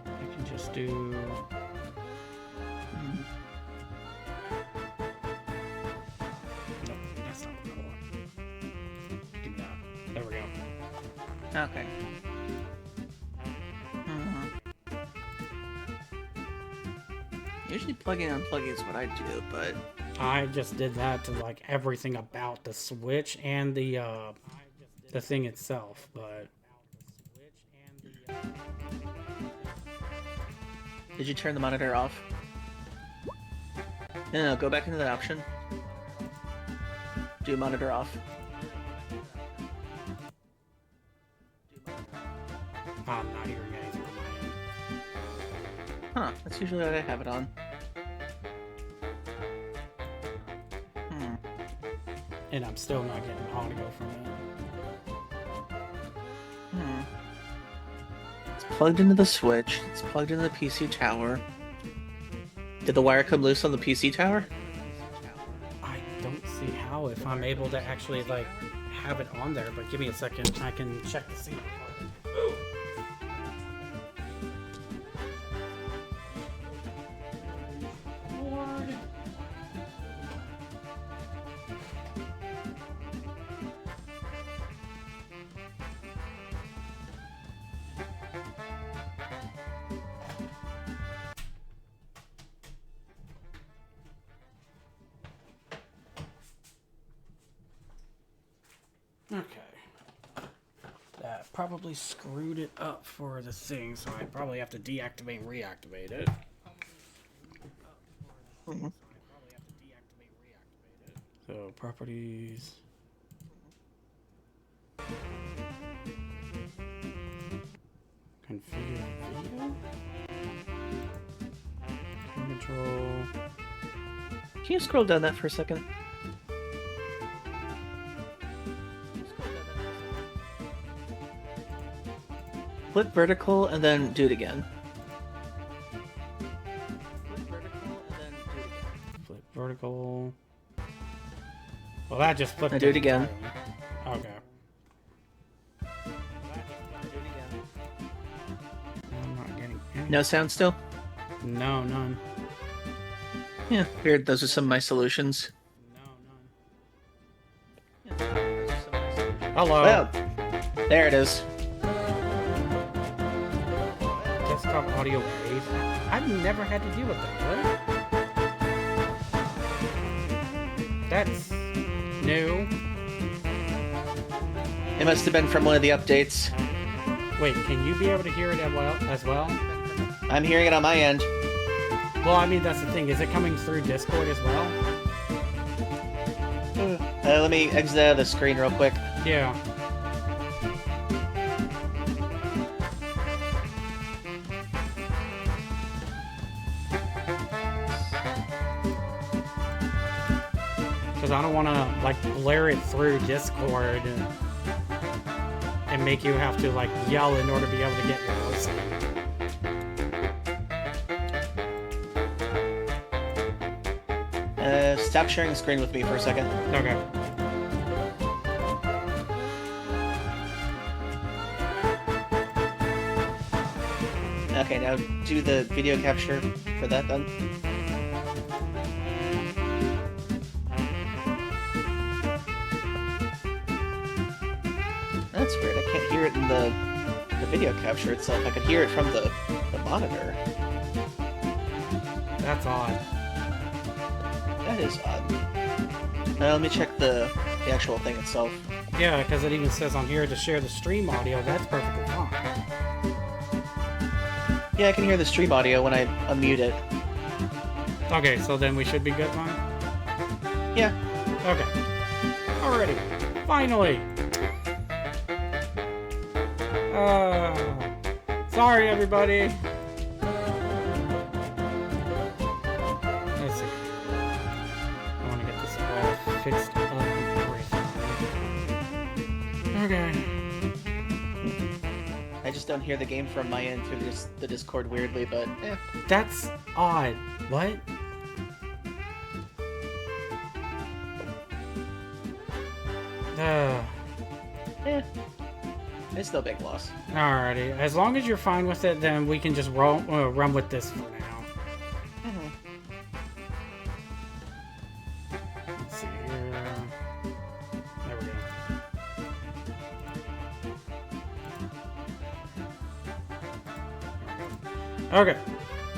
I can just do. Nope, that's not what I want. Give me that. There we go. Okay. Usually plugging and unplugging is what I do, but I just did that to like everything about the Switch and the thing itself, but. did you turn the monitor off? No, go back into that option. Do monitor off. I'm not hearing anything on my end. Huh, that's usually what I have it on. and I'm still not getting audio from it. It's plugged into the Switch. It's plugged into the PC tower. Did the wire come loose on the PC tower? I don't see how if I'm able to actually like have it on there, but give me a second. I can check to see. Okay. That probably screwed it up for the thing, so I probably have to deactivate and reactivate it. So, properties. Configure video. Control. Can you scroll down that for a second? Flip vertical and then do it again. Flip vertical and then do it again. Flip vertical. Well, that just flipped. Now do it again. Okay. Do it again. I'm not getting any. No sound still? No, none. Yeah, weird. Those are some of my solutions. No, none. Yeah, those are some of my solutions. Hello. Well, there it is. Desktop audio wave. I've never had to deal with that. What? That's new. It must have been from one of the updates. Wait, can you be able to hear it as well? I'm hearing it on my end. Well, I mean, that's the thing. Is it coming through Discord as well? Let me exit out of the screen real quick. Yeah. Because I don't want to, like, blare it through Discord and make you have to, like, yell in order to be able to get yours. Stop sharing the screen with me for a second. Okay. Okay, now do the video capture for that then. That's weird. I can't hear it in the video capture itself. I could hear it from the monitor. That's odd. That is odd. Let me check the actual thing itself. Yeah, because it even says on here to share the stream audio. That's perfectly fine. Yeah, I can hear the stream audio when I unmute it. Okay, so then we should be good, man? Yeah. Okay. Alrighty. Finally! Sorry, everybody. Let's see. I want to get this all fixed up and everything. Okay. I just don't hear the game from my end through the Discord weirdly, but yeah. That's odd. What? Eh. It's no big loss. Alrighty. As long as you're fine with it, then we can just run with this for now. Let's see here. There we go. Okay.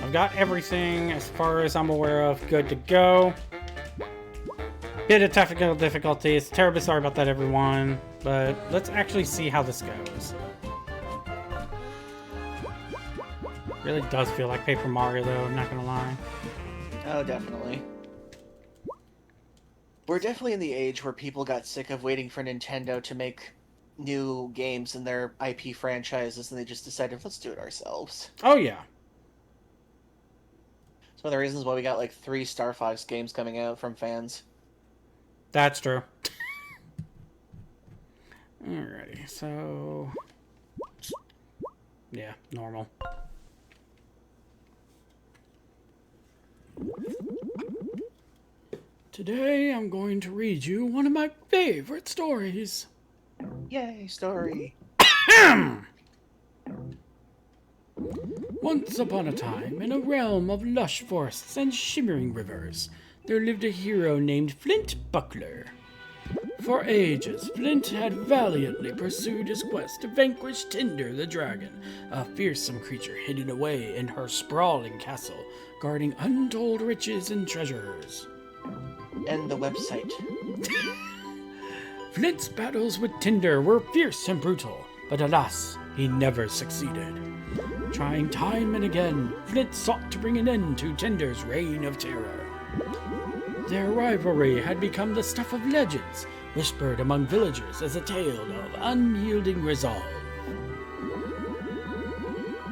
I've got everything as far as I'm aware of good to go. Bit of technical difficulties. Terribly sorry about that, everyone. But let's actually see how this goes. Really does feel like Paper Mario, though, I'm not gonna lie. Oh, definitely. We're definitely in the age where people got sick of waiting for Nintendo to make new games in their IP franchises, and they just decided, let's do it ourselves. Oh, yeah. It's one of the reasons why we got like 3 Star Fox games coming out from fans. That's true. so... Yeah, normal. Today I'm going to read you one of my favorite stories. Yay, story. Once upon a time, in a realm of lush forests and shimmering rivers, there lived a hero named Flint Buckler. For ages, Flint had valiantly pursued his quest to vanquish Tinder the dragon, a fearsome creature hidden away in her sprawling castle, guarding untold riches and treasures. And the website. Flint's battles with Tinder were fierce and brutal, but alas, he never succeeded. Trying time and again, Flint sought to bring an end to Tinder's reign of terror. Their rivalry had become the stuff of legends, whispered among villagers as a tale of unyielding resolve.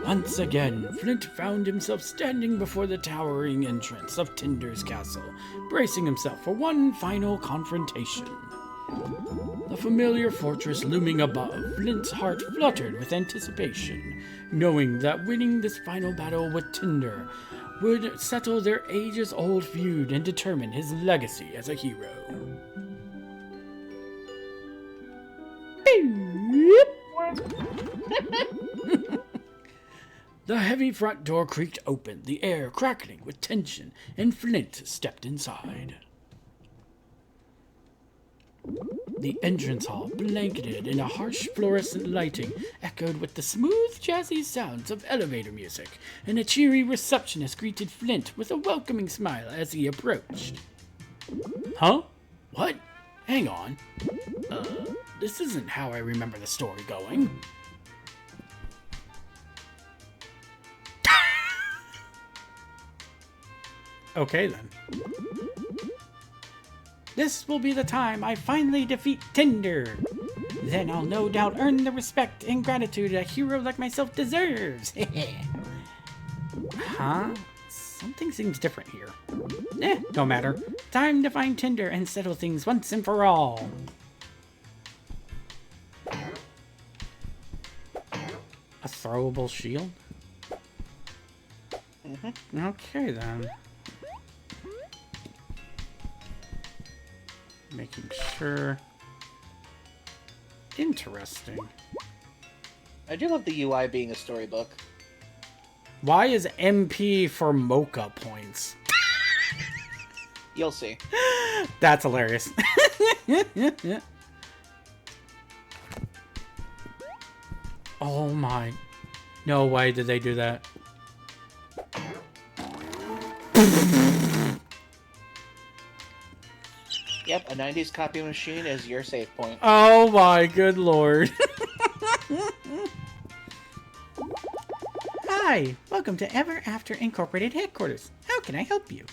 Once again, Flint found himself standing before the towering entrance of Tinder's castle, bracing himself for one final confrontation. The familiar fortress looming above, Flint's heart fluttered with anticipation, knowing that winning this final battle with Tinder would settle their ages-old feud and determine his legacy as a hero. The heavy front door creaked open, the air crackling with tension, and Flint stepped inside. The entrance hall, blanketed in a harsh fluorescent lighting, echoed with the smooth, jazzy sounds of elevator music, and a cheery receptionist greeted Flint with a welcoming smile as he approached. Huh? What? Hang on. This isn't how I remember the story going. Okay, then. This will be the time I finally defeat Tinder. Then I'll no doubt earn the respect and gratitude a hero like myself deserves. Huh? Something seems different here. No matter. Time to find Tinder and settle things once and for all. A throwable shield? Okay, then. Making sure. Interesting. I do love the UI being a storybook. Why is MP for mocha points? You'll see. That's hilarious. Oh my. No way did they do that. Yep, a 90s copy machine is your save point. Oh my good lord. Hi, welcome to Ever After Incorporated headquarters. How can I help you?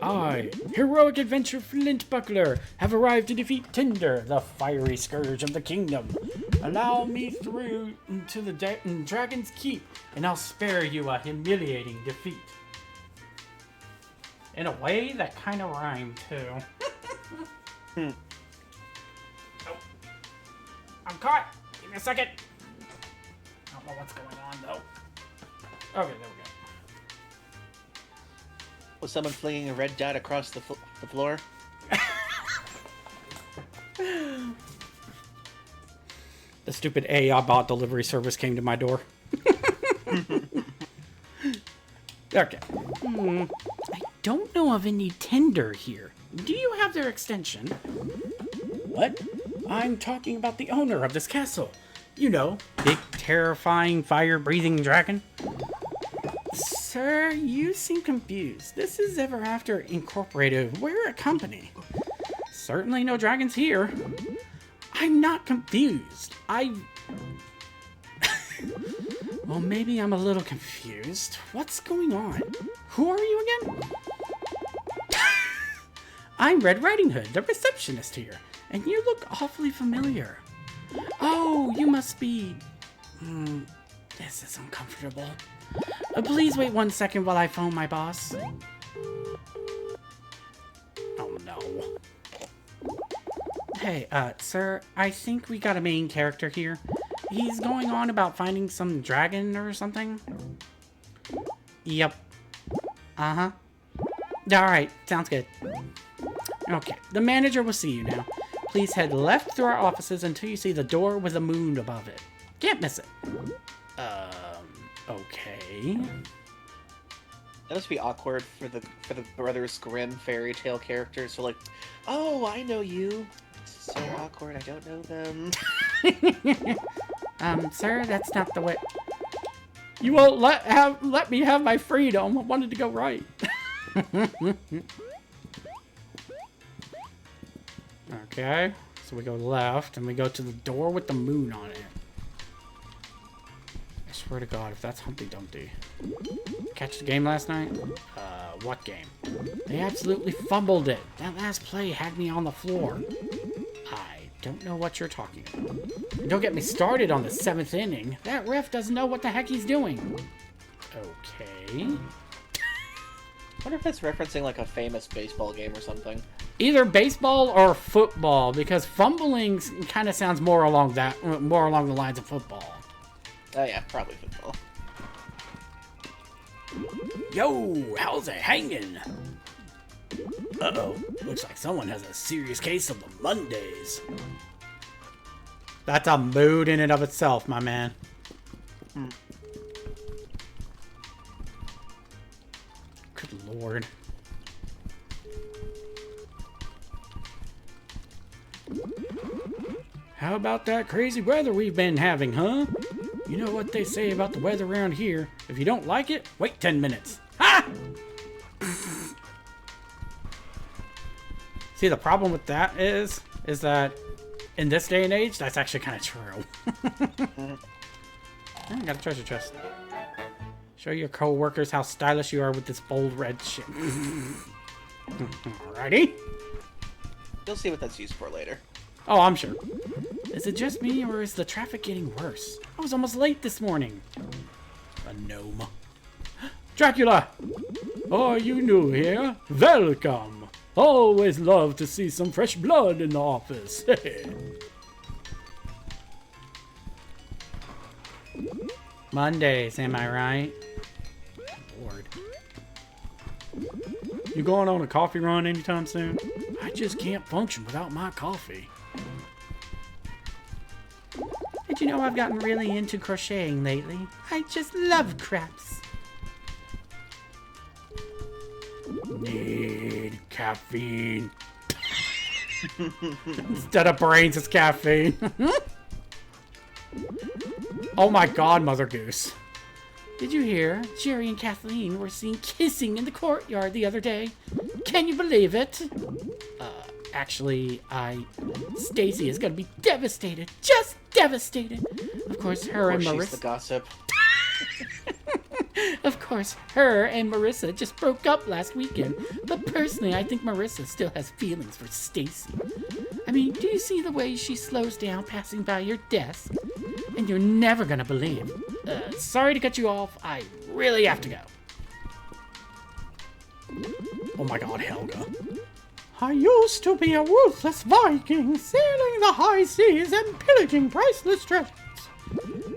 I, heroic adventurer Flint Buckler, have arrived to defeat Tinder, the fiery scourge of the kingdom. Allow me through to the Dragon's Keep, and I'll spare you a humiliating defeat. In a way, that kind of rhymed, too. Oh. I'm caught! Give me a second! I don't know what's going on, though. Okay, there we go. Was someone flinging a red dot across the floor? The stupid AI bot delivery service came to my door. Okay. I don't know of any Tinder here. Do you have their extension? What? I'm talking about the owner of this castle. You know, big, terrifying, fire-breathing dragon. Sir, you seem confused. This is Ever After Incorporated. We're a company. Certainly no dragons here. I'm not confused. Well, maybe I'm a little confused. What's going on? Who are you again? I'm Red Riding Hood, the receptionist here, and you look awfully familiar. Oh, you must be... this is uncomfortable. Please wait 1 second while I phone my boss. Oh no. Hey, sir, I think we got a main character here. He's going on about finding some dragon or something. Yep. Uh-huh. Alright, sounds good. Okay, the manager will see you now. Please head left through our offices until you see the door with a moon above it. Can't miss it. Okay. That must be awkward for the Brothers Grimm fairy tale characters. So like, oh, I know you. It's so awkward. I don't know them. Sir, that's not the way. You won't let me have my freedom. I wanted to go right. Okay, so we go left and we go to the door with the moon on it. I swear to God, if that's Humpty Dumpty. Catch the game last night? What game? They absolutely fumbled it. That last play had me on the floor. I don't know what you're talking about. And don't get me started on the 7th inning. That ref doesn't know what the heck he's doing. Okay. I wonder if it's referencing like a famous baseball game or something. Either baseball or football, because fumbling kind of sounds more along the lines of football. Oh yeah, probably football. Yo, how's it hanging? Uh-oh, looks like someone has a serious case of the Mondays. That's a mood in and of itself, my man. Good lord. How about that crazy weather we've been having, huh? You know what they say about the weather around here. If you don't like it, wait 10 minutes. Ha! See, the problem with that is that in this day and age, that's actually kind of true. I got a treasure chest. Show your co-workers how stylish you are with this bold red shit. Alrighty. You'll see what that's used for later. Oh, I'm sure. Is it just me, or is the traffic getting worse? I was almost late this morning. A gnome. Dracula! Are you new here? Welcome! Always love to see some fresh blood in the office. Mondays, am I right? Lord. You going on a coffee run anytime soon? I just can't function without my coffee. Did you know I've gotten really into crocheting lately? I just love crafts. Need caffeine. Instead of brains, it's caffeine. Oh my god, Mother Goose. Did you hear? Jerry and Kathleen were seen kissing in the courtyard the other day. Can you believe it? Actually, Stacy is gonna be devastated. Just devastated. Of course, her and Marissa. She's the gossip. Of course, her and Marissa just broke up last weekend. But personally, I think Marissa still has feelings for Stacy. I mean, do you see the way she slows down passing by your desk? And you're never gonna believe. Sorry to cut you off. I really have to go. Oh my god, Helga. I used to be a ruthless Viking, sailing the high seas and pillaging priceless treasures.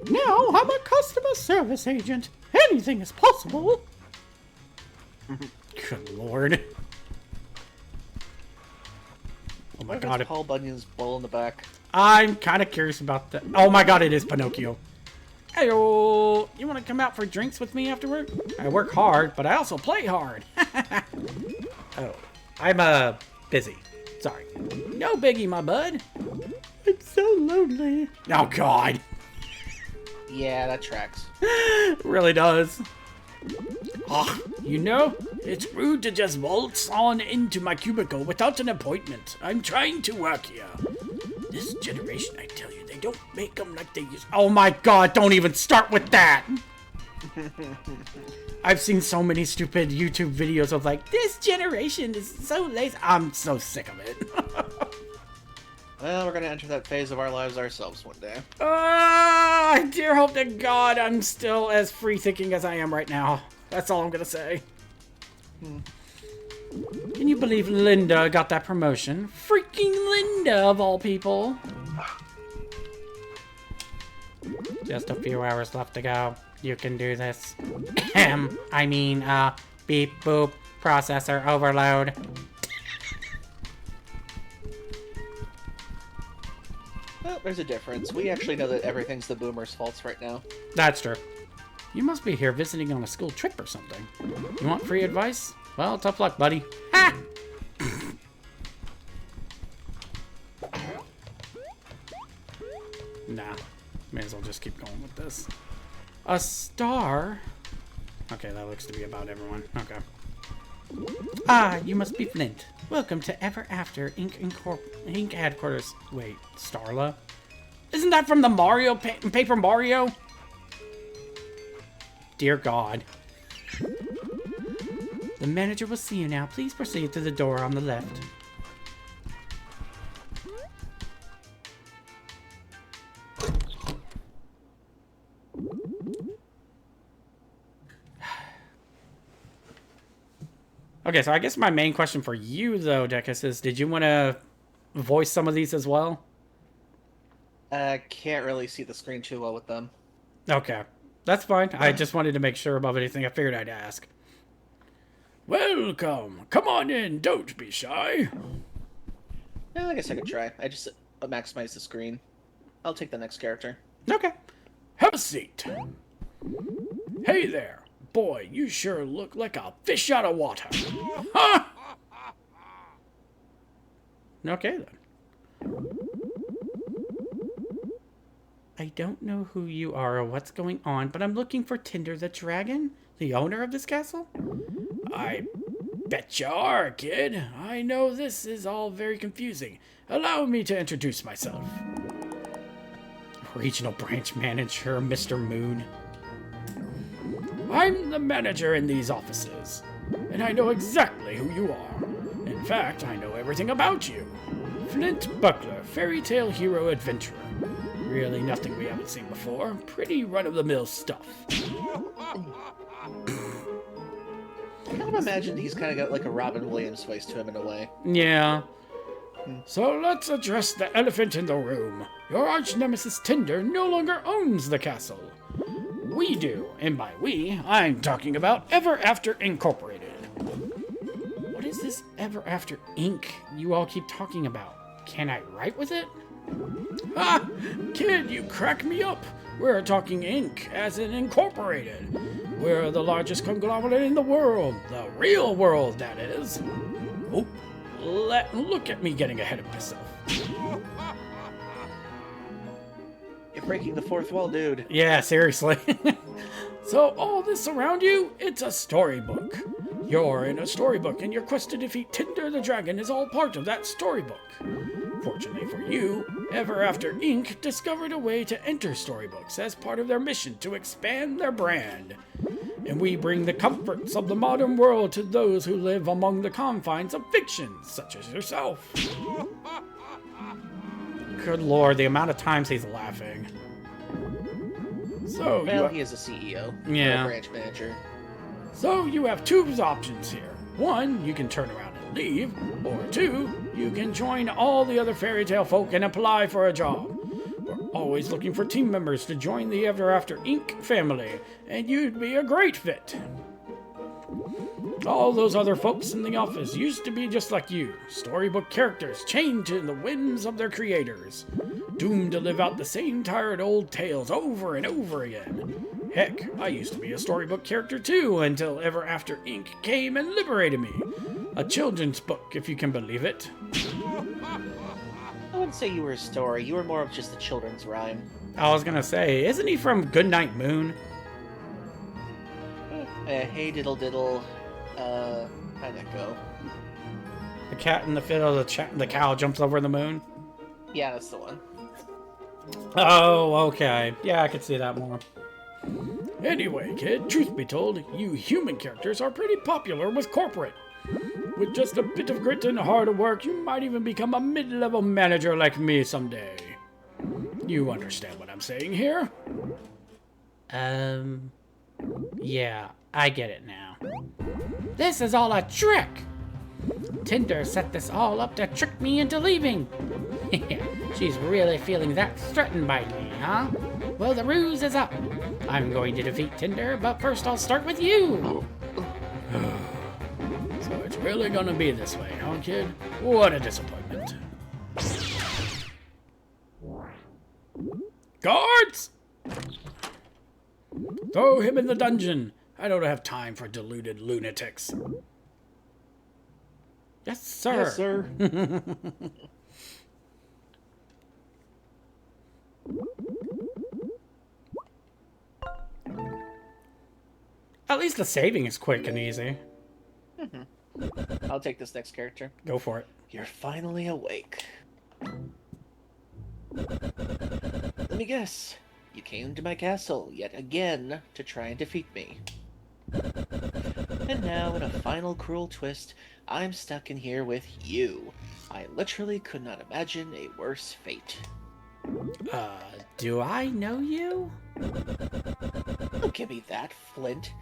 Now I'm a customer service agent. Anything is possible. Good lord. Oh my god. Paul Bunyan's bull in the back. I'm kind of curious about that. Oh my god, it is Pinocchio. Hey, you want to come out for drinks with me after work? I work hard, but I also play hard. Oh, I'm busy. Sorry. No biggie, my bud. I'm so lonely. Oh god. Yeah, that tracks. It really does. Oh, you know, it's rude to just waltz on into my cubicle without an appointment. I'm trying to work here. This generation, I tell you, they don't make them like they used. Oh my god, don't even start with that! I've seen so many stupid YouTube videos of like, this generation is so lazy. I'm so sick of it. Well, we're gonna enter that phase of our lives ourselves one day. I dear hope to God I'm still as free-thinking as I am right now. That's all I'm gonna say. Can you believe Linda got that promotion? Freaking Linda, of all people. Just a few hours left to go. You can do this. I mean, beep boop, processor overload. Well, there's a difference. We actually know that everything's the boomers' faults right now. That's true. You must be here visiting on a school trip or something. You want free advice? Well, tough luck, buddy. Ha! Nah. May as well just keep going with this. A star? Okay, that looks to be about everyone. Okay. Ah, you must be Flint. Welcome to Ever After Inc. headquarters. Wait, Starla? Isn't that from the Mario Paper Mario? Dear God. The manager will see you now. Please proceed to the door on the left. Okay, so I guess my main question for you, though, Decus, is did you want to voice some of these as well? I can't really see the screen too well with them. Okay, that's fine. I just wanted to make sure above anything. I figured I'd ask. Welcome. Come on in. Don't be shy. Yeah, I guess I could try. I just maximize the screen. I'll take the next character. Okay. Have a seat. Hey there. Boy, you sure look like a fish out of water. Huh? Okay, then. I don't know who you are or what's going on, but I'm looking for Tinder the Dragon, the owner of this castle. I bet you are, kid. I know this is all very confusing. Allow me to introduce myself. Regional Branch Manager, Mr. Moon. I'm the manager in these offices, and I know exactly who you are. In fact, I know everything about you. Flint Buckler, fairy tale hero adventurer. Really nothing we haven't seen before. Pretty run-of-the-mill stuff. I kind of imagine he's kind of got like a Robin Williams voice to him in a way. Yeah. So let's address the elephant in the room. Your arch-nemesis Tinder no longer owns the castle. We do, and by we, I'm talking about Ever After Incorporated. What is this Ever After Inc. you all keep talking about? Can I write with it? Ah, kid, you crack me up. We're talking Inc., as in Incorporated. We're the largest conglomerate in the world. The real world, that is. Oh, look at me getting ahead of myself. You're breaking the fourth wall, dude. Yeah, seriously. So all this around you, it's a storybook. You're in a storybook, and your quest to defeat Tinder the Dragon is all part of that storybook. Fortunately for you, Ever After Inc. discovered a way to enter storybooks as part of their mission to expand their brand. And we bring the comforts of the modern world to those who live among the confines of fiction, such as yourself. Good lord, the amount of times he's laughing. So, Well, he is a CEO. Yeah. Or a branch manager. So you have two options here. One, you can turn around and leave, or two, you can join all the other fairy tale folk and apply for a job. We're always looking for team members to join the Ever After Inc. family, and you'd be a great fit. All those other folks in the office used to be just like you, storybook characters chained to the whims of their creators, doomed to live out the same tired old tales over and over again. Heck, I used to be a storybook character too, until Ever After Inc. came and liberated me. A children's book, if you can believe it. I wouldn't say you were a story. You were more of just a children's rhyme. I was gonna say, isn't he from Goodnight Moon? Hey diddle diddle. How'd that go? The cat in the fiddle, the cow jumps over the moon? Yeah, that's the one. Oh, okay. Yeah, I could see that more. Anyway, kid, truth be told, you human characters are pretty popular with corporate. With just a bit of grit and hard work, you might even become a mid-level manager like me someday. You understand what I'm saying here? Yeah, I get it now. This is all a trick! Tinder set this all up to trick me into leaving. She's really feeling that threatened by me, huh? Well, the ruse is up. I'm going to defeat Tinder, but first I'll start with you. So it's really gonna be this way, huh, kid? What a disappointment. Guards! Throw him in the dungeon. I don't have time for deluded lunatics. Yes, sir. Yes, sir. At least the saving is quick and easy. I'll take this next character. Go for it. You're finally awake. Let me guess. You came to my castle yet again to try and defeat me. And now, in a final cruel twist, I'm stuck in here with you. I literally could not imagine a worse fate. Do I know you? Don't give me that, Flint.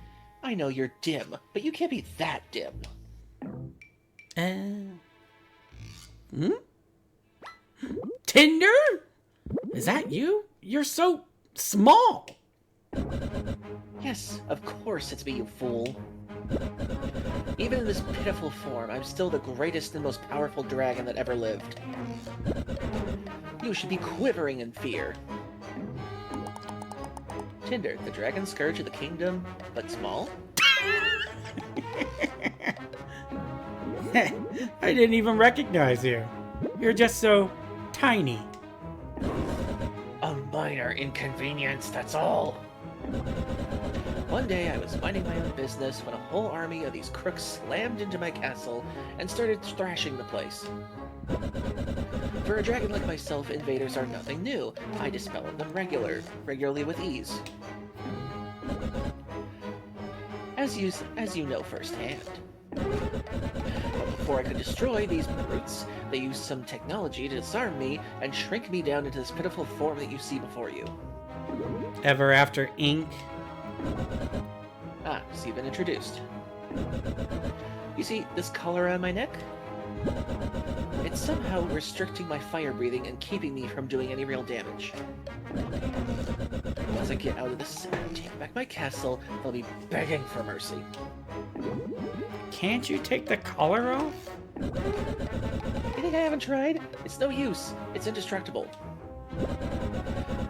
I know you're dim, but you can't be that dim. Tinder? Is that you? You're so small. Yes, of course it's me, you fool. Even in this pitiful form, I'm still the greatest and most powerful dragon that ever lived. You should be quivering in fear. Tinder, the dragon scourge of the kingdom, but small? I didn't even recognize you. You're just so tiny. A minor inconvenience, that's all. One day I was minding my own business when a whole army of these crooks slammed into my castle and started thrashing the place. For a dragon like myself, invaders are nothing new. I dispel them regularly with ease. As you know firsthand. But before I could destroy these brutes, they used some technology to disarm me and shrink me down into this pitiful form that you see before you. Ever after ink? Ah, so you've been introduced. You see this collar on my neck? It's somehow restricting my fire breathing and keeping me from doing any real damage. Once I get out of this and take back my castle, they'll be begging for mercy. Can't you take the collar off? You think I haven't tried? It's no use. It's indestructible.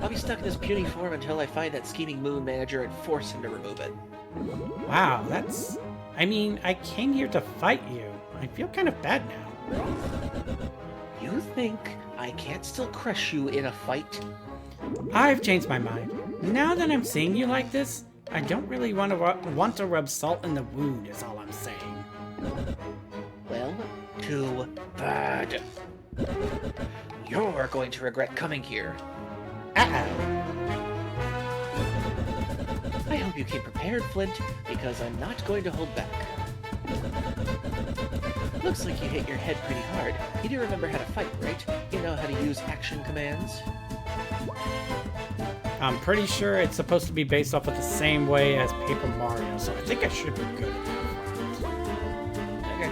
I'll be stuck in this puny form until I find that scheming moon manager and force him to remove it. Wow, that's... I mean, I came here to fight you. I feel kind of bad now. You think I can't still crush you in a fight? I've changed my mind. Now that I'm seeing you like this, I don't really want to rub salt in the wound, is all I'm saying. Well, too bad. You're going to regret coming here. Uh-oh. I hope you came prepared, Flint, because I'm not going to hold back. Looks like you hit your head pretty hard. You do remember how to fight, right? You know how to use action commands? I'm pretty sure it's supposed to be based off of the same way as Paper Mario, so I think I should be good at that. Okay.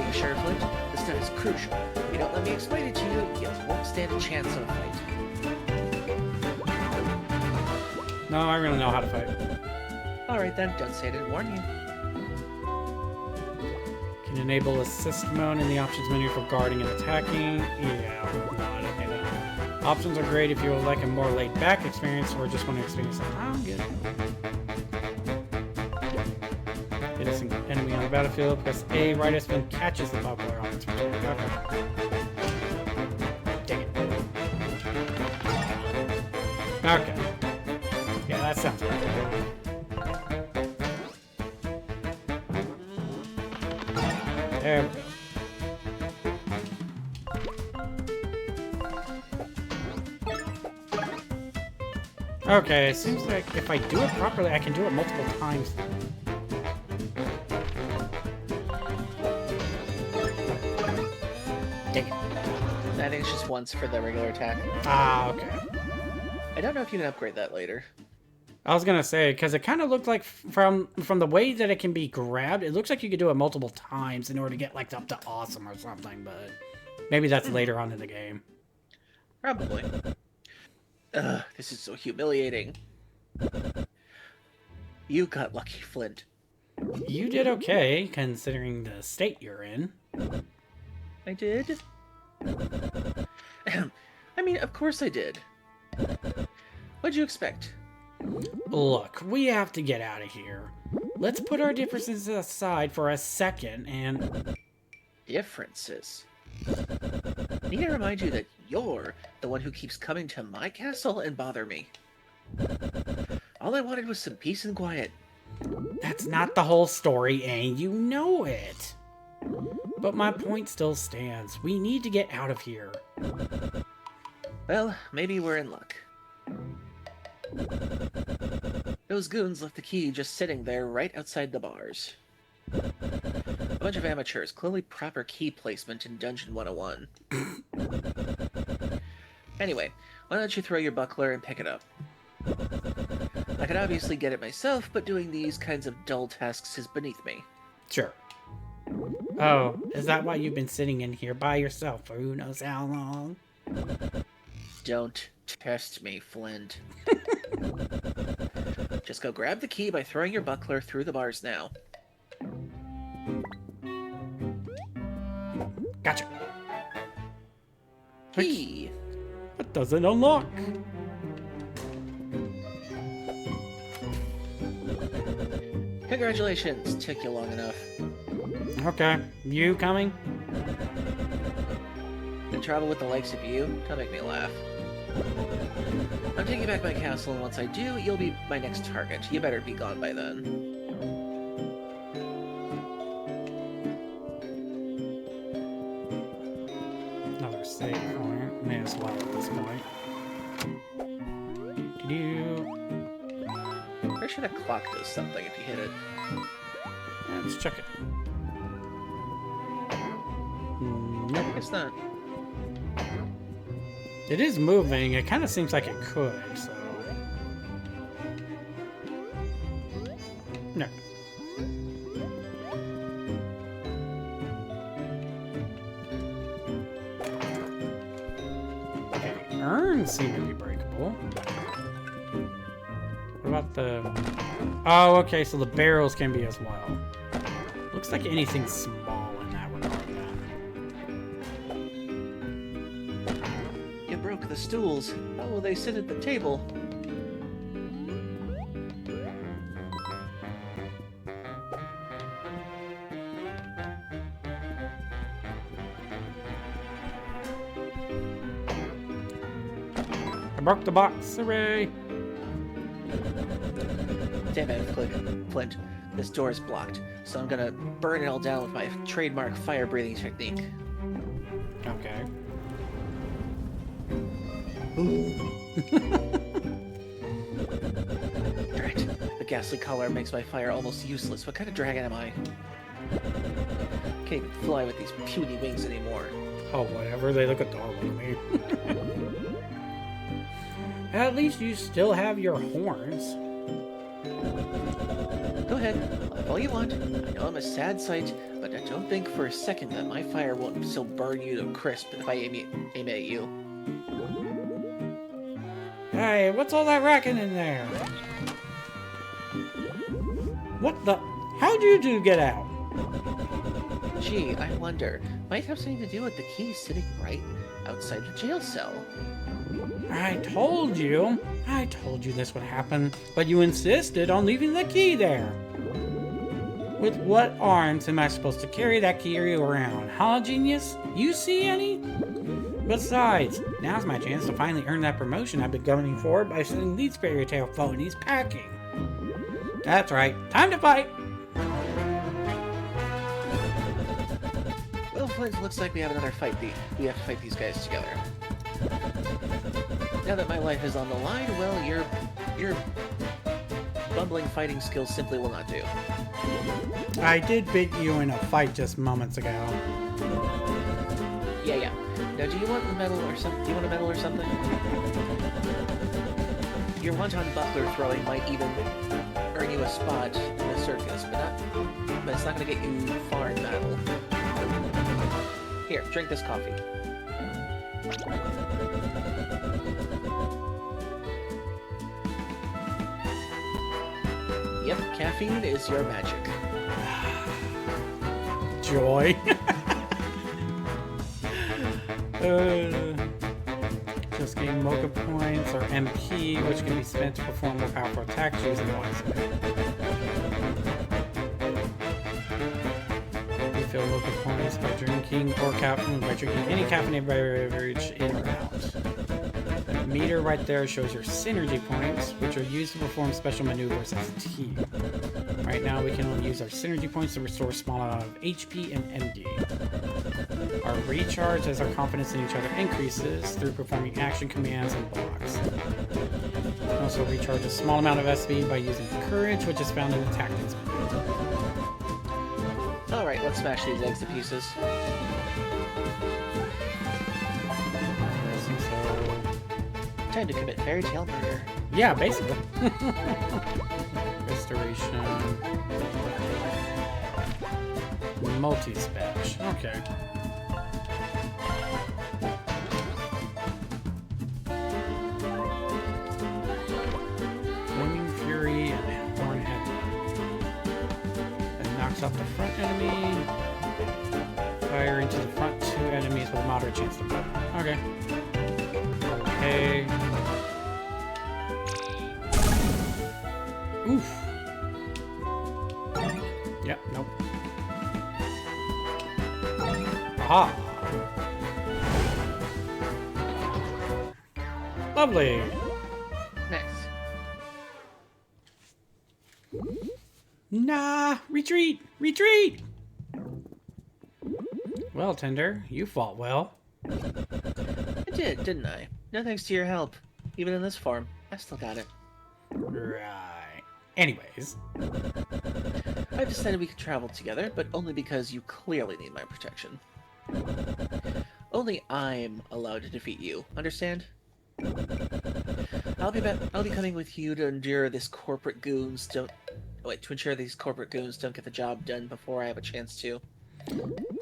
Are you sure, Flint? This stuff is crucial. If you don't let me explain it to you, you won't stand a chance of a fight. No, I really know how to fight. Alright then, don't say I didn't warn you. Can enable assist mode in the options menu for guarding and attacking. Yeah, no, I don't get it. Options are great if you would like a more laid-back experience or just want to experience it. I'm good. Hit an enemy on the battlefield. Press A right as spin catches the popular offense. Okay. Dang it. Okay. Yeah, that sounds good. There we go. Okay, it seems like if I do it properly, I can do it multiple times. Dang it. I think it's just once for the regular attack. Ah, okay. I don't know if you can upgrade that later. I was gonna say, because it kind of looked like from the way that it can be grabbed, it looks like you could do it multiple times in order to get like up to awesome or something. But maybe that's later on in the game. Probably. Ugh, this is so humiliating. You got lucky, Flint. You did okay considering the state you're in. I did? I mean, of course I did. What'd you expect? Look, we have to get out of here. Let's put our differences aside for a second and... Differences? Need to remind you that you're the one who keeps coming to my castle and bother me. All I wanted was some peace and quiet. That's not the whole story, and you know it. But my point still stands. We need to get out of here. Well, maybe we're in luck. Those goons left the key just sitting there right outside the bars. A bunch of amateurs, clearly proper key placement in Dungeon 101. Anyway, why don't you throw your buckler and pick it up? I could obviously get it myself, but doing these kinds of dull tasks is beneath me. Sure. Oh, is that why you've been sitting in here by yourself for who knows how long? Don't test me, Flint. Just go grab the key by throwing your buckler through the bars now. Gotcha. Key! That doesn't unlock. Congratulations, took you long enough. Okay, you coming? And travel with the likes of you? Don't make me laugh. I'm taking back my castle, and once I do, you'll be my next target. You better be gone by then. Another save point. May as well at this point. Pretty sure that clock does something if you hit it. Let's check it. I Nope. guess not. It is moving. It kind of seems like it could, so... No. Okay, urns seem to be breakable. What about the... Oh, okay, so the barrels can be as well. Looks like anything small in that regard, then. You broke the stools. How will they sit at the table? I broke the box, hooray! Damn it, Flint. This door is blocked, so I'm gonna burn it all down with my trademark fire-breathing technique. Okay. Alright, the ghastly color makes my fire almost useless. What kind of dragon am I? Can't even fly with these puny wings anymore. Oh, whatever. They look adorable to me. At least you still have your horns. Go ahead, laugh all you want. I know I'm a sad sight, but I don't think for a second that my fire won't still burn you to crisp if I aim at you. Hey, what's all that racket in there? What the? How'd you two get out? Gee, I wonder. Might have something to do with the key sitting right outside the jail cell. I told you this would happen, but you insisted on leaving the key there. With what arms am I supposed to carry that key around, huh, genius? You see any? Besides, now's my chance to finally earn that promotion I've been gunning for by sending these fairy tale phonies packing. That's right, time to fight! Well, Flint, looks like we have another fight. We have to fight these guys together. Now that my life is on the line, well, your bumbling fighting skills simply will not do. I did beat you in a fight just moments ago. Yeah. Now, do you want the medal or something? Do you want a medal or something? Your wonton buckler throwing might even earn you a spot in the circus, but it's not going to get you far in battle. Here, drink this coffee. Yep, caffeine is your magic. Joy. Just gain Mocha points or MP, which can be spent to perform more powerful attacks using wisely. Refill Mocha points by drinking any caffeinated beverage in or out. That meter right there shows your synergy points, which are used to perform special maneuvers as a team. Right now, we can only use our synergy points to restore a small amount of HP and MD. Our recharge as our confidence in each other increases through performing action commands and blocks. We can also recharge a small amount of SP by using courage, which is found in the tactics mode. Alright, let's smash these eggs to pieces. Time to commit fairy tale murder. Yeah, basically. Restoration. Multi-spatch. Okay. Flaming Fury and Hornhead. That knocks off the front enemy. Fire into the front two enemies with a moderate chance to blow. Okay. Okay. Oof. Yep, nope. Aha! Lovely! Nice. Nah! Retreat! Retreat! Well, Tender, you fought well. I did, didn't I? No thanks to your help. Even in this form, I still got it. Right. Anyways. I've decided we could travel together, but only because you clearly need my protection. Only I'm allowed to defeat you, understand? I'll be coming with you to ensure these corporate goons don't get the job done before I have a chance to.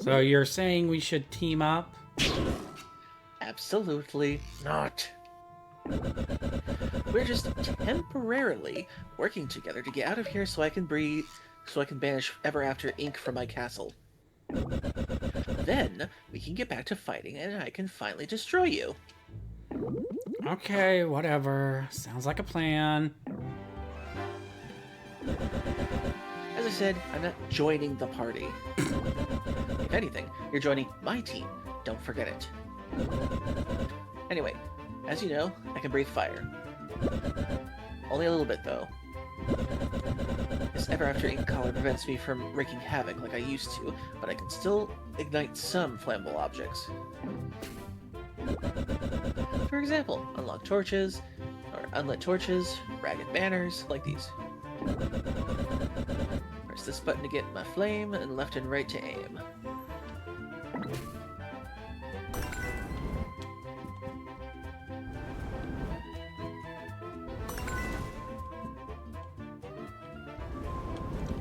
So you're saying we should team up? Absolutely not. We're just temporarily working together to get out of here so I can breathe, so I can banish Ever After ink from my castle. Then we can get back to fighting and I can finally destroy you. Okay, whatever. Sounds like a plan. As I said, I'm not joining the party. If anything, you're joining my team. Don't forget it. Anyway, as you know, I can breathe fire. Only a little bit, though. This Ever After ink collar prevents me from wreaking havoc like I used to, but I can still ignite some flammable objects. For example, unlock torches, or unlit torches, ragged banners, like these. Press this button to get my flame, and left and right to aim.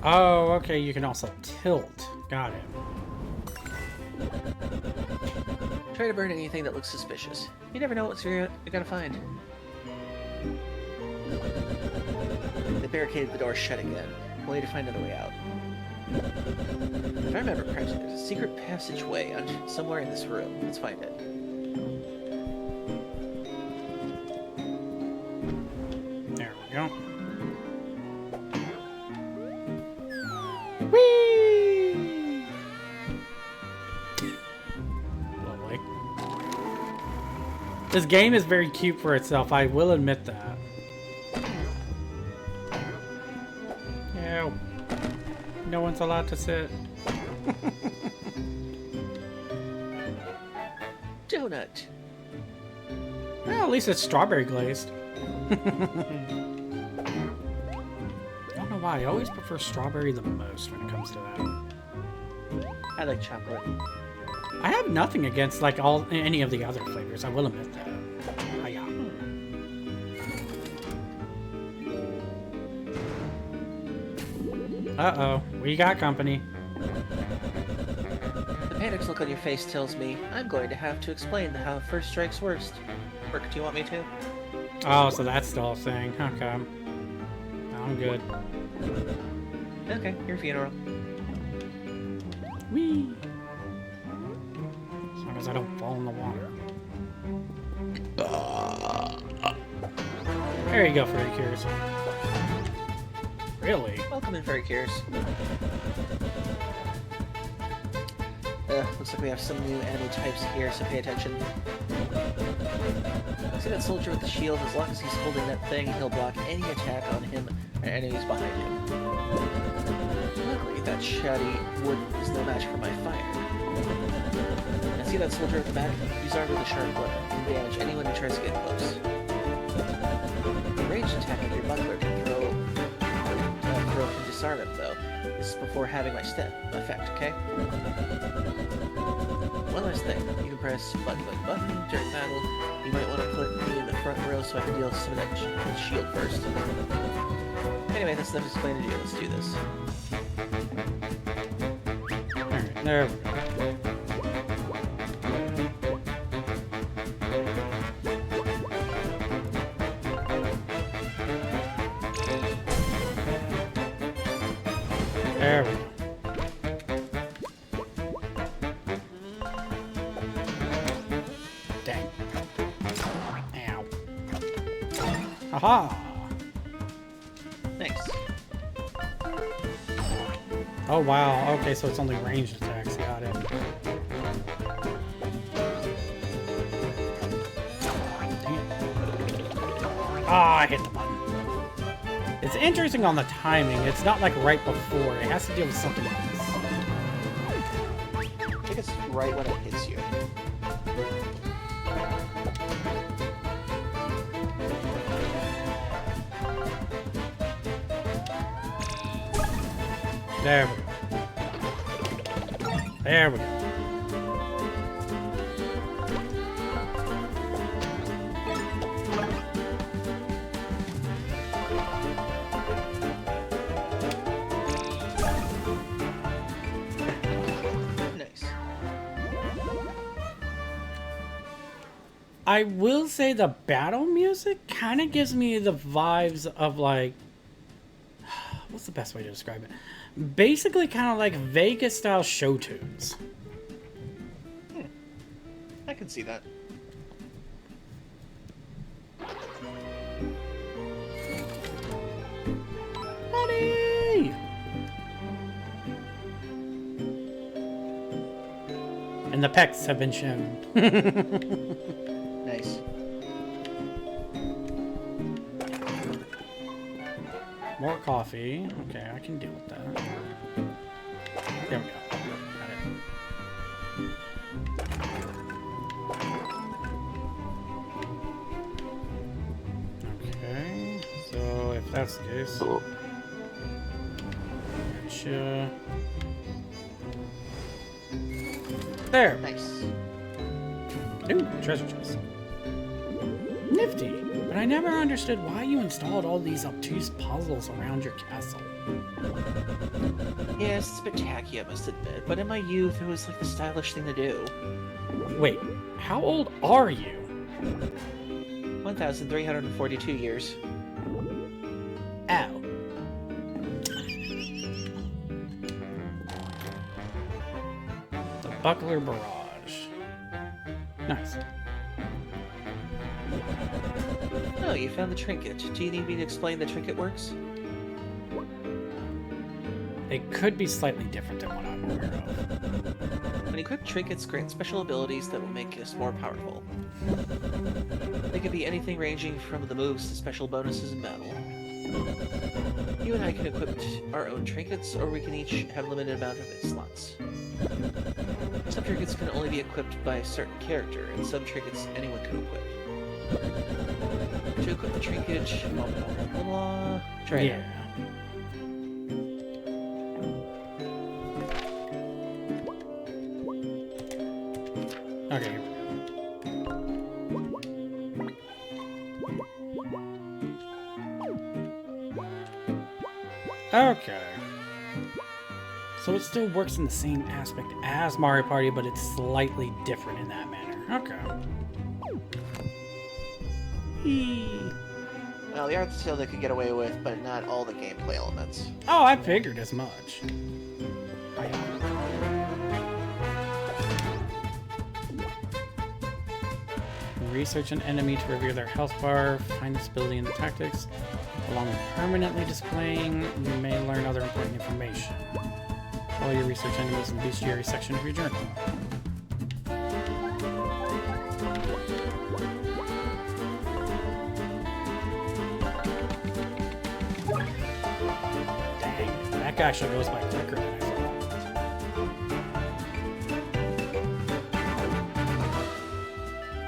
Oh, okay, you can also tilt. Got it. Try to burn anything that looks suspicious. You never know what you're gonna find. They barricaded the door shut again. We'll need to find another way out. If I remember correctly, there's a secret passageway somewhere in this room. Let's find it. There we go. Whee! Lovely. This game is very cute for itself, I will admit that. Yeah, no one's allowed to sit. Donut. Well, at least it's strawberry glazed. I don't know why, I always prefer strawberry the most when it comes to that. I like chocolate. I have nothing against like any of the other flavors, I will admit that. Uh-oh, we got company. The panicked look on your face tells me I'm going to have to explain how first strike's worst. Work, do you want me to? Oh, so that's still a thing. Okay. I'm good. Okay, your funeral. Whee! As long as I don't fall in the water. There you go, Furry Cures. Really? Welcome in, Furry Cures. Looks like we have some new enemy types here, so pay attention. See that soldier with the shield? As long as he's holding that thing, he'll block any attack on him or enemies behind him. Luckily, that shoddy wood is no match for my fire. And see that soldier at the back? He's armed with a sharp weapon. He can damage anyone who tries to get close. A ranged attack with your buckler can disarm him, though. This is before having my step effect, okay? One last thing. You can press button during battle. You might want to put me in the front row so I can deal some of that shield first. Anyway, that's enough explaining to you. Let's do this. Alright, there we go. There we go. Dang. Ow. Haha! Thanks. Oh wow, okay, so it's only ranged attacks, got it. Dang it. Ah, I hit the button. It's interesting on the timing, it's not like right before, it has to deal with something else. I think it's right when it hits you. There we go. There we go. Nice. I will say the battle music kind of gives me the vibes of like, what's the best way to describe it? Basically kind of like Vegas style show tunes. I can see that. Buddy! And the pecs have been shown. Nice. More coffee. Okay, I can deal with that. There we go. Got it. Okay, so if that's the case, gotcha. There. Nice. Ooh, treasure chest. Nifty, but I never understood why you installed all these obtuse puzzles around your castle. Yes, it's a bit tacky, I must admit, but in my youth, it was like the stylish thing to do. Wait, how old are you? 1,342 years. Ow. The Buckler Barrage. Nice. Oh, you found the trinket. Do you need me to explain the trinket works? It could be slightly different than what I'm aware of. When equipped trinkets grant special abilities that will make us more powerful. They can be anything ranging from the moves to special bonuses in battle. You and I can equip our own trinkets, or we can each have a limited amount of its slots. Some trinkets can only be equipped by a certain character, and some trinkets anyone can equip. To equip the trinket, blah blah blah blah. Try it Yeah. out. Okay. Okay. So it still works in the same aspect as Mario Party, but it's slightly different in that manner. Okay. Eee. Well, the art style they could get away with, but not all the gameplay elements. Oh, I figured as much. Research an enemy to reveal their health bar, find its ability in the tactics. Along with permanently displaying, you may learn other important information. Follow your research enemies in the bestiary section of your journal. Dang, that guy actually goes by quicker than I thought.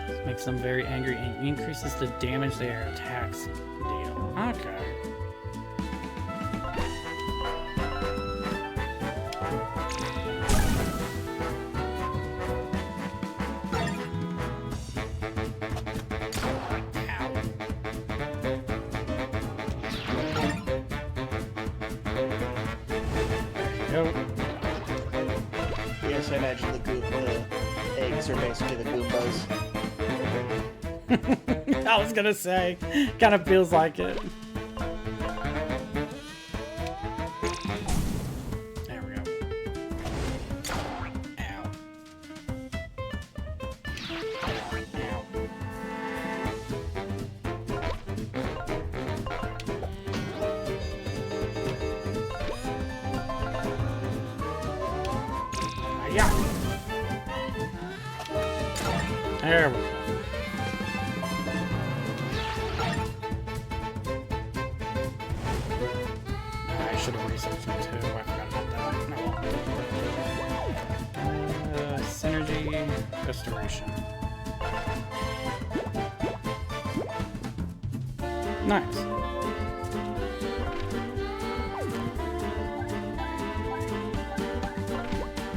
This makes them very angry and increases the damage their attacks deal. Okay. Nope. Yes, I imagine the eggs are basically the Goombas. I was gonna say, kind of feels like it. There we go. Ow. Ow. Yeah. There we go. I should have researched it too. I forgot about that. Synergy restoration. Nice.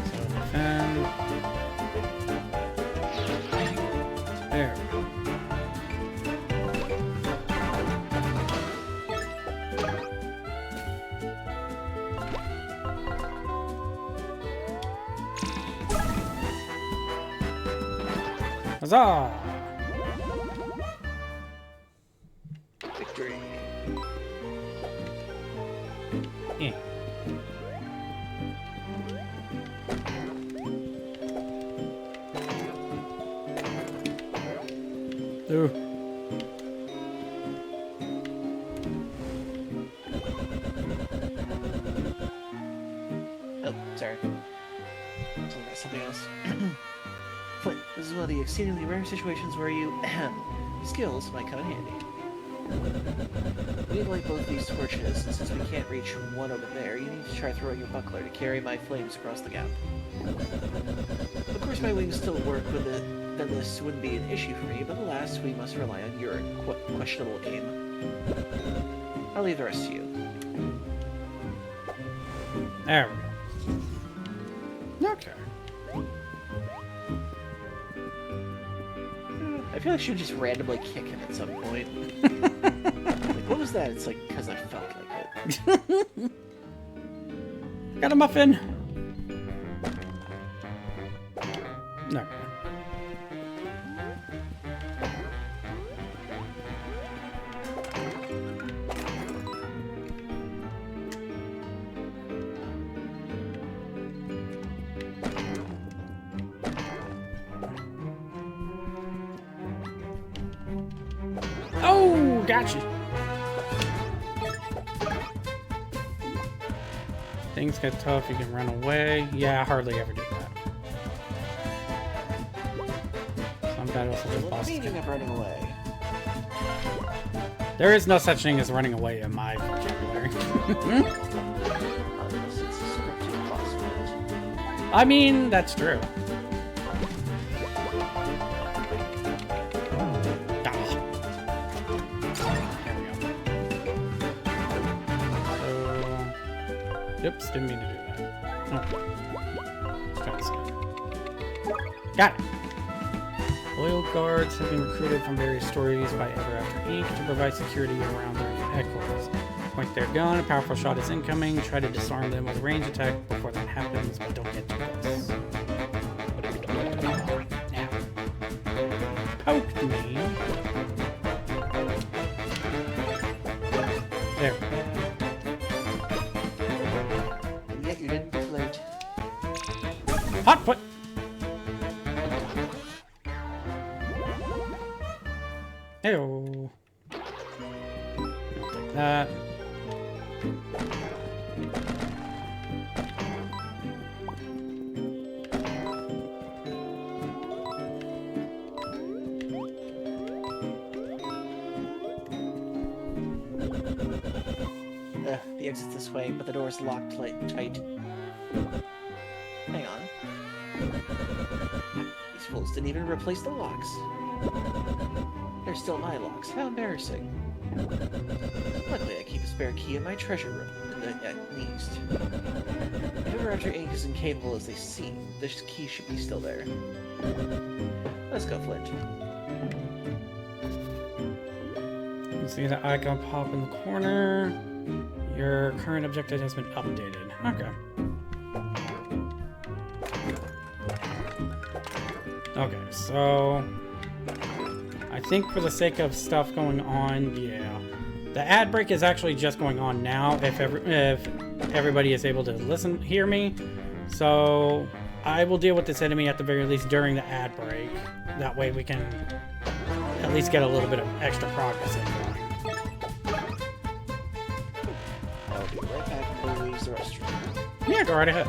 So defend. There we go. Huzzah! Victory. Eh. Ooh. Oh, sorry. Something else. Flint, this is one of the exceedingly rare situations where you skills might come in handy. We need to light both these torches, and since we can't reach one over there, you need to try throwing your buckler to carry my flames across the gap. Of course, my wings still work with it, then this wouldn't be an issue for me, but alas, we must rely on your questionable aim. I'll leave the rest to you. There we go. Okay. I feel like I should just randomly kick him at some point. Like, what was that? It's like, because I felt like it. Got a muffin. No. Oh, gotcha. Things get tough, you can run away. Yeah, I hardly ever do that. Some battles will just What boss meaning of running away? There is no such thing as running away in my vocabulary. Unless it's a scripted boss fight. I mean, that's true. Ah. There we go. So, oops, didn't mean to do that. Oh. Let's try this again. Got it. Loyal guards have been recruited from various stories by Ever After Inc. to provide security around their headquarters. point their gun. A powerful shot is incoming. Try to disarm them with a range attack before that happens, but don't get too close. Now. Poked me. There. And yet you didn't deflate. Hot foot! Ew. Take that. The exit's this way, but the door's locked tight. Hang on. These fools didn't even replace the locks. They're still my locks. How embarrassing. Luckily, I keep a spare key in my treasure room, at least. If ever after Inc. is incapable as they seem, this key should be still there. Let's go, Flint. You see the icon pop in the corner. Your current objective has been updated. Okay. Okay, so I think for the sake of stuff going on, yeah. The ad break is actually just going on now if everybody is able to hear me. So I will deal with this enemy at the very least during the ad break. That way we can at least get a little bit of extra progress in. I'll be right back and go use the restroom. Yeah, go right ahead.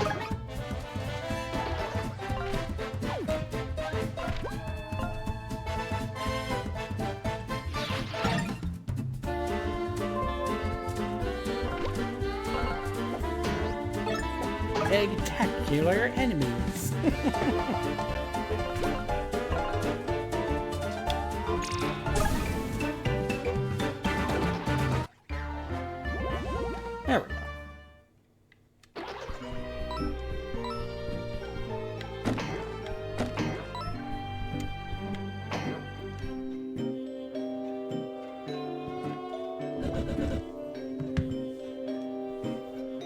Spectacular enemies. There we go.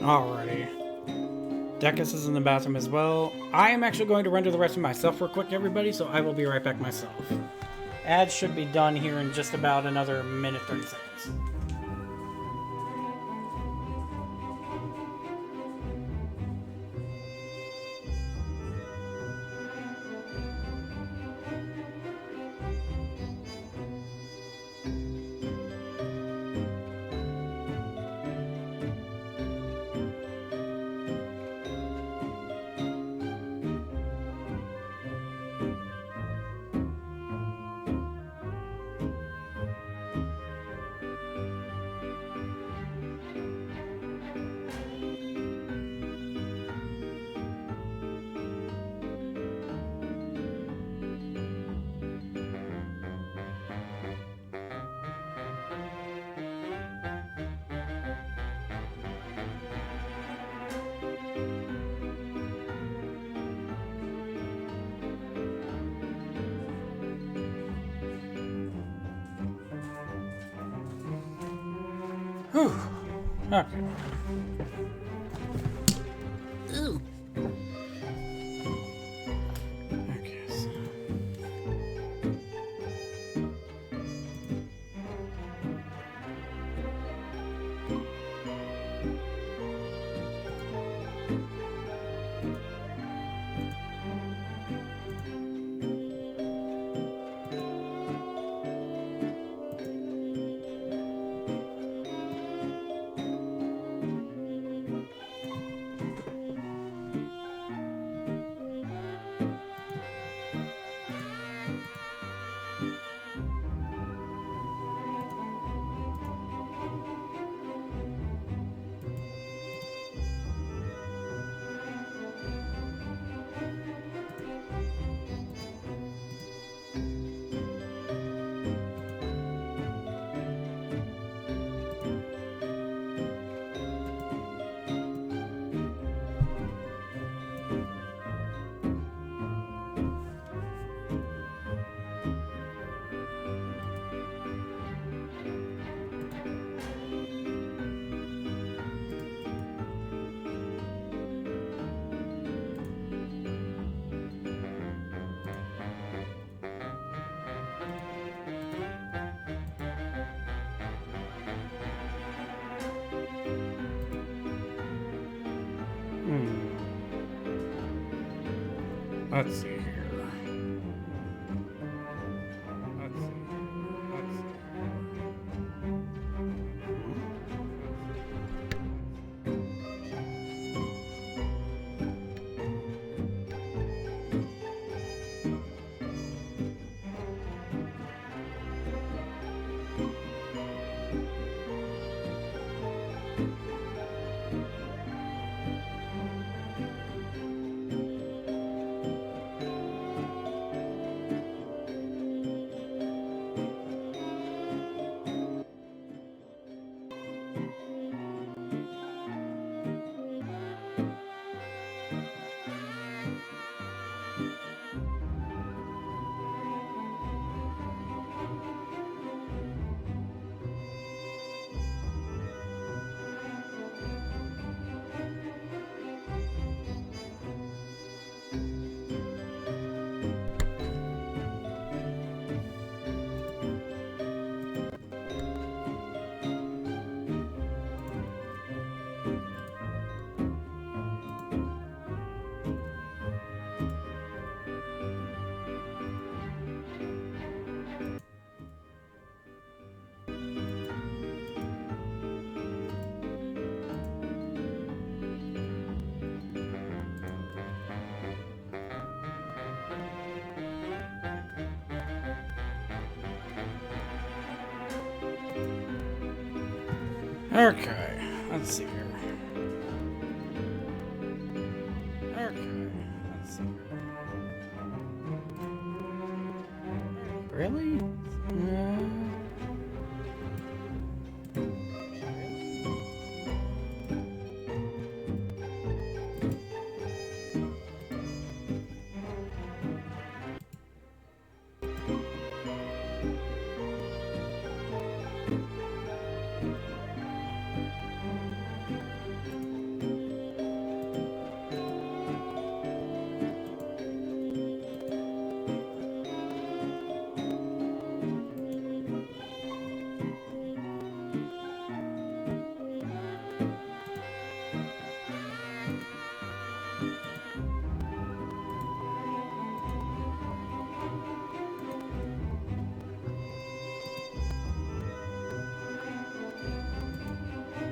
Alrighty. Decus is in the bathroom as well. I am actually going to render the rest of myself real quick, everybody, so I will be right back myself. Ads should be done here in just about another minute, 30 seconds. Whew. Okay. Ooh. Okay, so. Let's see here. Let's see. Let's see. Okay, let's see here. Okay, let's see here. Really?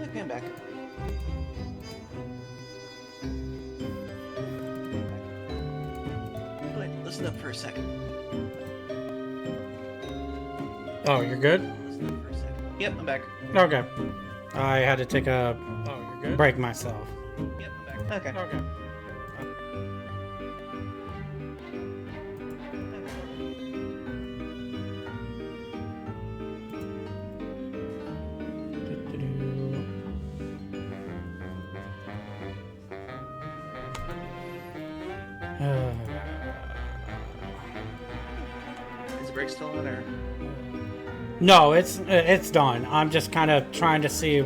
Okay, I'm back. Wait, listen up for a second. Oh, you're good? Listen up for a second. Yep, I'm back. Okay. I had to take a break myself. Yep, I'm back. Okay. Okay. Is the break still on, or? No, it's done. I'm just kind of trying to see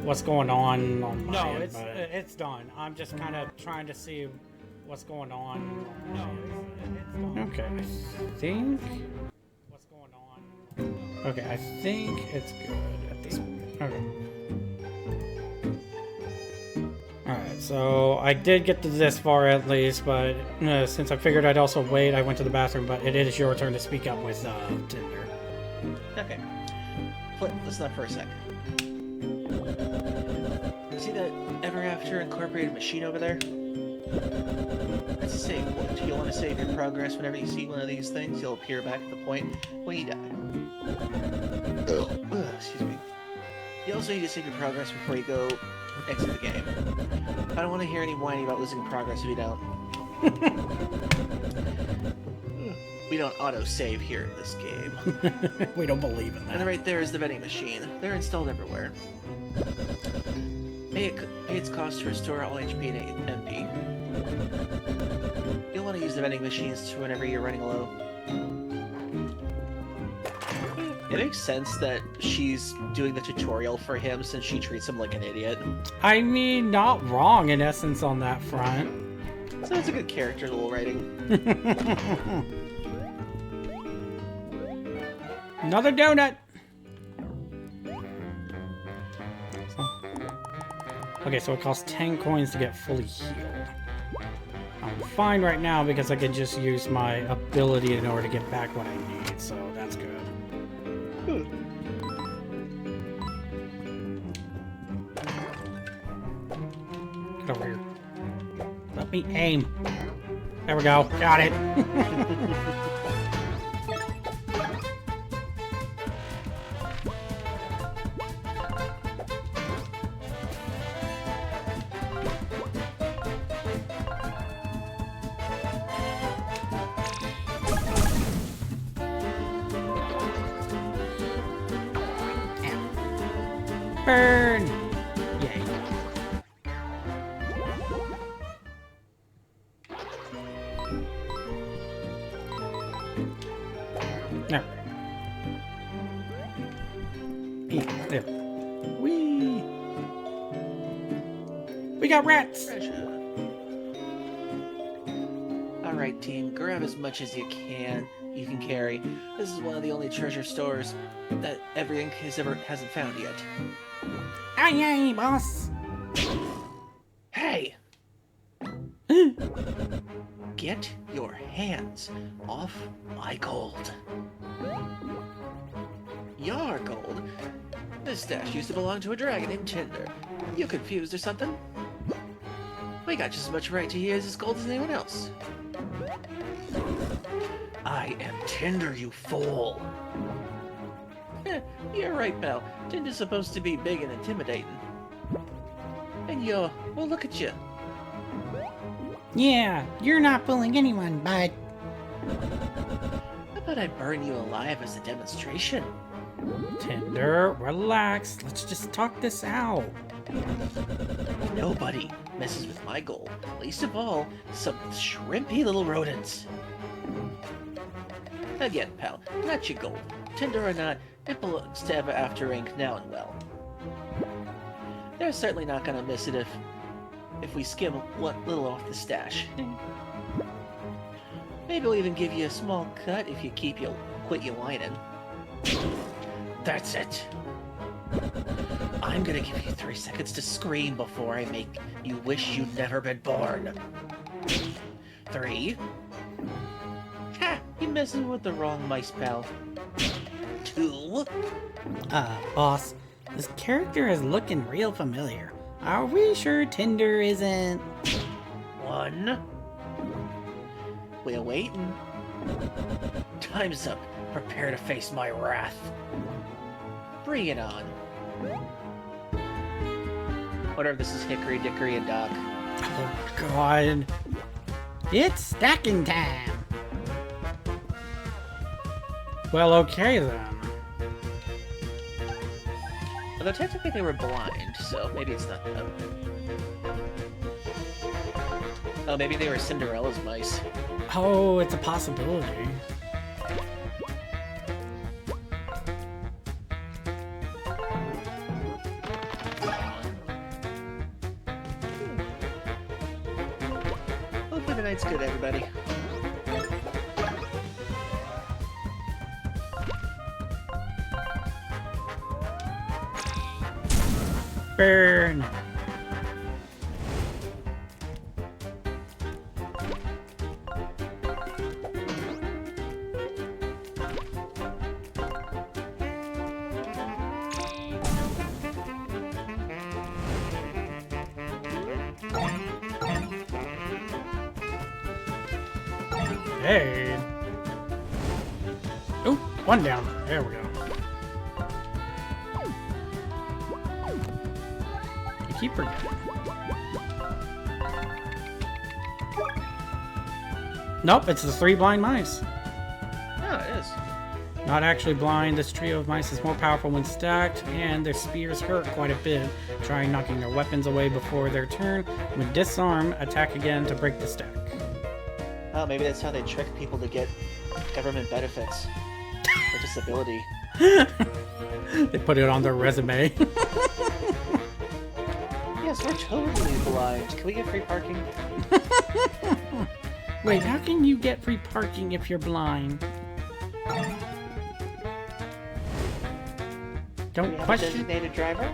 what's going on my No, end, it's but it's done. I'm just kind of trying to see what's going on. No, it's done. Okay, I think what's going on. Okay, I think it's good at this point. Okay. Alright, so I did get to this far at least, but since I figured I'd also wait, I went to the bathroom, but it is your turn to speak up with Tinder. Okay. Listen up for a sec. See that Ever After Incorporated machine over there? That's a save point. You'll want to save your progress whenever you see one of these things. You'll appear back at the point when you die. Ugh, excuse me. You also need to save your progress before you go exit the game. I don't want to hear any whining about losing progress if you don't. We don't auto-save here in this game. We don't believe in And that. right there is the vending machine. They're installed everywhere. Pay its cost to restore all HP and MP. You'll want to use the vending machines whenever you're running low. It makes sense that she's doing the tutorial for him since she treats him like an idiot. I mean, not wrong in essence on that front. So that's a good character little writing. Another donut. Okay, so it costs 10 coins to get fully healed. I'm fine right now because I can just use my ability in order to get back what I need, so that's good. Get over here. Let me aim. There we go. Got it. Burn! Yay. There. There. Whee! We got rats! Alright, team, grab as much as you can carry. This is one of the only treasure stores that Every Ink hasn't found yet. Aye, aye, boss! Hey! Get your hands off my gold. Your gold? This stash used to belong to a dragon named Tinder. You confused or something? We got just as much right to use this gold as anyone else. I am Tinder, you fool! You're right, pal. Tinder's supposed to be big and intimidating. And well, look at you. Yeah, you're not fooling anyone, bud. How about I burn you alive as a demonstration? Tinder, relax. Let's just talk this out. Nobody messes with my gold, least of all, some shrimpy little rodents. Again, pal, not your gold. Tinder or not, it belongs to Ever After Ink now and well. They're certainly not gonna miss it if we skim a little off the stash. Maybe we'll even give you a small cut if you quit your whining. That's it. I'm gonna give you 3 seconds to scream before I make you wish you'd never been born. 3. Ha! You're messing with the wrong mice, pal. 2. Boss, this character is looking real familiar. Are we sure Tinder isn't... 1. We're waiting. Time's up. Prepare to face my wrath. Bring it on. Whatever this is, Hickory, Dickory, and Doc. Oh, God. It's stacking time. Well, okay then. Although technically they were blind, so maybe it's not them. Oh, maybe they were Cinderella's mice. Oh, it's a possibility. Hopefully the night's good, everybody. Burn! Hey! Oh, one down. There we go. I keep forgetting. Nope, it's the 3 blind mice. Oh, it is. Not actually blind, this trio of mice is more powerful when stacked, and their spears hurt quite a bit. Try knocking their weapons away before their turn. When disarm, attack again to break the stack. Oh, maybe that's how they trick people to get government benefits or disability. They put it on their resume. Yes, we're totally blind. Can we get free parking? Wait, how can you get free parking if you're blind? Do we Don't have a question. designated driver?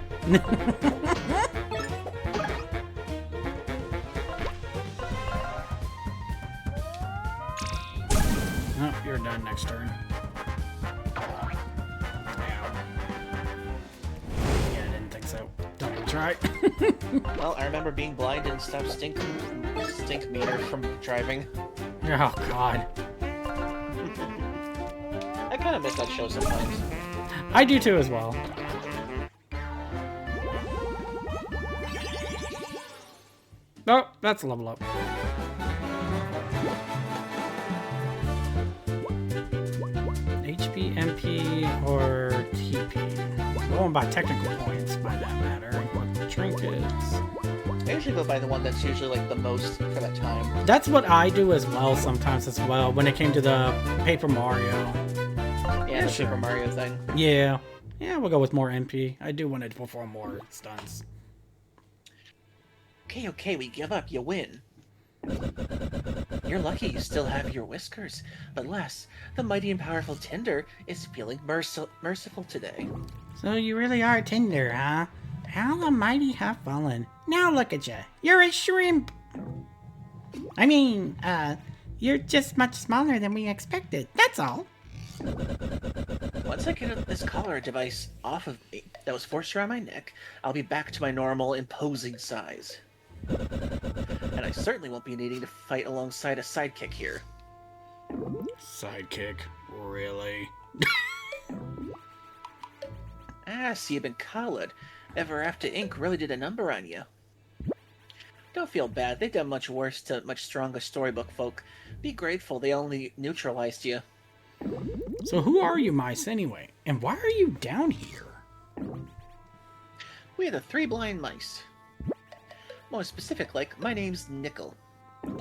done next turn. Yeah, I didn't think so. Don't even try. Well, I remember being blind and stopped stink meter from driving. Oh, God. I kind of miss that show sometimes. I do too as well. Oh, that's a level up. HP, MP, or TP? Going by technical points, by that matter. Trinkets. I usually go by the one that's usually like the most for that time. That's what I do as well sometimes as well when it came to the Paper Mario. Yeah, the sure. Super Mario thing. Yeah. Yeah, we'll go with more MP. I do want to perform more stunts. Okay, we give up. You win. You're lucky you still have your whiskers. But alas, the mighty and powerful Tinder is feeling merciful today. So you really are Tinder, huh? How the mighty have fallen. Now look at you. You're a shrimp. I mean, you're just much smaller than we expected. That's all. Once I get this collar device off of me that was forced around my neck, I'll be back to my normal, imposing size. And I certainly won't be needing to fight alongside a sidekick here. Sidekick? Really? So you've been collared. Ever After Inc. really did a number on you. Don't feel bad. They've done much worse to much stronger storybook folk. Be grateful they only neutralized you. So who are you mice anyway? And why are you down here? We are the Three Blind Mice. More specific, like, my name's Nickel.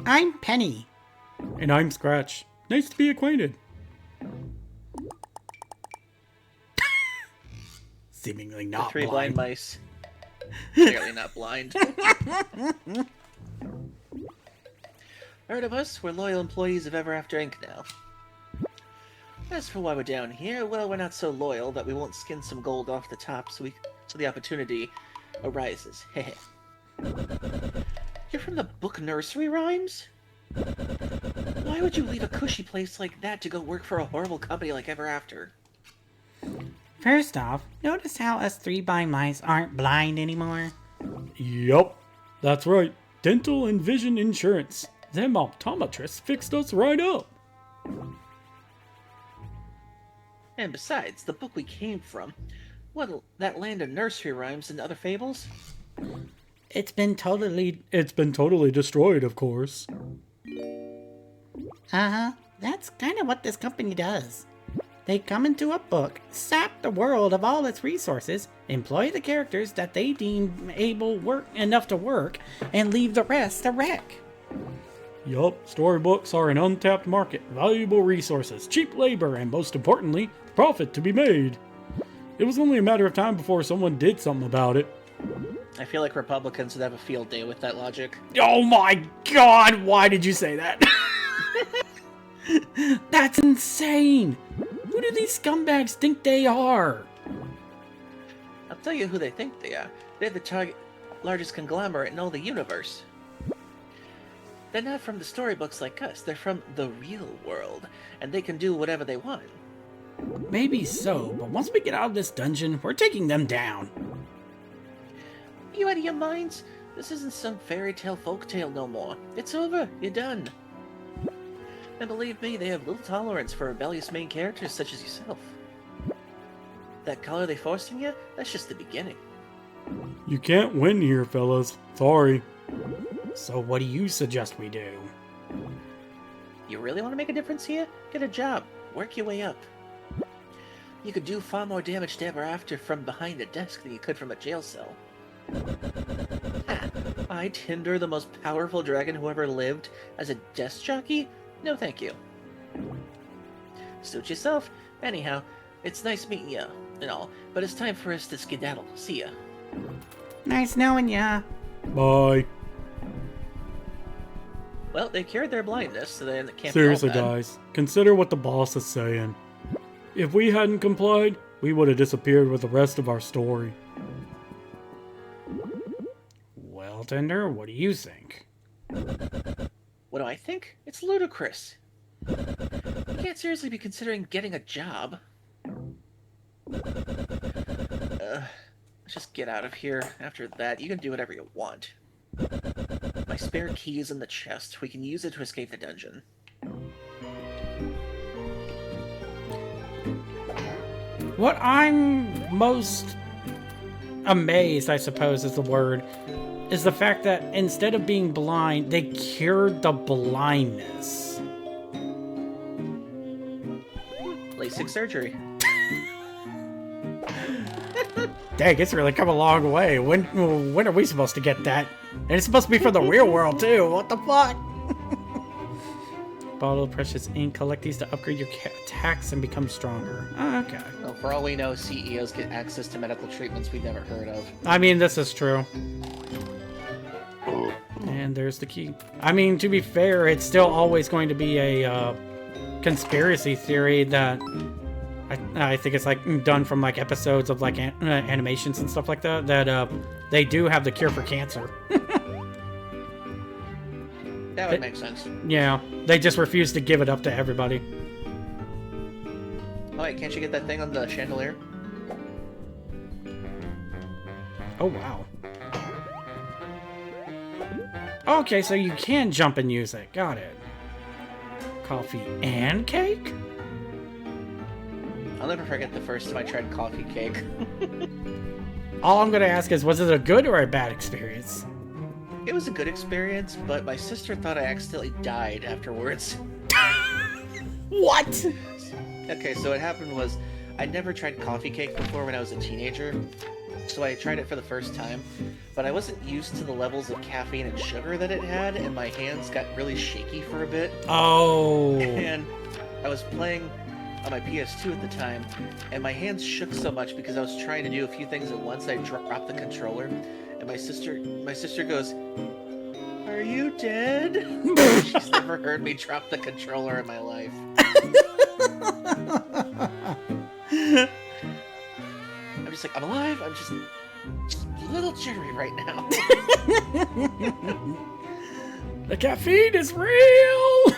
I'm Penny. And I'm Scratch. Nice to be acquainted. Seemingly not The Three blind. Blind Mice. Clearly not blind. Heard of us? We're loyal employees of Ever After Inc. now. As for why we're down here, well, we're not so loyal that we won't skin some gold off the top so the opportunity arises. Heh. You're from the book nursery rhymes? Why would you leave a cushy place like that to go work for a horrible company like Ever After? First off, notice how us Three Blind Mice aren't blind anymore? Yup, that's right. Dental and vision insurance. Them optometrists fixed us right up. And besides, the book we came from, what, that land of nursery rhymes and other fables? It's been totally destroyed, of course. Uh-huh. That's kind of what this company does. They come into a book, sap the world of all its resources, employ the characters that they deem enough to work, and leave the rest a wreck. Yup, storybooks are an untapped market, valuable resources, cheap labor, and most importantly, profit to be made. It was only a matter of time before someone did something about it. I feel like Republicans would have a field day with that logic. Oh my god, why did you say that? That's insane! Who do these scumbags think they are? I'll tell you who they think they are. They're the largest conglomerate in all the universe. They're not from the storybooks like us. They're from the real world, and they can do whatever they want. Maybe so, but once we get out of this dungeon, we're taking them down. Are you out of your minds? This isn't some fairy tale folktale no more. It's over. You're done. And believe me, they have little tolerance for rebellious main characters such as yourself. That color they forced on you, that's just the beginning. You can't win here, fellas. Sorry. So what do you suggest we do? You really want to make a difference here? Get a job. Work your way up. You could do far more damage to Ever After from behind a desk than you could from a jail cell. Ha! I, Tinder, the most powerful dragon who ever lived, as a desk jockey? No thank you. Suit yourself. Anyhow, it's nice meeting ya and all, but it's time for us to skedaddle. See ya. Nice knowing ya. Bye. Well, they cured their blindness, so they can't Seriously, be all bad. guys, consider what the boss is saying. If we hadn't complied, we would have disappeared with the rest of our story. Well, Tinder, what do you think? What do I think? It's ludicrous. You can't seriously be considering getting a job. Let's just get out of here. After that, you can do whatever you want. My spare key is in the chest. We can use it to escape the dungeon. What I'm most amazed, I suppose is the word, is the fact that instead of being blind, they cured the blindness. LASIK surgery. Dang, it's really come a long way. When are we supposed to get that? And it's supposed to be for the real world, too. What the fuck? Bottle of precious ink. Collect these to upgrade your attacks and become stronger. Oh, okay. Well, for all we know, CEOs get access to medical treatments we've never heard of. I mean, this is true. And there's the key. I mean, to be fair, it's still always going to be a conspiracy theory that I think it's like done from like episodes of like animations and stuff like that, that they do have the cure for cancer. That would make sense. Yeah, they just refuse to give it up to everybody. Oh wait, can't you get that thing on the chandelier? Oh, wow. Okay, so you can jump and use it. Got it. Coffee and cake? I'll never forget the first time I tried coffee cake. All I'm gonna ask is, was it a good or a bad experience? It was a good experience, but my sister thought I accidentally died afterwards. What? Okay, so what happened was, I'd never tried coffee cake before when I was a teenager, so I tried it for the first time, but I wasn't used to the levels of caffeine and sugar that it had, and my hands got really shaky for a bit. Oh. And I was playing on my PS2 at the time, and my hands shook so much because I was trying to do a few things at once. I dropped the controller, and my sister goes, "Are you dead?" She's never heard me drop the controller in my life. I'm just like, I'm alive. I'm just a little jittery right now. The caffeine is real.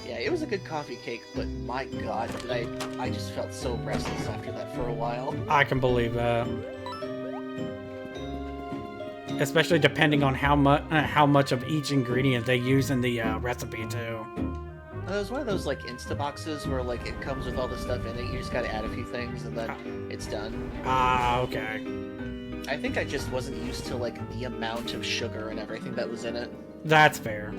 Yeah, it was a good coffee cake, but my god, I just felt so restless after that for a while. I can believe that. Especially depending on how much of each ingredient they use in the recipe too. It was one of those like Insta boxes where like it comes with all the stuff in it. You just gotta add a few things and then it's done. Ah, okay. I think I just wasn't used to like the amount of sugar and everything that was in it. That's fair.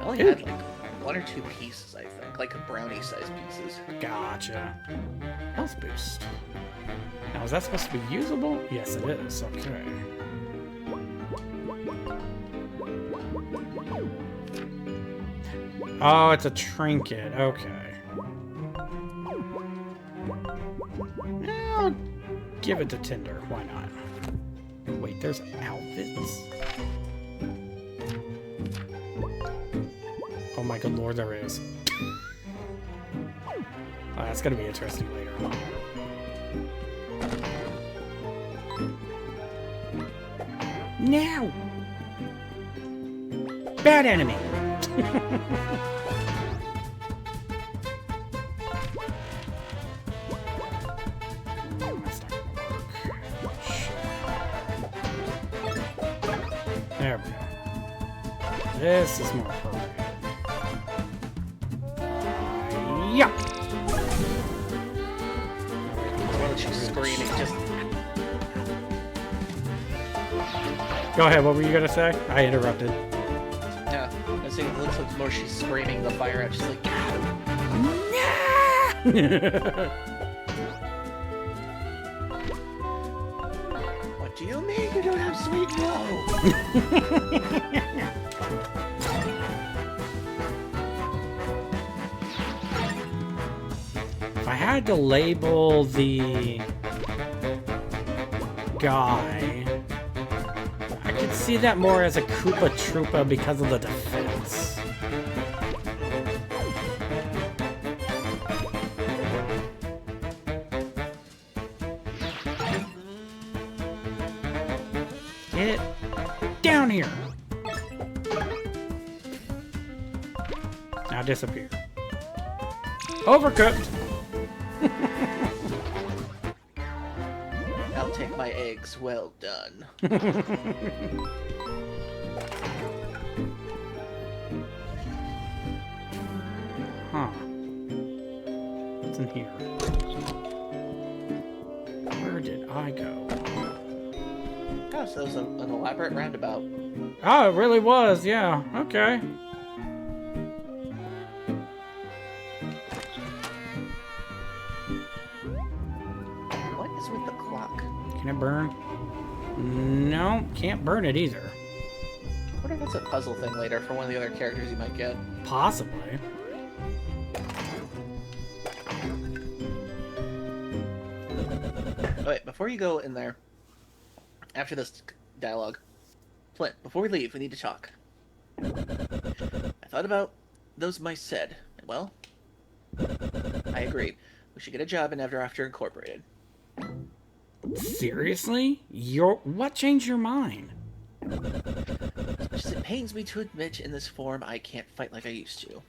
I only had like 1 or 2 pieces, I think, like brownie-sized pieces. Gotcha. Health boost. Now, is that supposed to be usable? Yes, it is. Okay. Oh, it's a trinket. Okay. I'll give it to Tinder. Why not? Wait, there's outfits? Oh my good lord, there is. Oh, that's gonna be interesting later on. Now! Bad enemy! That's not gonna work. Shit. There we go. This is more appropriate. Yeah! While she's screaming, just Go ahead, what were you gonna say? I interrupted. yeah. I was saying it looks like the more she's screaming, the fire out. She's like, "What do you mean you don't have sweet glow?" If I had to label the guy, I could see that more as a Koopa Troopa because of the defense. Get Get down here! Now disappear. Overcooked! I'll take my eggs. Well done. Huh. What's in here? Where did I go? Oh, so that was an elaborate roundabout. Oh, it really was, yeah. Okay. What is with the clock? Can it burn? No, can't burn it either. I wonder if that's a puzzle thing later for one of the other characters you might get. Possibly. Oh, wait, before you go in there, after this dialogue, Flint, before we leave, we need to talk. I thought about those mice said. Well, I agree. We should get a job in Ever After Incorporated. Seriously? What changed your mind? As much as it pains me to admit in this form, I can't fight like I used to.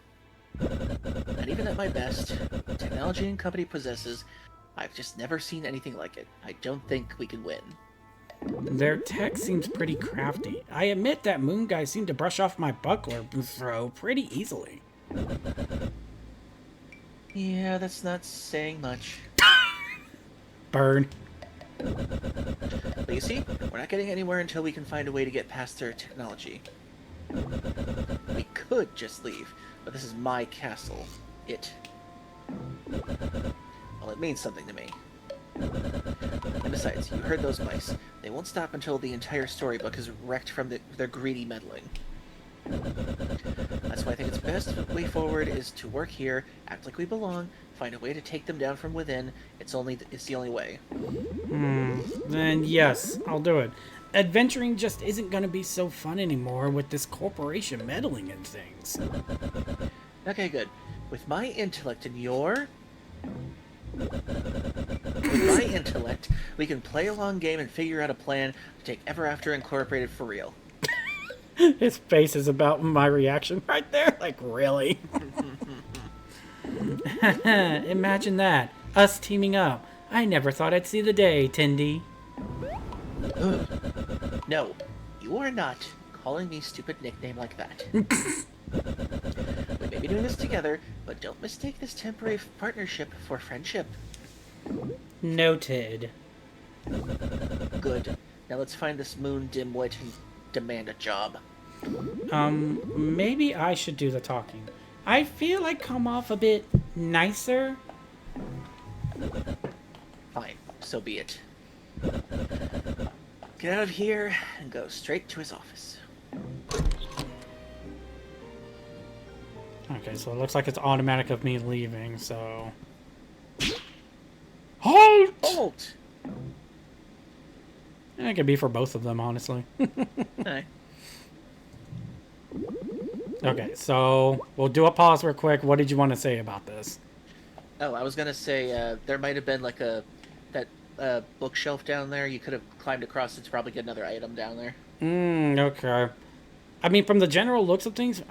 And even at my best, the technology and company possesses, I've just never seen anything like it. I don't think we can win. Their tech seems pretty crafty. I admit that moon guy seemed to brush off my buckler throw pretty easily. Yeah, that's not saying much. Burn. But you see, we're not getting anywhere until we can find a way to get past their technology. We could just leave, but this is my castle. Well, it means something to me. And besides, you heard those mice. They won't stop until the entire storybook is wrecked from their greedy meddling. That's why I think its best way forward is to work here, act like we belong, find a way to take them down from within. It's the only way. Then yes, I'll do it. Adventuring just isn't gonna be so fun anymore with this corporation meddling in things. Okay, good. With my intellect and your... With my intellect, we can play a long game and figure out a plan to take Ever After Incorporated for real. His face is about my reaction right there. Like, really? Imagine that. Us teaming up. I never thought I'd see the day, Tindy. No, you are not calling me stupid nickname like that. We may be doing this together, but don't mistake this temporary partnership for friendship. Noted. Good. Now let's find this moon dimwit and demand a job. Maybe I should do the talking. I feel like come off a bit nicer. Fine, so be it. Get out of here and go straight to his office. Okay, so it looks like it's automatic of me leaving, so... Halt! Halt! It could be for both of them, honestly. Hey. Okay, so we'll do a pause real quick. What did you want to say about this? Oh, I was gonna say, there might have been like that bookshelf down there. You could have climbed across it to probably get another item down there. Okay. I mean, from the general looks of things,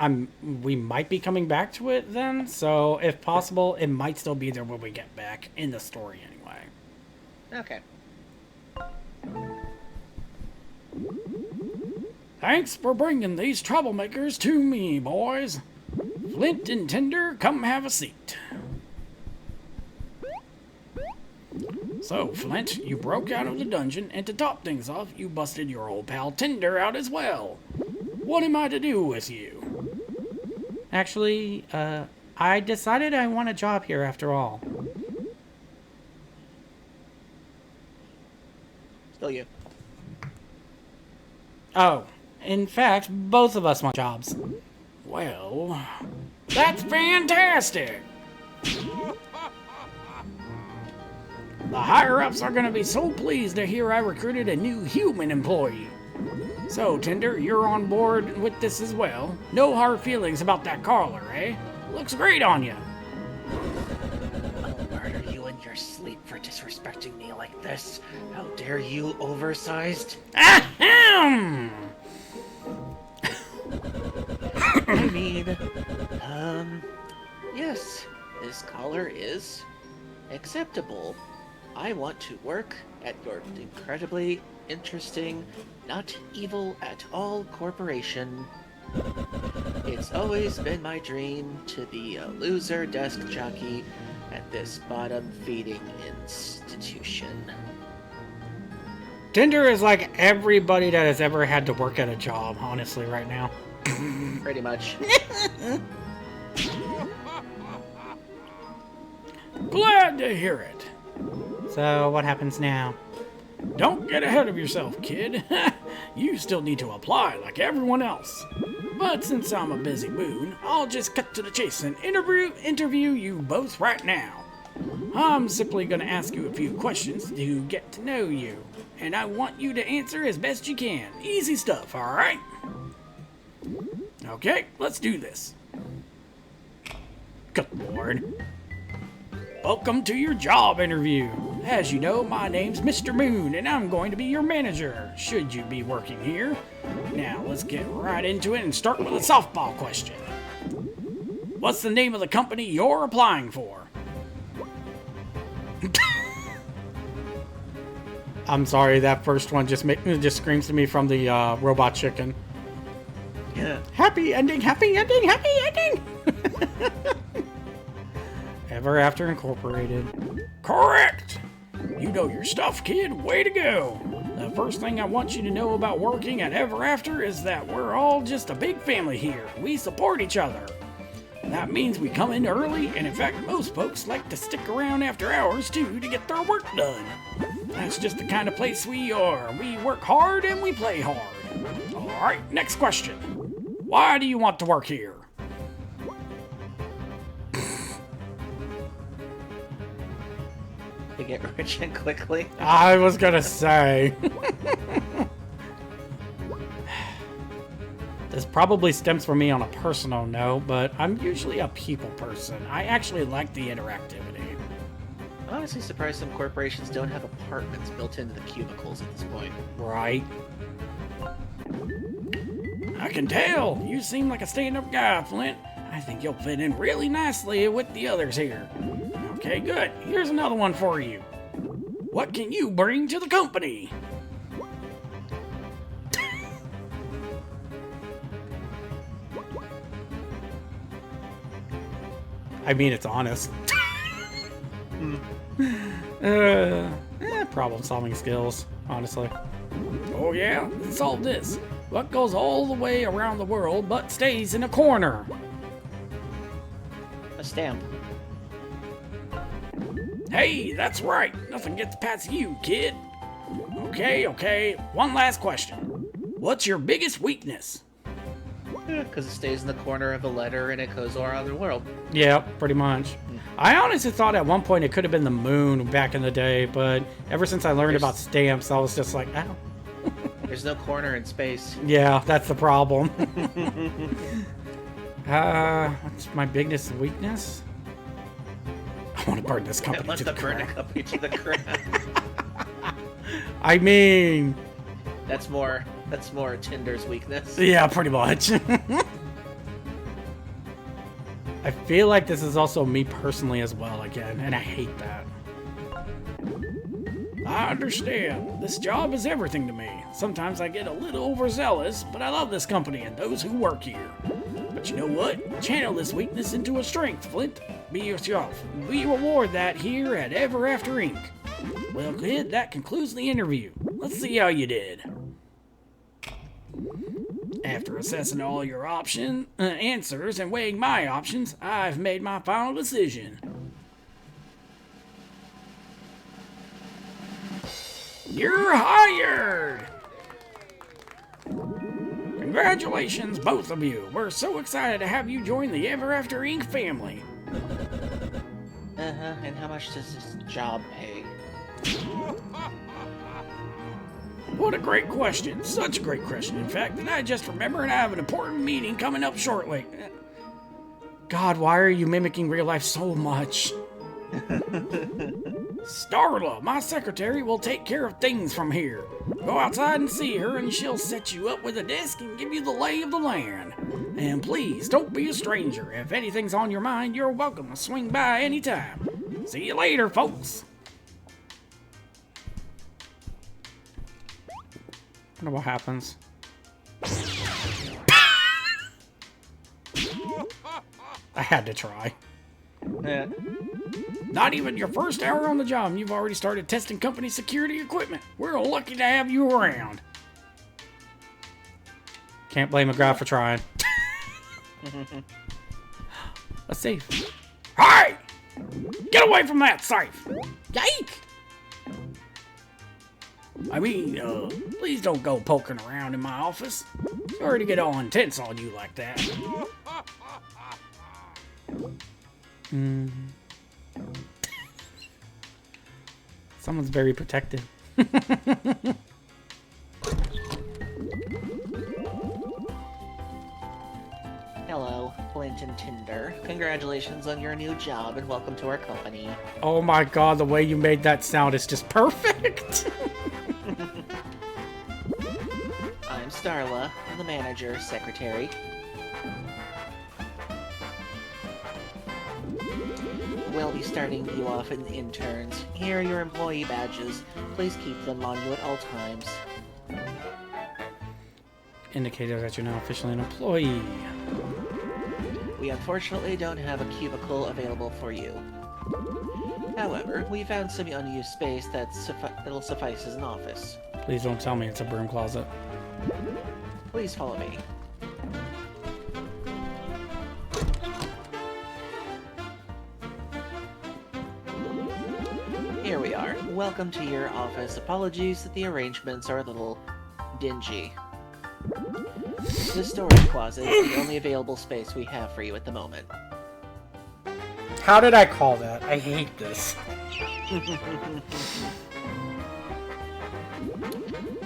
we might be coming back to it then. So, if possible, it might still be there when we get back in the story anyway. Okay. Thanks for bringing these troublemakers to me, boys. Flint and Tinder, come have a seat. So, Flint, you broke out of the dungeon, and to top things off, you busted your old pal Tinder out as well. What am I to do with you? Actually, I decided I want a job here after all. Still you. Oh, in fact, both of us want jobs. Well, that's fantastic! The higher-ups are gonna be so pleased to hear I recruited a new human employee. So, Tinder, you're on board with this as well. No hard feelings about that collar, eh? Looks great on you. I'll murder you in your sleep for disrespecting me like this. How dare you, oversized? Ahem! I mean, yes, this collar is acceptable. I want to work at your incredibly interesting, not evil at all corporation. It's always been my dream to be a loser desk jockey at this bottom-feeding institution. Tinder is like everybody that has ever had to work at a job, honestly, right now. Pretty much. Glad to hear it. So, what happens now? Don't get ahead of yourself, kid. You still need to apply like everyone else. But since I'm a busy moon, I'll just cut to the chase and interview you both right now. I'm simply going to ask you a few questions to get to know you, and I want you to answer as best you can. Easy stuff, alright? Okay, let's do this. Good lord. Welcome to your job interview. As you know, my name's Mr. Moon, and I'm going to be your manager, should you be working here. Now, let's get right into it and start with a softball question. What's the name of the company you're applying for? I'm sorry, that first one just screams to me from the Robot Chicken. Yeah. Happy ending, happy ending, happy ending! Ever After Incorporated. Correct! You know your stuff, kid. Way to go! The first thing I want you to know about working at Ever After is that we're all just a big family here. We support each other. That means we come in early, and in fact, most folks like to stick around after hours too to get their work done. That's just the kind of place we are. We work hard and we play hard. Alright, next question. Why do you want to work here? To get rich and quickly. I was gonna say. This probably stems from me on a personal note, but I'm usually a people person. I actually like the interactivity. I'm honestly surprised some corporations don't have apartments built into the cubicles at this point. Right? I can tell. You seem like a stand-up guy, Flint. I think you'll fit in really nicely with the others here. Okay, good. Here's another one for you. What can you bring to the company? I mean, it's honest. Problem-solving skills, honestly. Oh yeah, let's solve this. What goes all the way around the world but stays in a corner? A stamp. Hey, that's right. Nothing gets past you, kid. Okay. One last question. What's your biggest weakness? Because it stays in the corner of a letter and it goes all around the world. Yeah, pretty much. I honestly thought at one point it could have been the moon back in the day, but ever since I learned about stamps, I was just like, ow. There's no corner in space. Yeah, that's the problem. What's my biggest weakness? I want to burn this I company want to to the burn a ground. company to the ground. I mean, That's more Tinder's weakness. yeah, pretty much. I feel like this is also me personally as well again, and I hate that. I understand. This job is everything to me. Sometimes I get a little overzealous, but I love this company and those who work here. But you know what? Channel this weakness into a strength, Flint. Be yourself. We reward that here at Ever After Inc. Well, kid, that concludes the interview. Let's see how you did. After assessing all your answers and weighing my options, I've made my final decision. You're hired! Congratulations, both of you. We're so excited to have you join the Ever After Inc. family. And how much does this job pay? What a great question. Such a great question, in fact, that I just remembered I have an important meeting coming up shortly. God, why are you mimicking real life so much? Starla, my secretary, will take care of things from here. Go outside and see her, and she'll set you up with a desk and give you the lay of the land. And please, don't be a stranger. If anything's on your mind, you're welcome to swing by anytime. See you later, folks. I wonder what happens. I had to try. Yeah. Not even your first hour on the job, and you've already started testing company security equipment. We're lucky to have you around. Can't blame a guy for trying. A safe. Hey! Get away from that safe! Yike! I mean, please don't go poking around in my office. Sorry to get all intense on you like that. Someone's very protective. Hello, Flint and Tinder. Congratulations on your new job and welcome to our company. Oh my god, the way you made that sound is just perfect. I'm Starla, the manager, secretary. We'll be starting you off as interns. Here are your employee badges. Please keep them on you at all times. Indicator that you're now officially an employee. We unfortunately don't have a cubicle available for you. However, we found some unused space that'll suffice as an office. Please don't tell me it's a broom closet. Please follow me. Here we are. Welcome to your office. Apologies that the arrangements are a little dingy. The storage closet is the only available space we have for you at the moment. How did I call that? I hate this.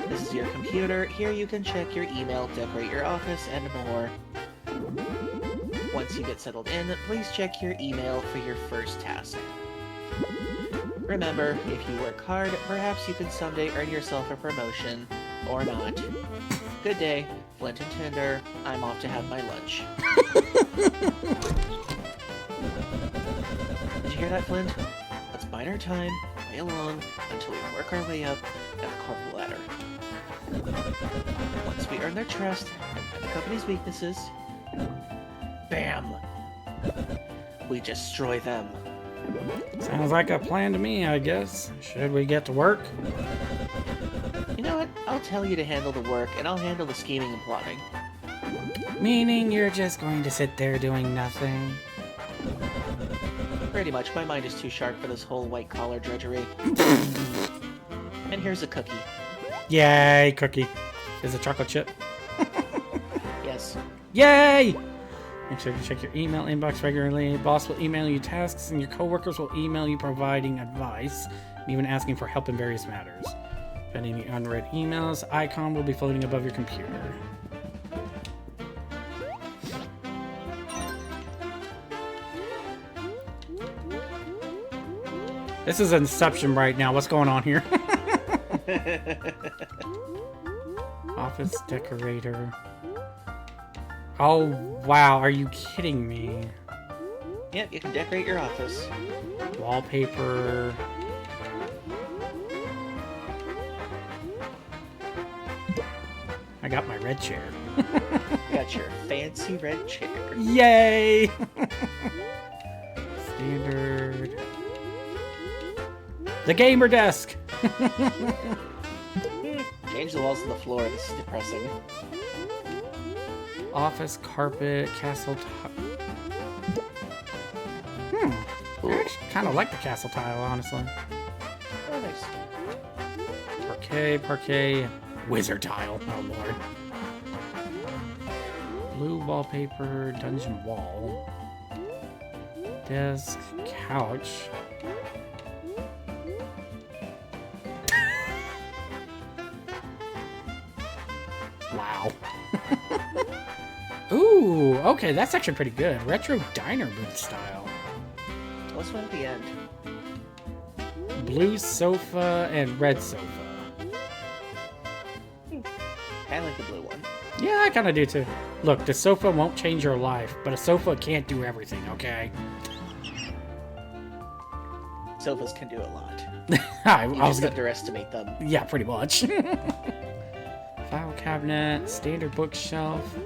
This is your computer. Here you can check your email, decorate your office, and more. Once you get settled in, please check your email for your first task. Remember, if you work hard, perhaps you can someday earn yourself a promotion. Or not. Good day, Flint and Tinder. I'm off to have my lunch. Did you hear that, Flint? Let's bide our time, play along, until we work our way up that corporate ladder. Once we earn their trust and the company's weaknesses, bam! We destroy them. Sounds like a plan to me, I guess. Should we get to work? You know what? I'll tell you to handle the work, and I'll handle the scheming and plotting. Meaning you're just going to sit there doing nothing? Pretty much, my mind is too sharp for this whole white-collar drudgery. And here's a cookie. Yay, cookie. Is it chocolate chip? Yes. Yay! Make sure to check your email inbox regularly. Boss will email you tasks, and your coworkers will email you providing advice, and even asking for help in various matters. If any unread emails, icon will be floating above your computer. This is Inception right now. What's going on here? Office decorator. Oh, wow. Are you kidding me? Yep, you can decorate your office. Wallpaper. I got my red chair. You got your fancy red chair. Yay! Standard. The gamer desk! Change the walls to the floor. This is depressing. Office carpet, castle tile. I actually kind of like the castle tile, honestly. Oh, nice. Parquet, wizard tile. Oh lord. Blue wallpaper, dungeon wall. Desk, couch. Wow. Ooh, okay, that's actually pretty good. Retro diner booth style. What's one at the end? blue sofa and red sofa. I like the blue one. Yeah, I kind of do too. Look, the sofa won't change your life, but a sofa can't do everything, okay? Sofas can do a lot. I You was just gonna... underestimate them. Yeah, pretty much. File cabinet, standard bookshelf.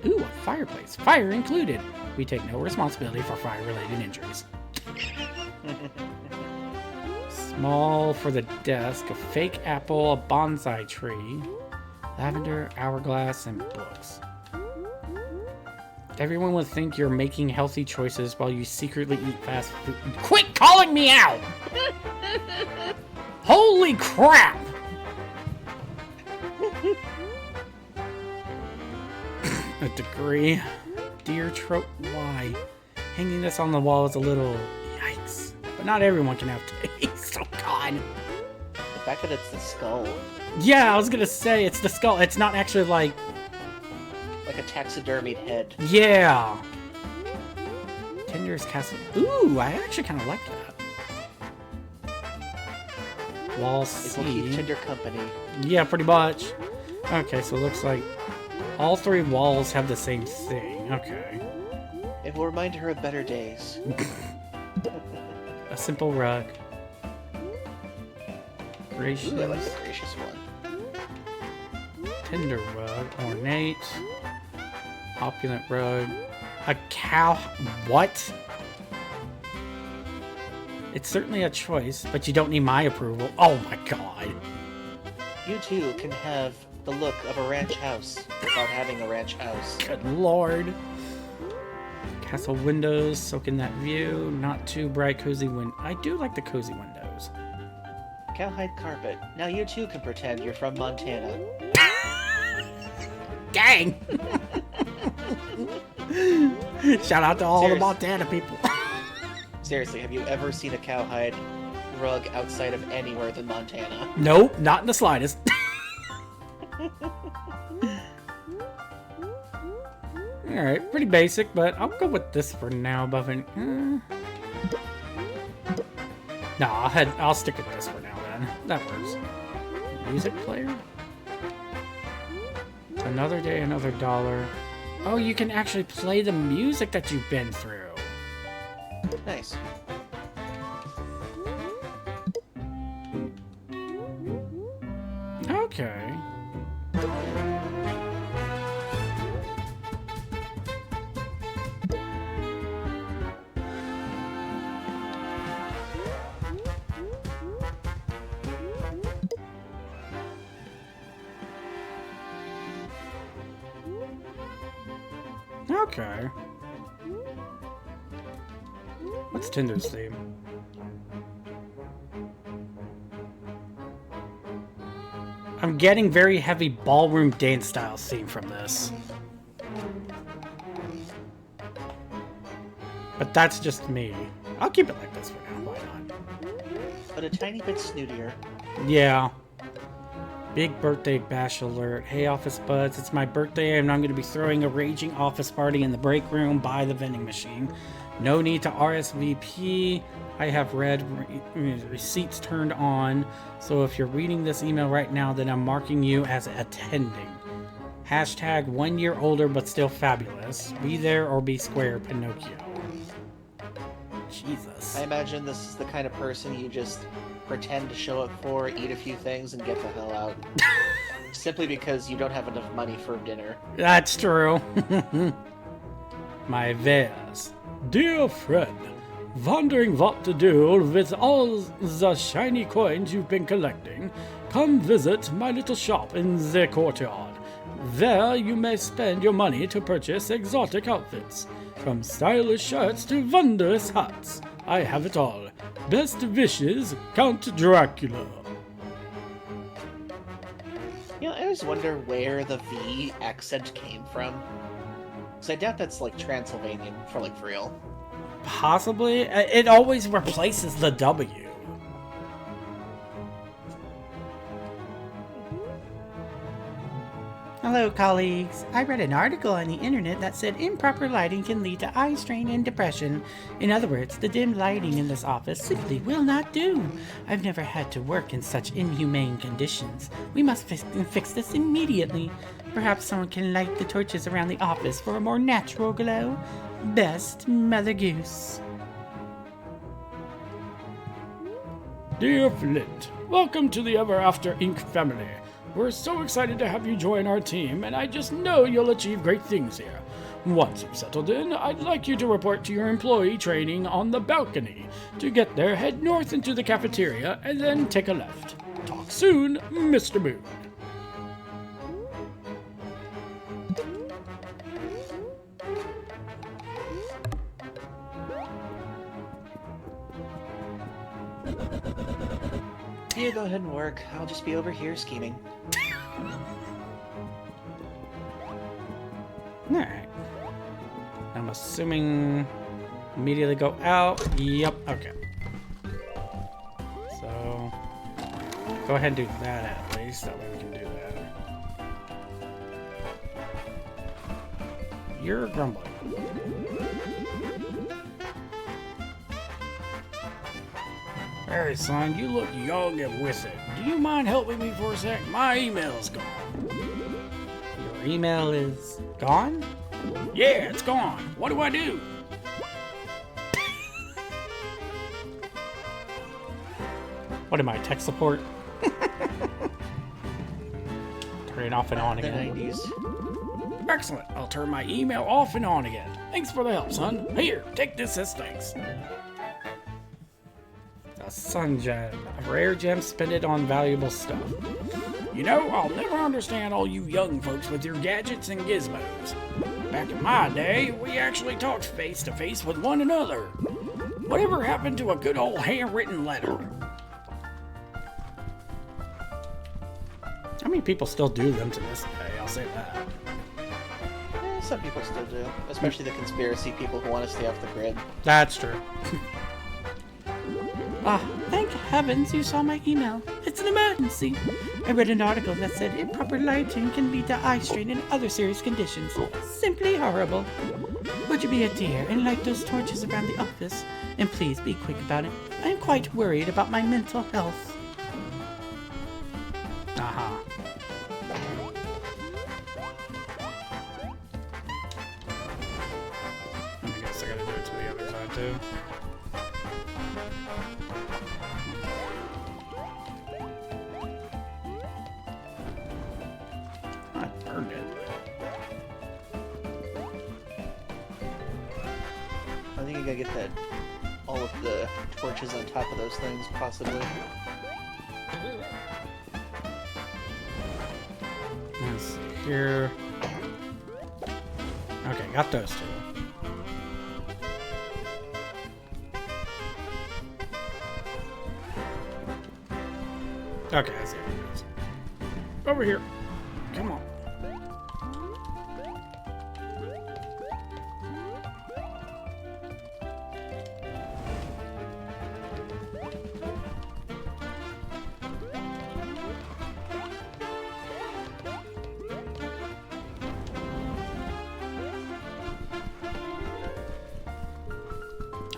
Ooh, a fireplace. Fire included. We take no responsibility for fire-related injuries. Small for the desk. A fake apple, a bonsai tree. Lavender, hourglass, and books. Everyone would think you're making healthy choices while you secretly eat fast food. Quit calling me out! Holy crap! A degree. Deer trope. Why? Hanging this on the wall is a little yikes. But not everyone can have taste. Oh god. The fact that it's the skull, Yeah, I was gonna say it's the skull. It's not actually like. like a taxidermied head. Yeah. Tinder's castle. Ooh, I actually kind of like that. Wall It will keep C. Tinder company. Yeah, pretty much. Okay, so it looks like all three walls have the same thing. Okay. It will remind her of better days. A simple rug. Gracious. Ooh, I like the gracious one. Tinder rug. Ornate. Opulent rug. A cow. What? It's certainly a choice, but you don't need my approval. Oh my god. You too can have the look of a ranch house without having a ranch house. Good lord. Castle windows, soak in that view. Not too bright, cozy I do like the cozy windows. Cowhide carpet. Now you too can pretend you're from Montana. Dang! Shout out to all the Serious. Montana people. Seriously, have you ever seen a cowhide rug outside of anywhere than Montana? Nope, not in the slightest. Alright, pretty basic, but I'll go with this for now above any... No, I'll stick with this for now then. That works. Music player? Another day, another dollar. Oh, you can actually play the music that you've been through. Nice. Okay. Okay. What's Tinder's theme? I'm getting very heavy ballroom dance style theme from this. But that's just me. I'll keep it like this for now, why not? But a tiny bit snootier. Yeah. Big birthday bash alert. Hey, office buds, it's my birthday and I'm going to be throwing a raging office party in the break room by the vending machine. No need to RSVP. I have read receipts turned on, so if you're reading this email right now, then I'm marking you as attending. Hashtag 1 year older but still fabulous. Be there or be square, Pinocchio. Jesus. I imagine this is the kind of person you just pretend to show up for, eat a few things, and get the hell out. Simply because you don't have enough money for dinner. That's true. My Veas. Dear friend, wondering what to do with all the shiny coins you've been collecting? Come visit my little shop in the courtyard. There you may spend your money to purchase exotic outfits, from stylish shirts to wondrous hats. I have it all. Best wishes, Count Dracula. You know, I always wonder where the V accent came from. Because I doubt that's like Transylvanian for like for real. Possibly. It always replaces the W. Hello, colleagues. I read an article on the internet that said improper lighting can lead to eye strain and depression. In other words, the dim lighting in this office simply will not do. I've never had to work in such inhumane conditions. We must fix this immediately. Perhaps someone can light the torches around the office for a more natural glow. Best, Mother Goose. Dear Flint, welcome to the Ever After Inc. family. We're so excited to have you join our team, and I just know you'll achieve great things here. Once you've settled in, I'd like you to report to your employee training on the balcony. To get there, head north into the cafeteria, and then take a left. Talk soon, Mr. Moon. You go ahead and work. I'll just be over here scheming. Alright. I'm assuming immediately go out. Yep, okay. So go ahead and do that at least. That way we can do that. You're grumbling. Hey son, you look young and with it. Do you mind helping me for a sec? My email's gone. Your email is gone? Yeah, it's gone. What do I do? What am I, tech support? Turn it off and on The again. 90s. Excellent. I'll turn my email off and on again. Thanks for the help, son. Here, take this as thanks. A sun gem. A rare gem spent on valuable stuff. You know, I'll never understand all you young folks with your gadgets and gizmos. Back in my day, we actually talked face to face with one another. Whatever happened to a good old handwritten letter? How many people still do them to this day? I'll say that. Some people still do, especially the conspiracy people who want to stay off the grid. That's true. Ah, thank heavens you saw my email. It's an emergency. I read an article that said improper lighting can lead to eye strain and other serious conditions. Simply horrible. Would you be a dear and light those torches around the office? And please be quick about it. I am quite worried about my mental health. Aha. I guess I gotta do it to the other side too. I burned it. I think you gotta get that, all of the torches on top of those things, possibly. Let's see here. Okay, got those two. Okay, I see what it is. Over here. Come on.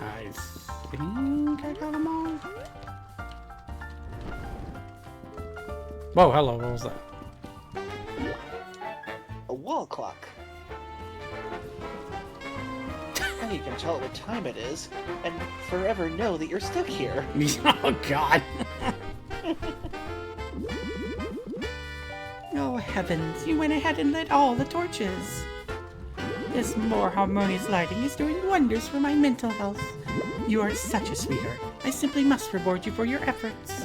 I think I got them all. Whoa, hello, what was that? A wall clock. Now you can tell what time it is, and forever know that you're stuck here. Oh, God. Oh, heavens, you went ahead and lit all the torches. This more harmonious lighting is doing wonders for my mental health. You are such a sweetheart. I simply must reward you for your efforts.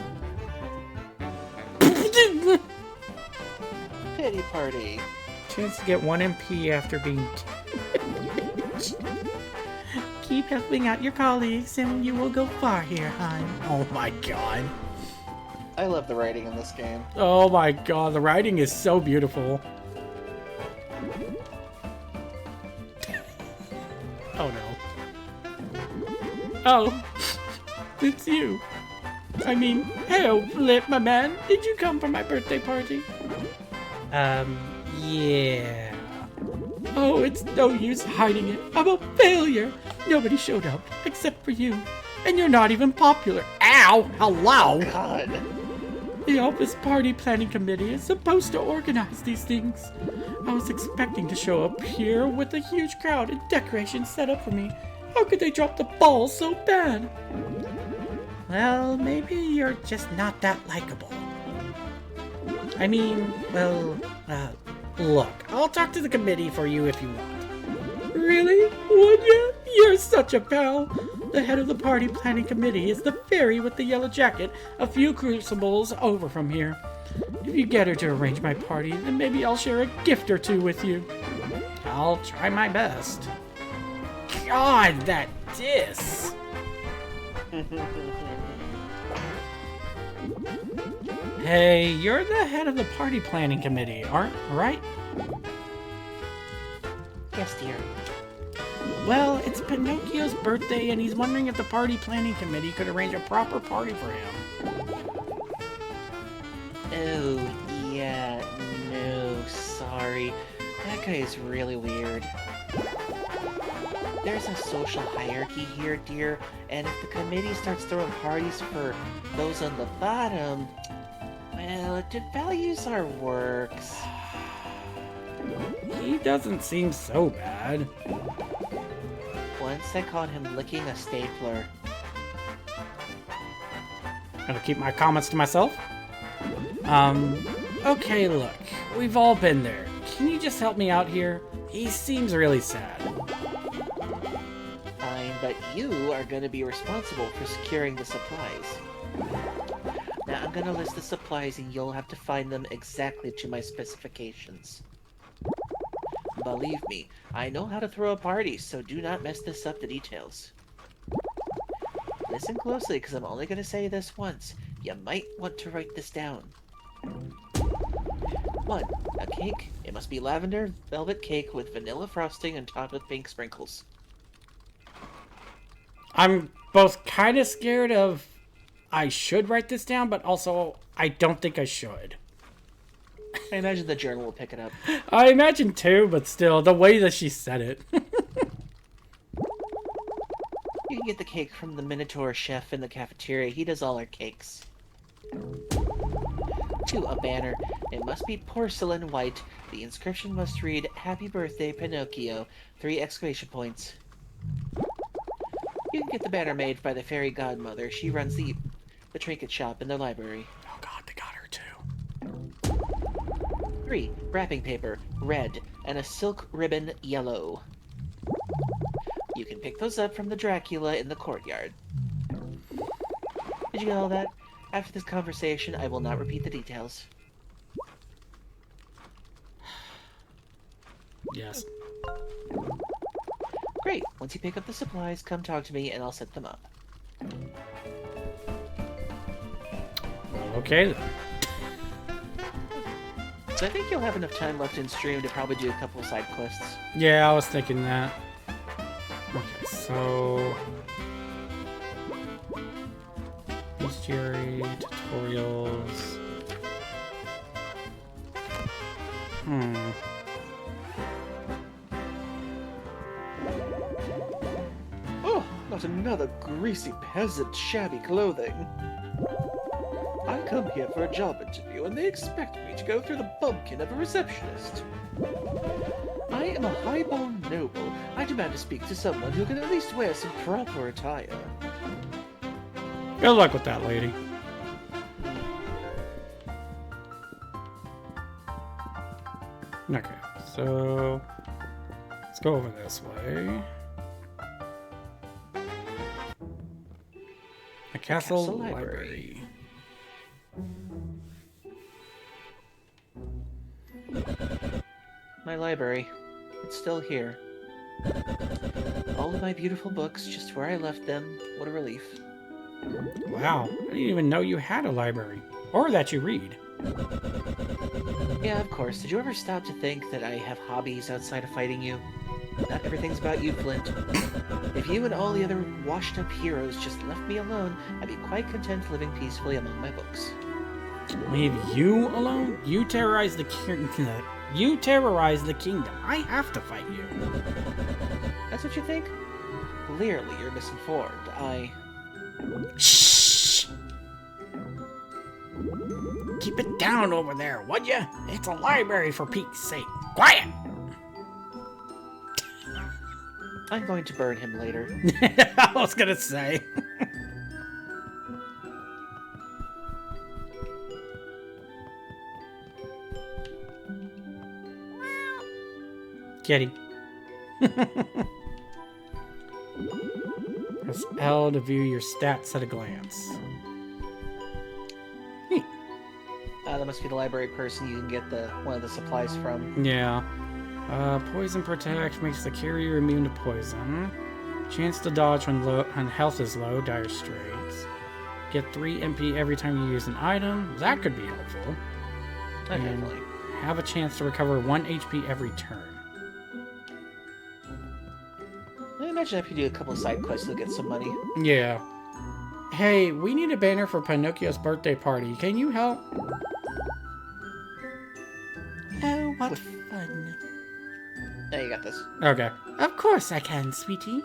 Pity party. Chance to get 1 MP after being... Keep helping out your colleagues and you will go far here, hon. Oh my god. I love the writing in this game. Oh my god, the writing is so beautiful. Oh no. Oh, it's you. I mean, hey, Flip, my man. Did you come for my birthday party? Yeah. Oh, it's no use hiding it. I'm a failure. Nobody showed up except for you. And you're not even popular. Ow! Hello! God. The office party planning committee is supposed to organize these things. I was expecting to show up here with a huge crowd and decorations set up for me. How could they drop the ball so bad? Well, maybe you're just not that likable. I mean, well, look, I'll talk to the committee for you if you want. Really? Would you? You're such a pal. The head of the party planning committee is the fairy with the yellow jacket a few crucibles over from here. If you get her to arrange my party, then maybe I'll share a gift or two with you. I'll try my best. God, that diss! Hey, you're the head of the party planning committee, right? Yes, dear. Well, it's Pinocchio's birthday, and he's wondering if the party planning committee could arrange a proper party for him. Oh, yeah, no, sorry. That guy is really weird. There's a social hierarchy here, dear, and if the committee starts throwing parties for those on the bottom, well, it devalues our works. He doesn't seem so bad. Once I caught him licking a stapler. Gonna keep my comments to myself? Okay, look, we've all been there. Can you just help me out here? He seems really sad. Fine, but you are going to be responsible for securing the supplies. Now I'm going to list the supplies and you'll have to find them exactly to my specifications. Believe me, I know how to throw a party, so do not mess this up the details. Listen closely, because I'm only going to say this once. You might want to write this down. 1. A cake. It must be lavender velvet cake with vanilla frosting and topped with pink sprinkles. I'm both kind of scared of I should write this down, but also I don't think I should. I imagine the journal will pick it up. I imagine too, but still, the way that she said it. You can get the cake from the Minotaur chef in the cafeteria. He does all our cakes. 2. A banner. It must be porcelain white. The inscription must read, Happy Birthday, Pinocchio. 3 exclamation points. You can get the banner made by the fairy godmother. She runs the trinket shop in the library. Oh god, they got her too. 3. Wrapping paper, red, and a silk ribbon, yellow. You can pick those up from the Dracula in the courtyard. Did you get all that? After this conversation, I will not repeat the details. Yes. Great. Once you pick up the supplies, come talk to me and I'll set them up. Okay then. So I think you'll have enough time left in stream to probably do a couple of side quests. Yeah, I was thinking that. Okay, so bestiary tutorials. Oh, not another greasy peasant shabby clothing. I come here for a job interview and they expect me to go through the bumpkin of a receptionist. I am a highborn noble. I demand to speak to someone who can at least wear some proper attire. Good luck with that, lady. Okay, so let's go over this way. A castle Castle library. My library. It's still here. All of my beautiful books just where I left them. What a relief. Wow, I didn't even know you had a library. Or that you read. Yeah, of course. Did you ever stop to think that I have hobbies outside of fighting you? Not everything's about you, Flint. If you and all the other washed-up heroes just left me alone, I'd be quite content living peacefully among my books. Leave you alone? You terrorize the You terrorize the kingdom. I have to fight you. That's what you think? Clearly, you're misinformed. Shh! Keep it down over there, would ya? It's a library for Pete's sake. Quiet! I'm going to burn him later. I was gonna say. Kitty. Press L to view your stats at a glance. That must be the library person you can get one of the supplies from. Yeah. Poison Protect makes the carrier immune to poison. Chance to dodge when health is low, dire straits. Get 3 MP every time you use an item. That could be helpful. And Definitely. have a chance to recover 1 HP every turn. I imagine if you do a couple side quests, you'll get some money. Yeah. Hey, we need a banner for Pinocchio's birthday party. Can you help? Oh, what fun. Now you got this. Okay. Of course I can, sweetie.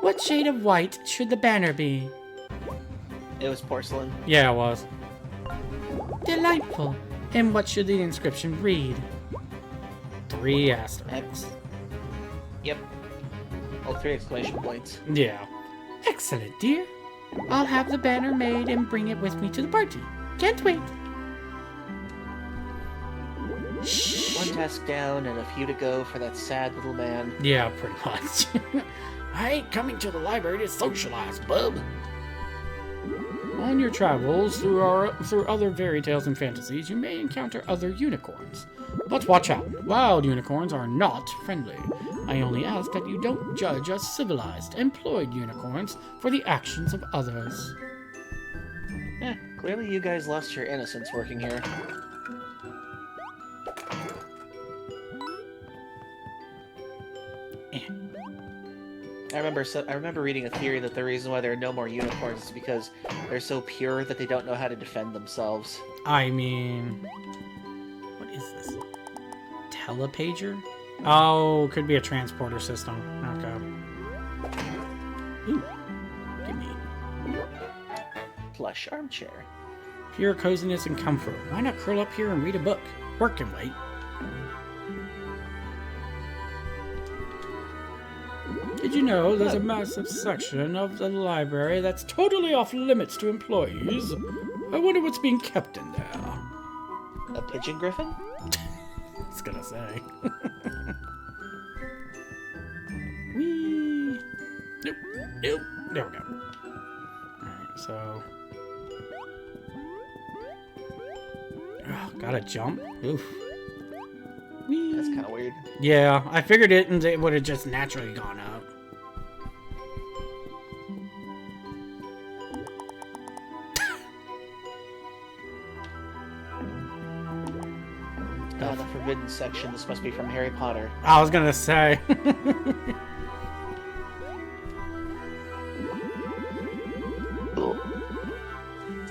What shade of white should the banner be? It was porcelain. Yeah, it was. Delightful. And what should the inscription read? 3 asterisks. Yep. Oh, 3 exclamation points. Yeah. Excellent, dear. I'll have the banner made and bring it with me to the party. Can't wait. Shh. 1 task down and a few to go for that sad little man. Yeah, pretty much. I ain't coming to the library to socialize, bub. On your travels through other fairy tales and fantasies, you may encounter other unicorns. But watch out, wild unicorns are not friendly. I only ask that you don't judge us civilized, employed unicorns for the actions of others. Clearly you guys lost your innocence working here. I remember reading a theory that the reason why there are no more unicorns is because they're so pure that they don't know how to defend themselves. I mean... What is this? Telepager? Oh, could be a transporter system. Okay. Ooh. Give me. Plush armchair. Pure coziness and comfort. Why not curl up here and read a book? Work can wait. Did you know there's a massive section of the library that's totally off limits to employees? I wonder what's being kept in there. A pigeon griffin? I was gonna say. Whee! Nope. Nope. There we go. Alright, so... Oh, gotta jump? Oof. Whee! That's kind of weird. Yeah, I figured it would have just naturally gone up. The forbidden section. This must be from Harry Potter. I was gonna say.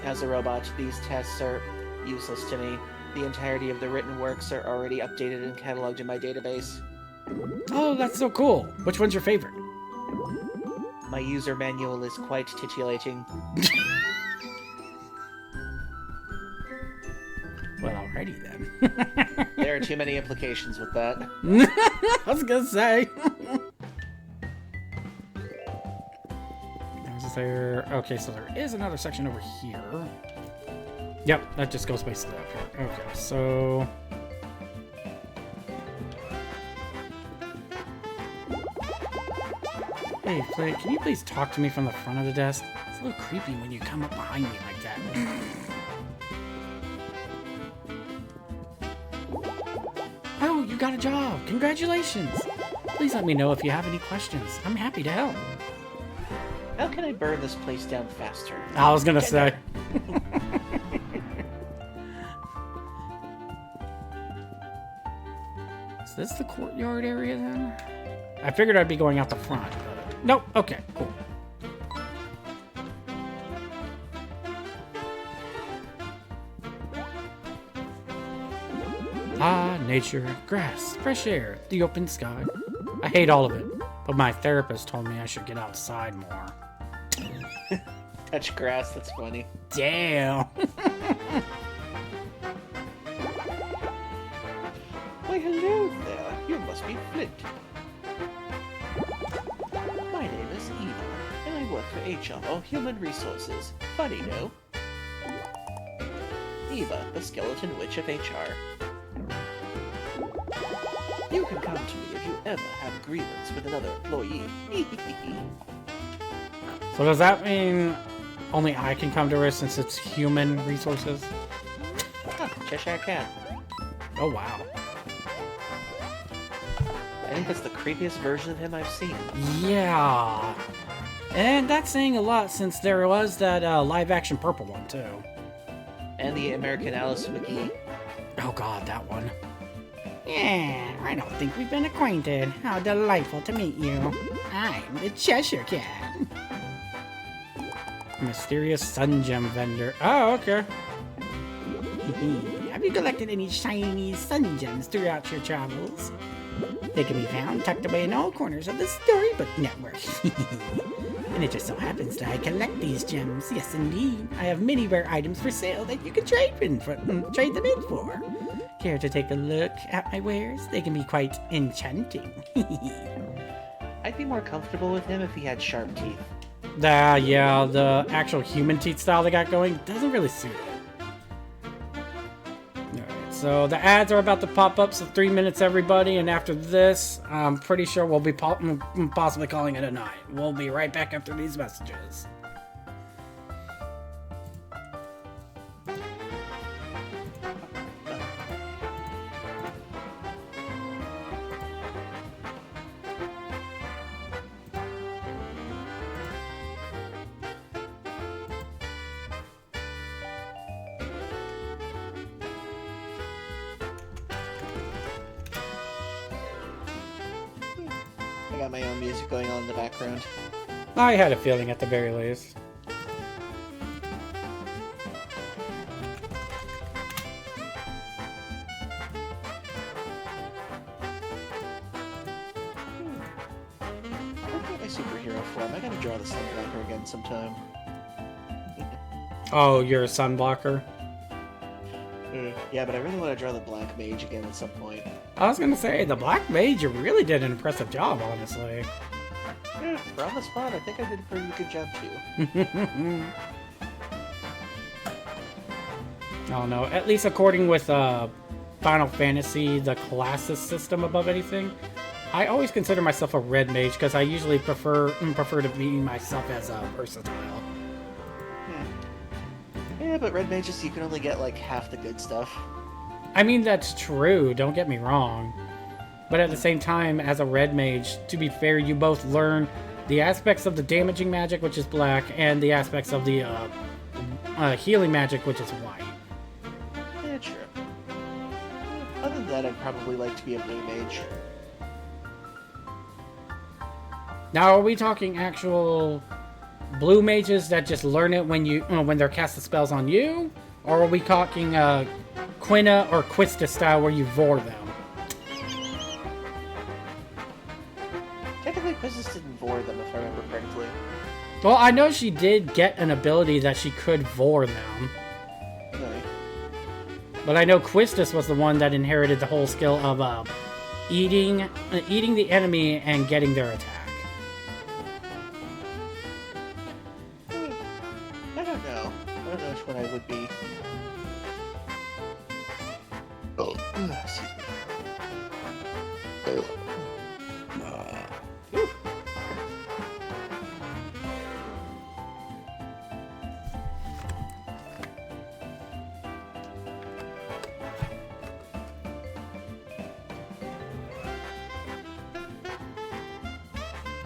As a robot, these tests are useless to me. The entirety of the written works are already updated and cataloged in my database. Oh, that's so cool. Which one's your favorite? My user manual is quite titillating. Well, alrighty then. There are too many implications with that. I was gonna say. Is there... Okay, so there is another section over here. Yep, that just goes basically up here. Okay, so... Hey, Flake, can you please talk to me from the front of the desk? It's a little creepy when you come up behind me like that. Oh, you got a job! Congratulations! Please let me know if you have any questions. I'm happy to help. How can I burn this place down faster? I was gonna say. Is this the courtyard area then? I figured I'd be going out the front. But... Nope. Okay, cool. Ah, nature, grass, fresh air, the open sky. I hate all of it, but my therapist told me I should get outside more. Touch grass, that's funny. Damn. Why, hello there. You must be Flint. My name is Eva, and I work for HR, or Human Resources. Funny, no? Eva, the skeleton witch of HR. You can come to me if you ever have a grievance with another employee. So does that mean only I can come to her since it's human resources? Cheshire Cat. Oh, wow. I think that's the creepiest version of him I've seen. Yeah. And that's saying a lot since there was that live-action purple one, too. And the American Alice McGee. Oh, God, that one. Yeah, I don't think we've been acquainted. How delightful to meet you. I'm the Cheshire Cat. Mysterious sun gem vendor. Oh, okay. Have you collected any shiny sun gems throughout your travels? They can be found tucked away in all corners of the Storybook Network. And it just so happens that I collect these gems. Yes, indeed. I have many rare items for sale that you can trade them in for. Care to take a look at my wares? They can be quite enchanting. I'd be more comfortable with him if he had sharp teeth. Yeah, the actual human teeth style they got going doesn't really suit it. Alright, so the ads are about to pop up, so 3 minutes everybody, and after this, I'm pretty sure we'll be possibly calling it a night. We'll be right back after these messages. I got my own music going on in the background. I had a feeling at the very least. Look at my superhero form. I gotta draw the Sunblocker again sometime. Oh, you're a sunblocker? Yeah, but I really want to draw the Black Mage again at some point. I was gonna say, the Black Mage really did an impressive job, honestly. Yeah, for on the spot, I think I did a pretty good job too. Oh no, at least according with Final Fantasy, the classes system above anything, I always consider myself a red mage because I usually prefer to be myself as versatile. Yeah, but Red Mages, you can only get like half the good stuff. I mean, that's true, don't get me wrong. But at the same time, as a red mage, to be fair, you both learn the aspects of the damaging magic, which is black, and the aspects of the healing magic, which is white. Yeah, true. Other than that, I'd probably like to be a blue mage. Now, are we talking actual blue mages that just learn it when they're casting spells on you? Or are we talking Quina or Quista style where you vor them? Technically, Quizzus didn't vor them, if I remember correctly. Well, I know she did get an ability that she could vor them. Really? But I know Quistis was the one that inherited the whole skill of eating the enemy and getting their attack. I don't know. I don't know which one I would be. Oh, excuse me.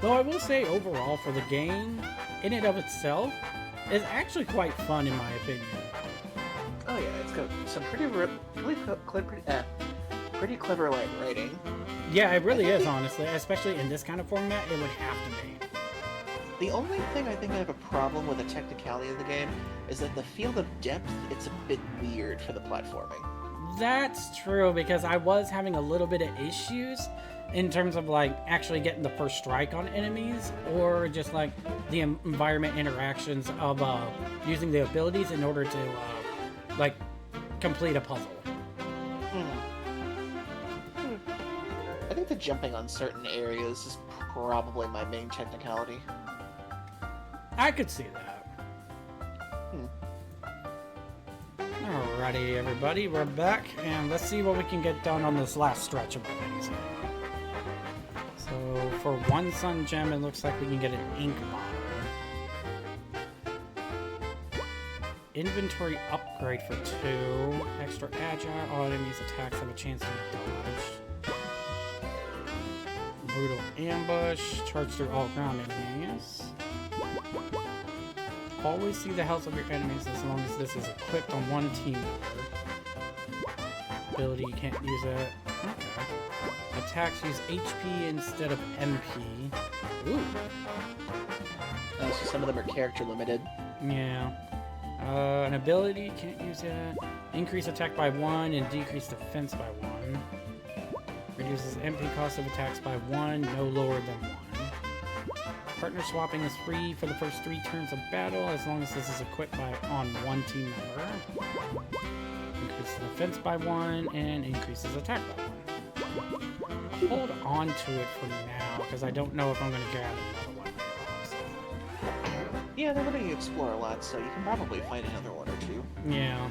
Though I will say overall for the game, in and of itself, is actually quite fun in my opinion. Oh yeah, it's got some pretty clever writing. Yeah, it really is, honestly. Especially in this kind of format, it would have to be. The only thing I think I have a problem with the technicality of the game is that the field of depth, it's a bit weird for the platforming. That's true, because I was having a little bit of issues in terms of like actually getting the first strike on enemies, or just like the environment interactions of using the abilities in order to like complete a puzzle. I think the jumping on certain areas is probably my main technicality. I could see that. Alrighty, everybody, we're back, and let's see what we can get done on this last stretch of enemies. So, for one sun gem, it looks like we can get an ink bottle. Inventory upgrade for 2. Extra agile. All enemies' attacks have a chance to be dodged. Brutal ambush. Charge through all ground enemies. Always see the health of your enemies as long as this is equipped on one team member. Ability, you can't use it. Okay. Attacks use HP instead of MP. Ooh. So some of them are character limited. Yeah. An ability, can't use it. Increase attack by 1 and decrease defense by 1. Reduces MP cost of attacks by 1, no lower than 1. Partner swapping is free for the first 3 turns of battle as long as this is equipped on one team member. Increases defense by 1 and increases attack by 1. I'll hold on to it for now because I don't know if I'm going to grab another one later on. Yeah, they're letting you explore a lot, so you can probably find another one or 2. Yeah.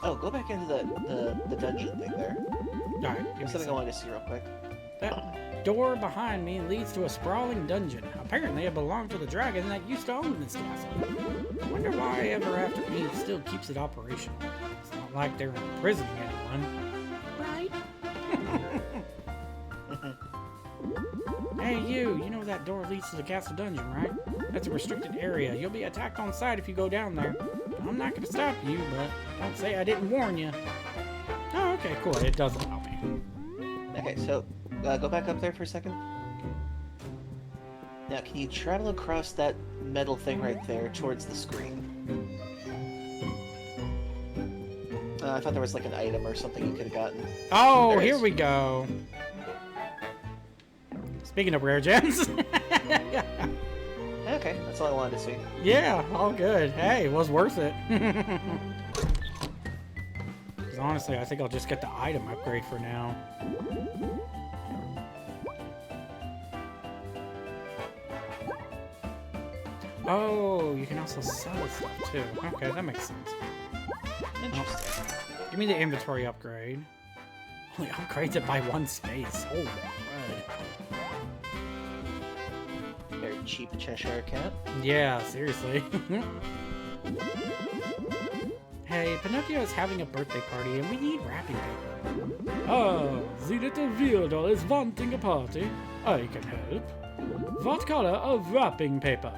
Oh, go back into the dungeon thing there. Alright, There's something I wanted to see real quick. That door behind me leads to a sprawling dungeon. Apparently it belonged to the dragon that used to own this castle. I wonder why Ever After Ink still keeps it operational. It's not like they're imprisoning anyone. Right? Hey you know that door leads to the castle dungeon, right? That's a restricted area. You'll be attacked on sight if you go down there. I'm not gonna stop you, but don't say I didn't warn you. Oh, okay, cool. It does allow me. Okay, so go back up there for a second. Now, can you travel across that metal thing right there towards the screen? I thought there was like an item or something you could have gotten. Oh, There here is. we go. Speaking of rare gems. Okay, that's all I wanted to see. Yeah, all good. Hey, it was worth it. 'Cause honestly, I think I'll just get the item upgrade for now. Oh, you can also sell stuff too. Okay, that makes sense. Interesting. Give me the inventory upgrade. Only upgrades it by 1 space. Oh, crud. Very cheap Cheshire Cat. Yeah, seriously. Hey, Pinocchio is having a birthday party and we need wrapping paper. Ah, the little weirdo is wanting a party. I can help. What color of wrapping paper?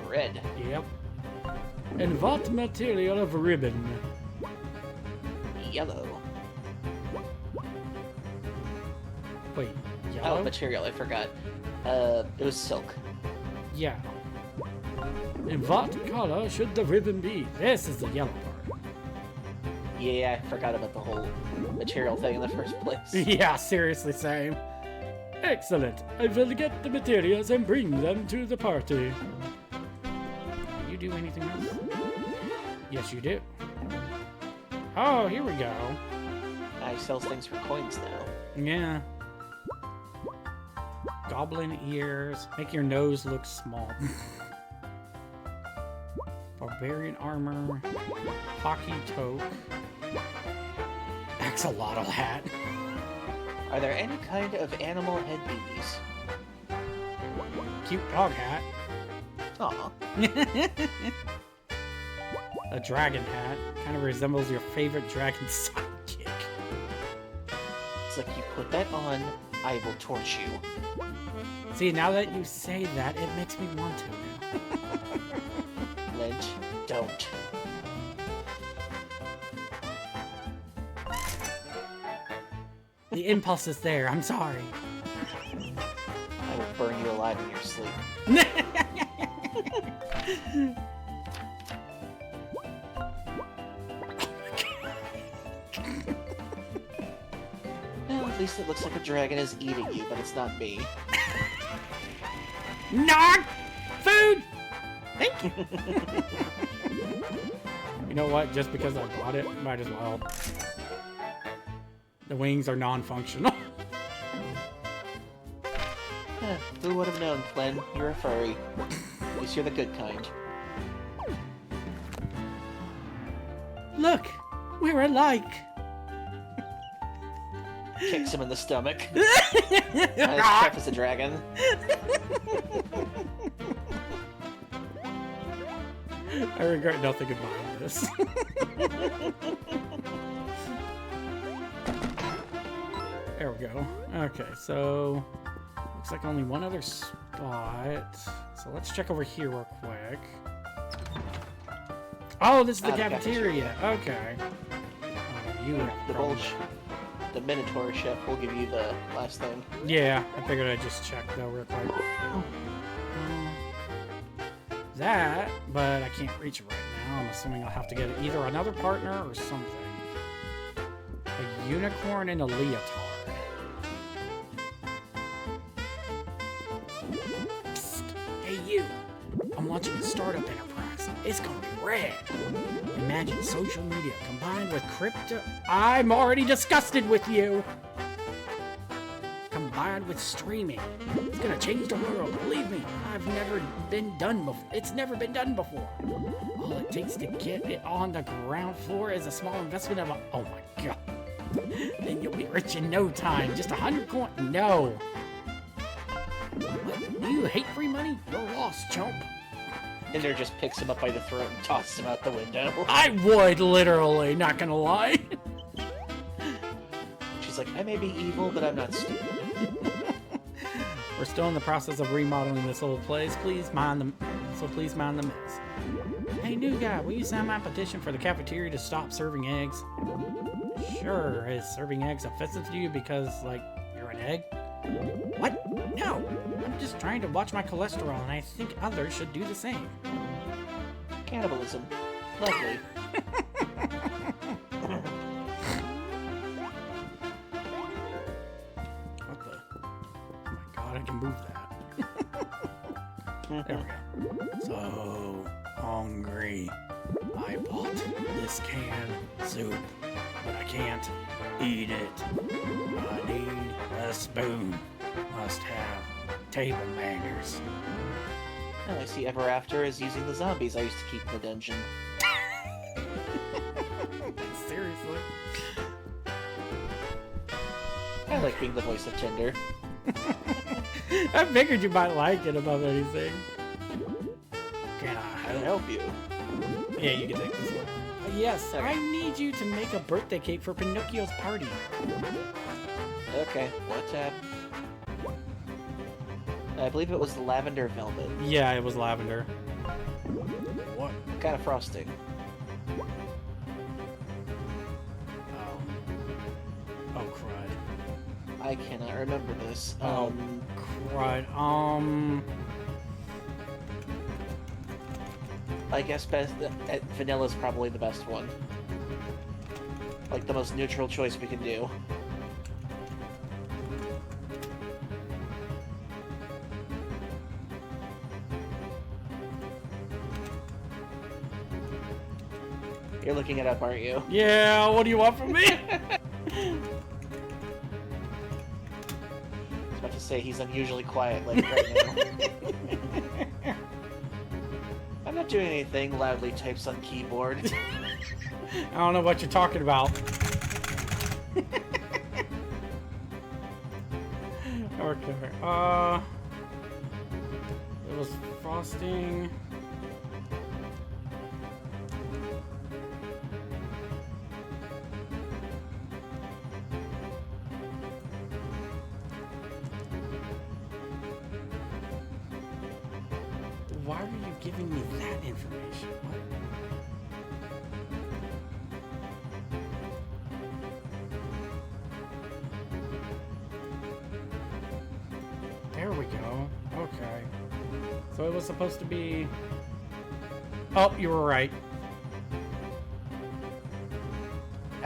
Red. Yep. And what material of ribbon? Yellow. Wait, Oh, yellow? material, I forgot. It was silk. Yeah. And what color should the ribbon be? This is the yellow part. Yeah, I forgot about the whole material thing in the first place. Yeah, seriously, same. Excellent. I will get the materials and bring them to the party. You do anything else? Yes, you do. Oh, here we go. I sells things for coins now. Yeah. Goblin ears. Make your nose look small. Barbarian armor. Hockey toque. Axolotl hat. Are there any kind of animal head beanies? Cute dog hat. Aw. A dragon hat. Kind of resembles your favorite dragon sidekick. It's like you put that on, I will torch you. See, now that you say that, it makes me want to now. Lynch, don't. The impulse is there. I'm sorry. I will burn you alive in your sleep. At least it looks like a dragon is eating you, but it's not me. Not food! Thank you! You know what? Just because I bought it, might as well. The wings are non-functional. Who would have known, Flynn? You're a furry. At least you're the good kind. Look! We're alike! Kicks him in the stomach. As tough as a dragon. I regret nothing about this. There we go. Okay, so looks like only one other spot. So let's check over here real quick. Oh, this is the cafeteria. Okay. Oh, you have The probably- bulge. The Minotaur chef will give you the last thing. Yeah, I figured I'd just check though real quick. That, but I can't reach it right now. I'm assuming I'll have to get either another partner or something. A unicorn and a leotard. Psst. Hey you! I'm launching a startup enterprise. It's gonna be rad. Imagine social media combined with crypto. I'm already disgusted with you! Combined with streaming. It's gonna change the world, believe me. It's never been done before. All it takes to get it on the ground floor is a small investment of oh my god. Then you'll be rich in no time. Just 100 coins. No. What? You hate free money? You're lost, chump. Ender just picks him up by the throat and tosses him out the window. I would, literally, not gonna lie. She's like, I may be evil, but I'm not stupid. We're still in the process of remodeling this old place. Please mind the mess. Hey, new guy, will you sign my petition for the cafeteria to stop serving eggs? Sure. Is serving eggs offensive to you because, like, you're an egg? What? No. I'm just trying to watch my cholesterol, and I think others should do the same. Cannibalism. Lovely. What the? Oh my god, I can move that. There we go. So hungry. I bought this canned soup, but I can't eat it. I need a spoon. Must have table manners. Oh, I see Ever After is using the zombies I used to keep in the dungeon. Seriously? I like being the voice of Tinder. I figured you might like it above anything. Can I I can help? help you. Yeah, you can take this one. Yes, Okay. I need you to make a birthday cake for Pinocchio's party. Okay, what tab? I believe it was the lavender velvet. Yeah, it was lavender. What? What kind of frosting? Oh, crud. I cannot remember this. Oh. Crud. I guess vanilla's probably the best one. Like the most neutral choice we can do. You're looking it up, aren't you? Yeah, what do you want from me? I was about to say he's unusually quiet like right now. I'm not doing anything, loudly types on keyboard. I don't know what you're talking about. Okay, it was frosting. Why are you giving me that information? What? There we go. Okay. So it was supposed to be... Oh, you were right.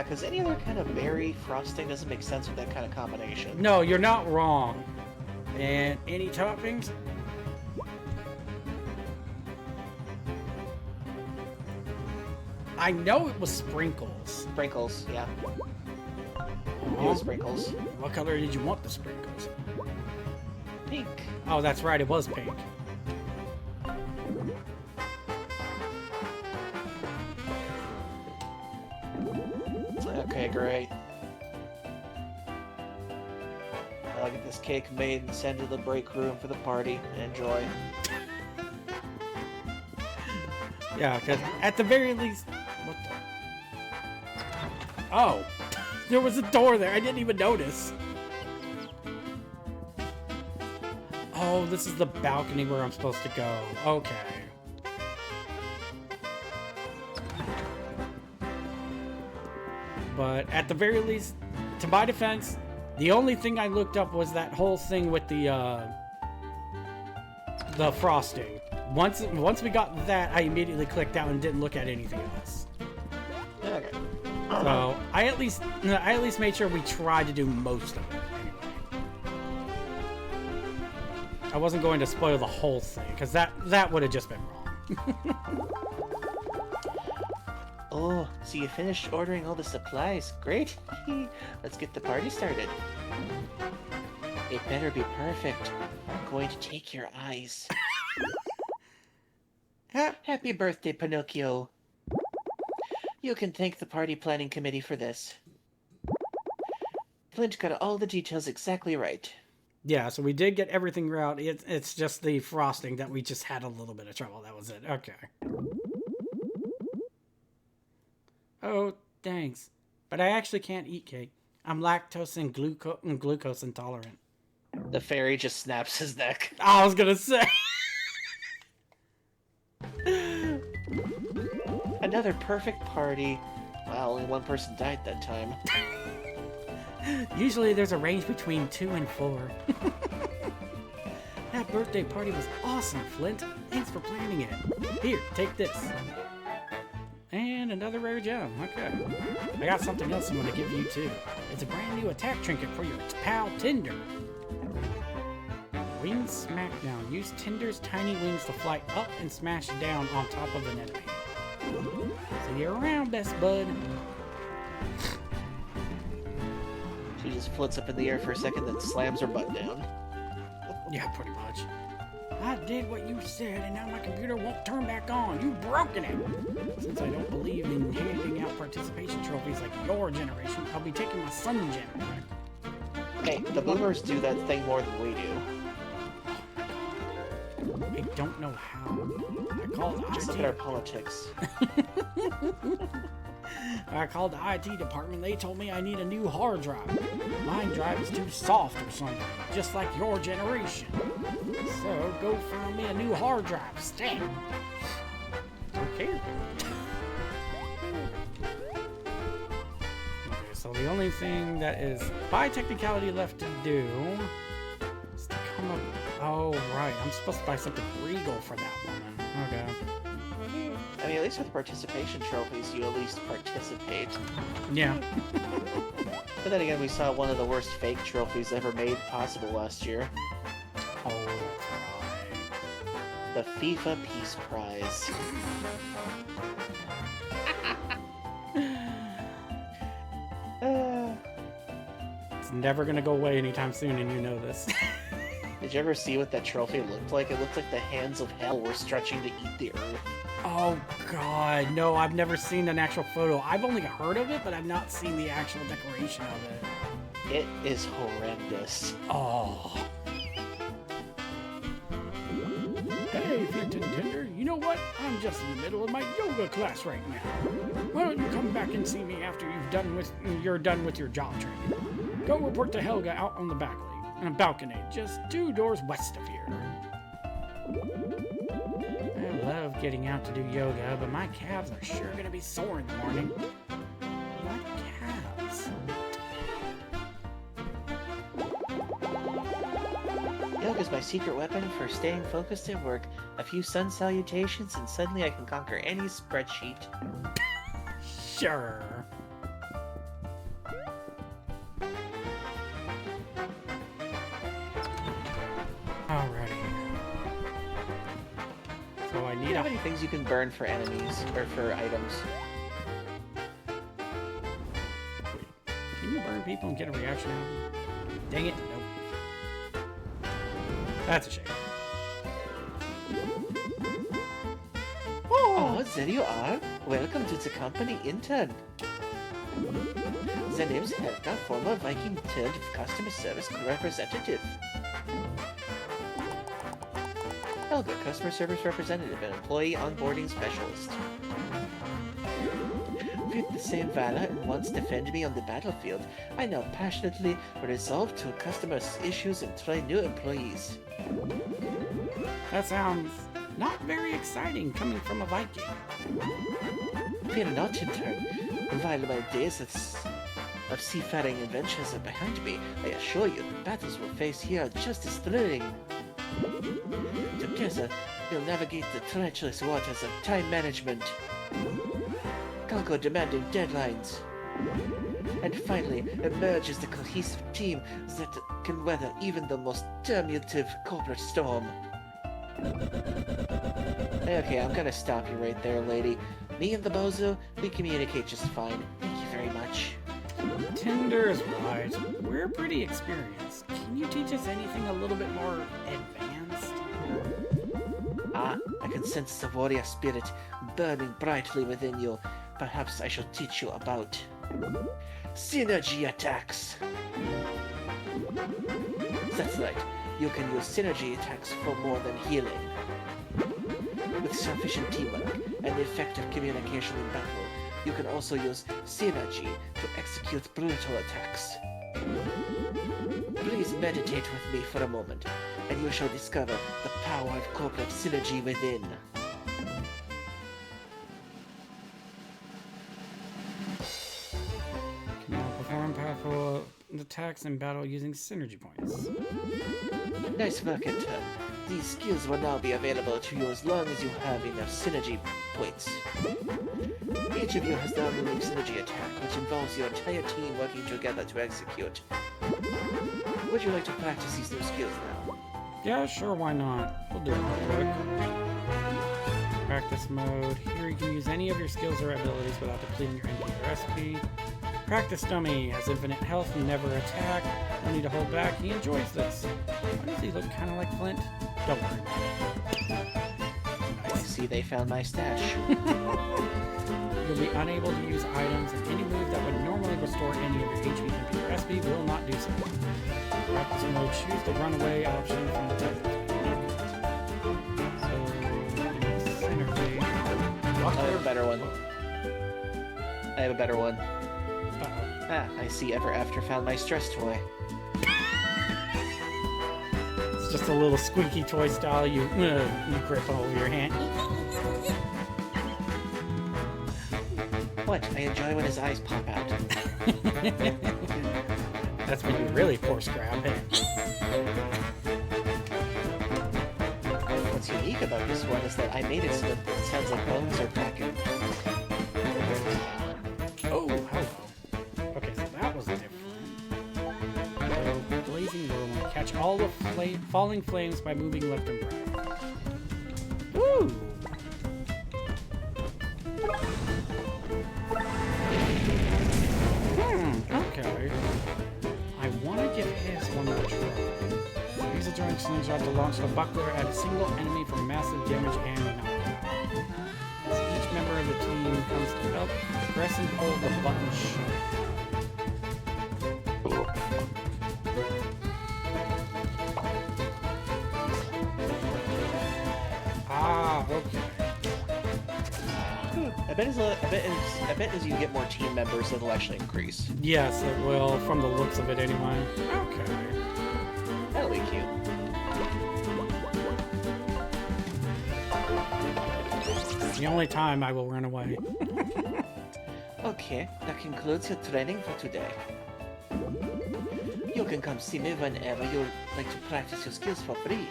because any other kind of berry frosting doesn't make sense with that kind of combination. No, you're not wrong. And any toppings? I know it was sprinkles. Sprinkles, yeah. It was sprinkles. What color did you want the sprinkles? Pink. Oh, that's right, it was pink. Okay, great. I'll get this cake made and send to the break room for the party. Enjoy. Yeah, because at the very least... What the... Oh! There was a door there, I didn't even notice. Oh, this is the balcony where I'm supposed to go. Okay. But at the very least, to my defense, the only thing I looked up was that whole thing with the frosting. Once we got that, I immediately clicked out and didn't look at anything else. Okay. So I at least made sure we tried to do most of it. Anyway. I wasn't going to spoil the whole thing because that would have just been wrong. Oh, so you finished ordering all the supplies. Great. Let's get the party started. It better be perfect. I'm going to take your eyes. Happy birthday, Pinocchio. You can thank the party planning committee for this. Flint got all the details exactly right. Yeah, so we did get everything right. It's just the frosting that we just had a little bit of trouble. That was it. Okay. Oh, thanks. But I actually can't eat cake. I'm lactose and glucose intolerant. The fairy just snaps his neck. I was gonna say. Another perfect party. Wow, only one person died that time. Usually there's a range between 2 and 4. That birthday party was awesome, Flint. Thanks for planning it. Here, take this. And another rare gem. Okay. I got something else I'm going to give you, too. It's a brand new attack trinket for your pal, Tinder. Wing Smackdown. Use Tinder's tiny wings to fly up and smash down on top of an enemy. See you around, best bud. She just floats up in the air for a second, then slams her butt down. Yeah, pretty much. I did what you said, and now my computer won't turn back on. You've broken it. Since I don't believe in handing out participation trophies like your generation, I'll be taking my son's generation. Hey, the boomers do that thing more than we do. I don't know how. I called Just look at our politics. I called the IT department. They told me I need a new hard drive. My drive is too soft or something, just like your generation. So go find me a new hard drive. Stamp. Okay. Okay, so the only thing that is by technicality left to do is to come up. Oh, right. I'm supposed to buy something regal for that woman. Okay. I mean, at least with participation trophies, you at least participate. Yeah. But then again, we saw one of the worst fake trophies ever made possible last year. Oh, right. The FIFA Peace Prize. It's never gonna go away anytime soon, and you know this. Did you ever see what that trophy looked like? It looked like the hands of hell were stretching to eat the earth. Oh god, no, I've never seen an actual photo. I've only heard of it, but I've not seen the actual decoration of it. It is horrendous. Oh. Hey, Flint and Tinder, you know what? I'm just in the middle of my yoga class right now. Why don't you come back and see me after you're done with your job training? Go report to Helga out on the balcony, just 2 doors west of here. I love getting out to do yoga, but my calves are sure gonna be sore in the morning. What calves? Yoga's my secret weapon for staying focused at work. A few sun salutations and suddenly I can conquer any spreadsheet. Sure. you have any things you can burn for enemies or for items? Can you burn people and get a reaction out of them? Dang it, nope. That's a shame. Oh, there you are. Welcome to the company intern. The name's Helga, former Viking turned customer service representative. Helga, customer service representative and employee onboarding specialist. With the same valor and once defended me on the battlefield, I now passionately resolve to customer issues and try new employees. That sounds not very exciting coming from a Viking. Fear not, intern. While my days of seafaring adventures are behind me, I assure you the battles we'll face here are just as thrilling. Together, we'll navigate the treacherous waters of time management, conquer demanding deadlines, and finally emerge as the cohesive team that can weather even the most turmoiltive corporate storm. Okay, I'm gonna stop you right there, lady. Me and the bozo, we communicate just fine. Thank you very much. Tinder's right. We're pretty experienced. Can you teach us anything a little bit more advanced? Ah, I can sense the warrior spirit burning brightly within you. Perhaps I shall teach you about synergy attacks. That's right. You can use synergy attacks for more than healing. With sufficient teamwork and effective communication in battle, you can also use synergy to execute brutal attacks. Please meditate with me for a moment, and you shall discover the power of corporate synergy within. Can now perform powerful attacks in battle using synergy points. Nice work, intern. These skills will now be available to you as long as you have enough synergy points. Each of you has now a unique synergy attack, which involves your entire team working together to execute. Would you like to practice these new skills now? Yeah, sure, why not? We'll do it real quick. Practice mode. Here you can use any of your skills or abilities without depleting your MP recipe. Practice dummy has infinite health and never attack. No need to hold back. He enjoys this. Why does he look kind of like Flint? Don't worry about it. I see they found my stash. You'll be unable to use items, and any move that would normally restore any of your HP and MP recipe will not do so. Practice mode. Choose the runaway option from the text. So, synergy. I have a better one. I have a better one. Uh-oh. Ah, I see Ever After found my stress toy. It's just a little squeaky toy style you grip over your hand. What? I enjoy when his eyes pop out. That's when you really force grab him. What's unique about this one is that I made it so that it sounds like bones are cracking. Oh, hello. Okay, so that was different. So, blazing whirlwind. Catch all the falling flames by moving left and right. Woo! Okay. I want to give his one more try. Use a joint slingshot to launch the buckler at a single enemy for massive damage and knockdown. As each member of the team comes to help, press and hold the button shut. Ah, okay. I bet as you get more team members, it'll actually increase. Yes, it will, from the looks of it anyway. Okay. That'll be cute. The only time I will run away. Okay, that concludes your training for today. You can come see me whenever you'd like to practice your skills for free.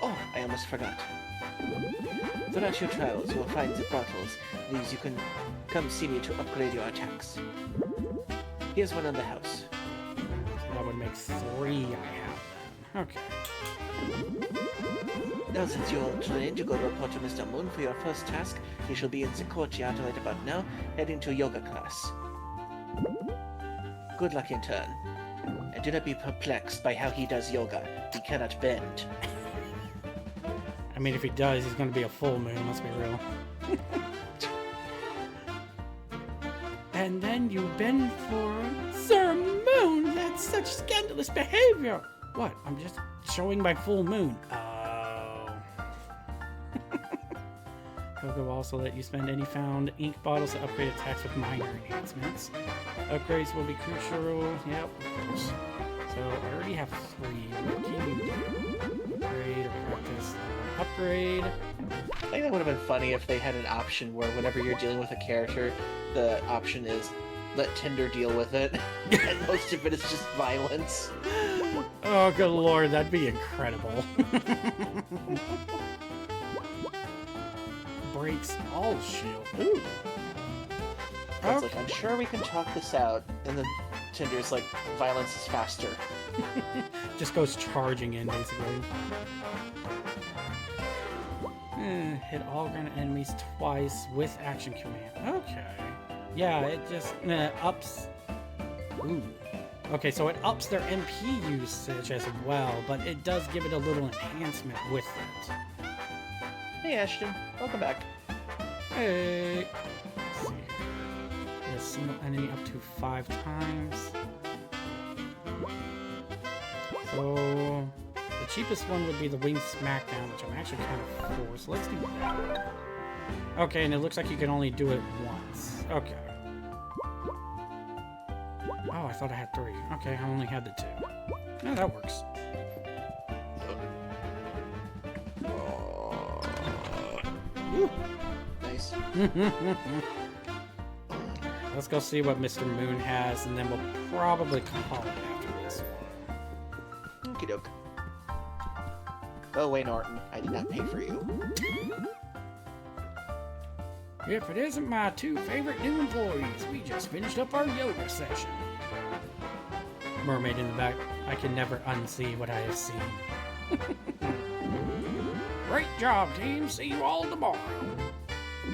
Oh, I almost forgot. Throughout your travels, you will find the bottles. These you can come see me to upgrade your attacks. Here's one in the house. So that would make 3 I have then. Okay. Now, since you're trained to go report to Mr. Moon for your first task, he shall be in the courtyard right about now, heading to yoga class. Good luck in turn. And do not be perplexed by how he does yoga. He cannot bend. I mean, if he does, he's going to be a full moon, let's be real. And then you bend for Sir Moon. That's such scandalous behavior. What? I'm just showing my full moon. Oh. Coco will also let you spend any found ink bottles to upgrade attacks with minor enhancements. Upgrades will be crucial. Yep, of course. So I already have 3. What can you do? Upgrade or practice? Upgrade. I think that would have been funny if they had an option where whenever you're dealing with a character, the option is let Tinder deal with it, and most of it is just violence. Oh, good lord, that'd be incredible. Breaks all shield. Ooh. It's like, I'm sure we can talk this out, and then Tinder's like, violence is faster. Just goes charging in, basically. Hit all granite enemies twice with action command. Okay. Yeah, it just ups. Ooh. Okay, so it ups their MP usage as well, but it does give it a little enhancement with it. Hey, Ashton. Welcome back. Hey. Let's see here. Hit a single enemy up to 5 times. So the cheapest one would be the Winged Smackdown, which I'm actually kind of for. So let's do that. Okay, and it looks like you can only do it once. Okay. Oh, I thought I had 3. Okay, I only had the 2. No, that works. Woo. Nice. Let's go see what Mr. Moon has, and then we'll probably call it after this one. Okie doke. Oh, wait, Norton. I did not pay for you. If it isn't my 2 favorite new employees, we just finished up our yoga session. Mermaid in the back. I can never unsee what I have seen. Great job, team. See you all tomorrow.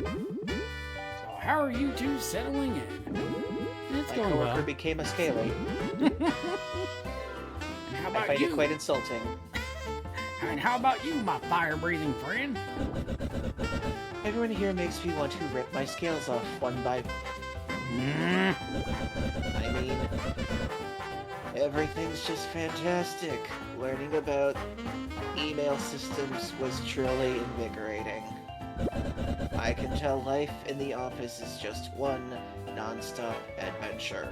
So how are you 2 settling in? It's My going coworker well. became a scaly. And how I about find you? it quite insulting. And how about you, my fire-breathing friend? Everyone here makes me want to rip my scales off one by... I mean... Everything's just fantastic. Learning about email systems was truly invigorating. I can tell life in the office is just one non-stop adventure.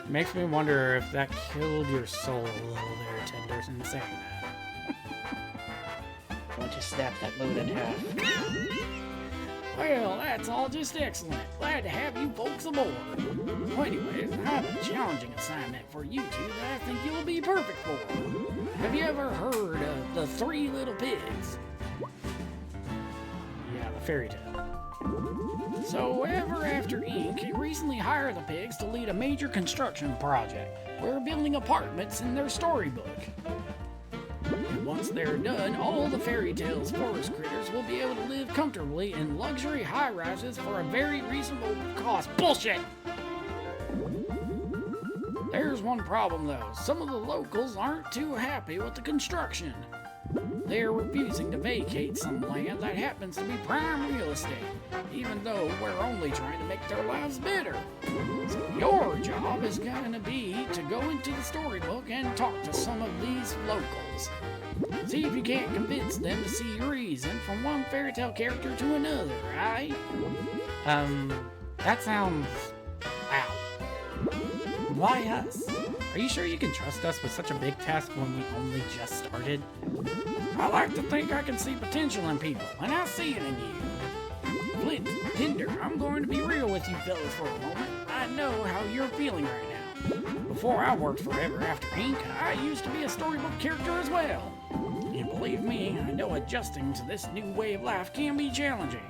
Makes me wonder if that killed your soul a little there, Tenders, in saying that. I want to snap that moon in half. Well, that's all just excellent. Glad to have you folks aboard. So anyways, I have a challenging assignment for you 2 that I think you'll be perfect for. Have you ever heard of the 3 Little Pigs? Yeah, the fairy tale. So, Ever After Inc. recently hired the pigs to lead a major construction project. We're building apartments in their storybook. And once they're done, all the fairy tales forest critters will be able to live comfortably in luxury high-rises for a very reasonable cost. Bullshit! There's one problem though. Some of the locals aren't too happy with the construction. They're refusing to vacate some land that happens to be prime real estate, even though we're only trying to make their lives better. So your job is going to be to go into the storybook and talk to some of these locals. See if you can't convince them to see reason from one fairy tale character to another, right? That sounds... Ow. Why us? Are you sure you can trust us with such a big task when we only just started? I like to think I can see potential in people, and I see it in you. Flint, Tinder, I'm going to be real with you fellas for a moment. I know how you're feeling right now. Before I worked for Ever After Inc., I used to be a storybook character as well. And believe me, I know adjusting to this new way of life can be challenging.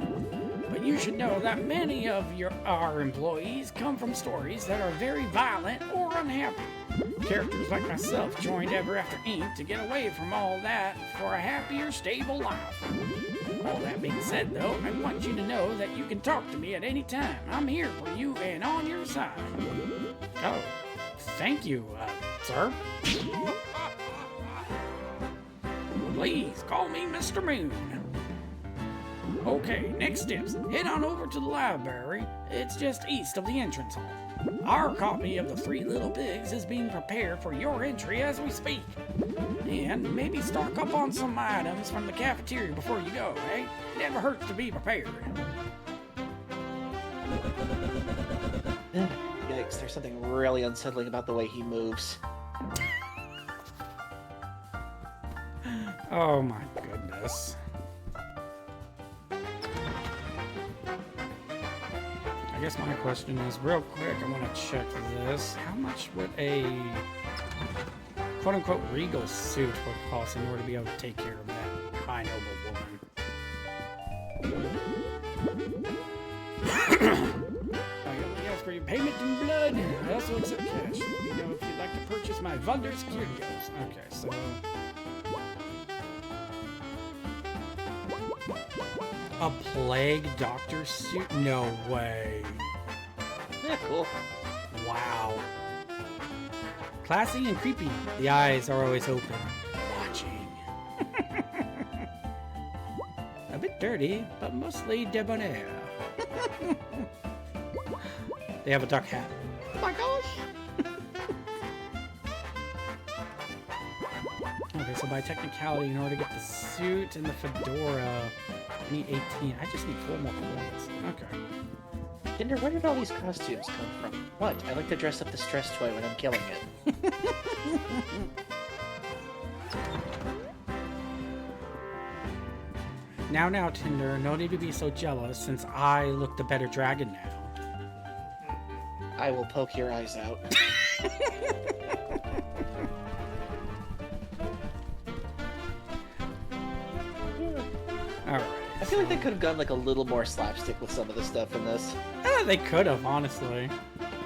But you should know that many of our employees come from stories that are very violent or unhappy. Characters like myself joined Ever After Inc. to get away from all that for a happier, stable life. All that being said, though, I want you to know that you can talk to me at any time. I'm here for you and on your side. Oh, thank you, sir. Please call me Mr. Moon. Okay, next steps. Head on over to the library. It's just east of the entrance hall. Our copy of The Three Little Pigs is being prepared for your entry as we speak. And maybe stock up on some items from the cafeteria before you go, eh? Never hurts to be prepared. Yikes, there's something really unsettling about the way he moves. Oh my goodness. I guess my question is, real quick, I want to check this. How much would a quote-unquote regal suit would cost in order to be able to take care of that high noble woman? I only ask for your payment in blood. I also accept cash. Let me know if you'd like to purchase my Vunder security goals. Okay, so... a plague doctor suit? No way. Yeah, cool. Wow. Classy and creepy. The eyes are always open, watching. A bit dirty, but mostly debonair. They have a duck hat. Oh my gosh! Okay, so by technicality, in order to get the suit and the fedora, I need 18. I just need 4 more points. Okay. Kinder, where did all these costumes come from? What? I like to dress up the stress toy when I'm killing it. Now, Tinder, no need to be so jealous since I look the better dragon now. I will poke your eyes out. Alright. I feel like they could have gone like a little more slapstick with some of the stuff in this. They could have, honestly.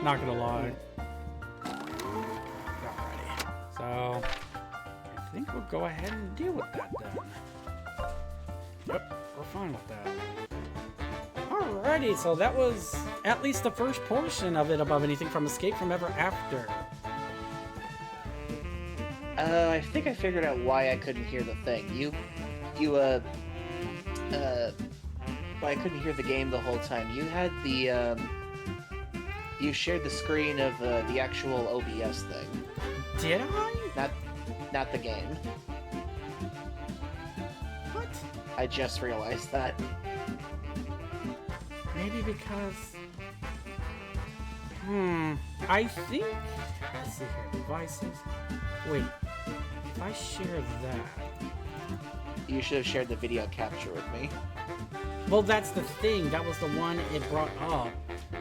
Not gonna lie. Alrighty. So, I think we'll go ahead and deal with that then. Yep, we're fine with that. Alrighty, so that was at least the first portion of it above anything from Escape from Ever After. I think I figured out why I couldn't hear the thing. Why I couldn't hear the game the whole time. You had the, you shared the screen of the actual OBS thing. Did I? Not the game. What? I just realized that. Maybe because... I think... Let's see here. Devices. Wait. If I share that... You should have shared the video capture with me. Well, that's the thing. That was the one it brought up.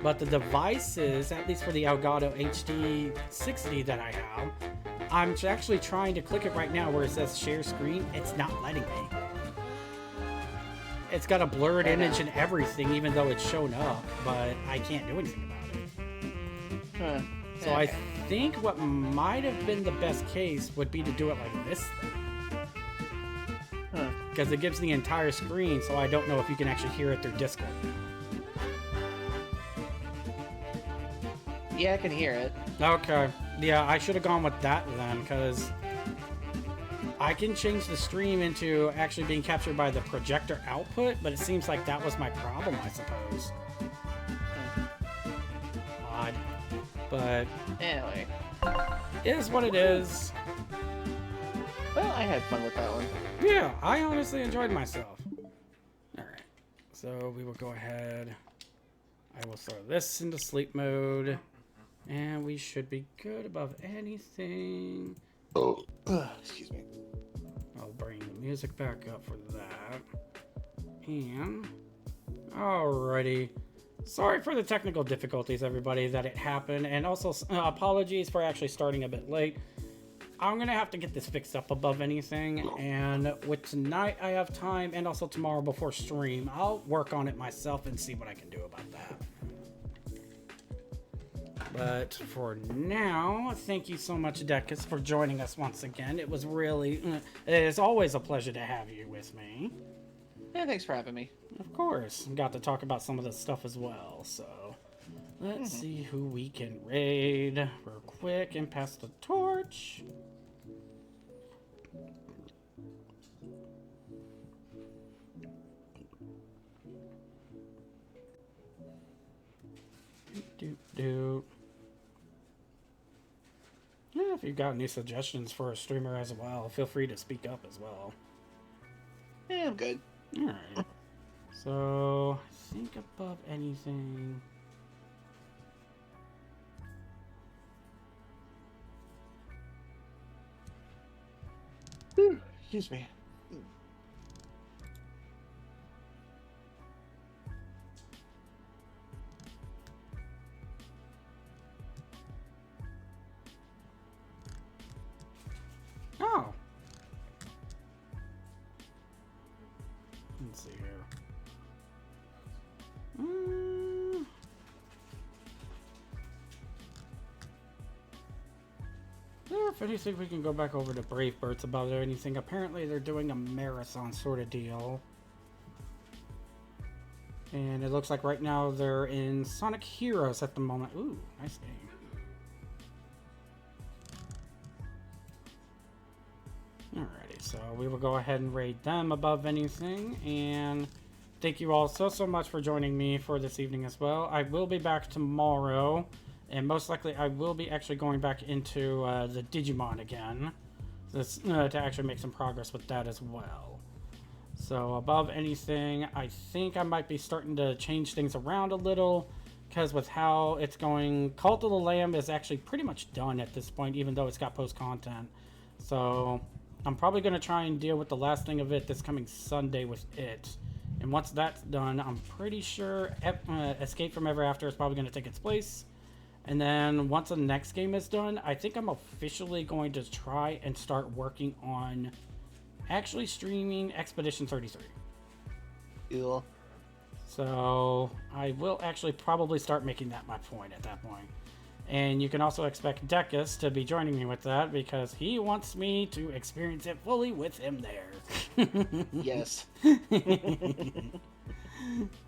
But the devices, at least for the Elgato HD 60 that I have, I'm actually trying to click it right now where it says share screen. It's not letting me. It's got a blurred image and everything, even though it's shown up, but I can't do anything about it. Huh. So I think what might have been the best case would be to do it like this thing. Because it gives the entire screen, so I don't know if you can actually hear it through Discord. Yeah, I can hear it. Okay. Yeah, I should have gone with that then, because I can change the stream into actually being captured by the projector output, but it seems like that was my problem, I suppose. Odd. But Anyway. it is what it is. Well, I had fun with that one. Yeah, I honestly enjoyed myself. Alright, so we will go ahead. I will throw this into sleep mode. And we should be good above anything. Excuse me. I'll bring the music back up for that. And... alrighty. Sorry for the technical difficulties, everybody, that it happened. And also, apologies for actually starting a bit late. I'm going to have to get this fixed up above anything, and with tonight I have time, and also tomorrow before stream, I'll work on it myself and see what I can do about that. But for now, thank you so much, Decus, for joining us once again. It was really, it is always a pleasure to have you with me. Yeah, thanks for having me. Of course, got to talk about some of this stuff as well, so let's see who we can raid real quick and pass the torch. Yeah, if you've got any suggestions for a streamer as well, feel free to speak up as well. Yeah, I'm good. Alright. So, I think above anything... Excuse me. Oh! Let's see here. If anything, we can go back over to Brave Birds about anything. Apparently, they're doing a marathon sort of deal. And it looks like right now they're in Sonic Heroes at the moment. Ooh, nice game. Alrighty, so we will go ahead and raid them above anything. And thank you all so much for joining me for this evening as well. I will be back tomorrow. And most likely I will be actually going back into the Digimon again. To actually make some progress with that as well. So above anything, I think I might be starting to change things around a little. Because with how it's going, Cult of the Lamb is actually pretty much done at this point, even though it's got post-content. So I'm probably going to try and deal with the last thing of it this coming Sunday with it. And once that's done, I'm pretty sure Escape from Ever After is probably going to take its place. And then once the next game is done, I think I'm officially going to try and start working on actually streaming Expedition 33. Cool. So I will actually probably start making that my point at that point. And you can also expect Decus to be joining me with that because he wants me to experience it fully with him there. Yes.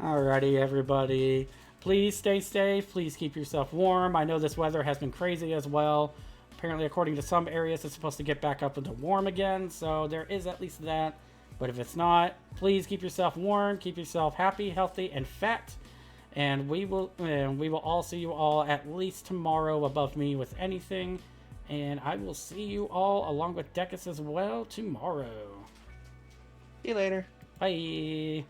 Alrighty, everybody. Please stay safe. Please keep yourself warm. I know this weather has been crazy as well. Apparently, according to some areas, it's supposed to get back up into warm again. So there is at least that. But if it's not, please keep yourself warm. Keep yourself happy, healthy, and fat. And we will all see you all at least tomorrow above me with anything. And I will see you all along with Decus as well tomorrow. See you later. Bye.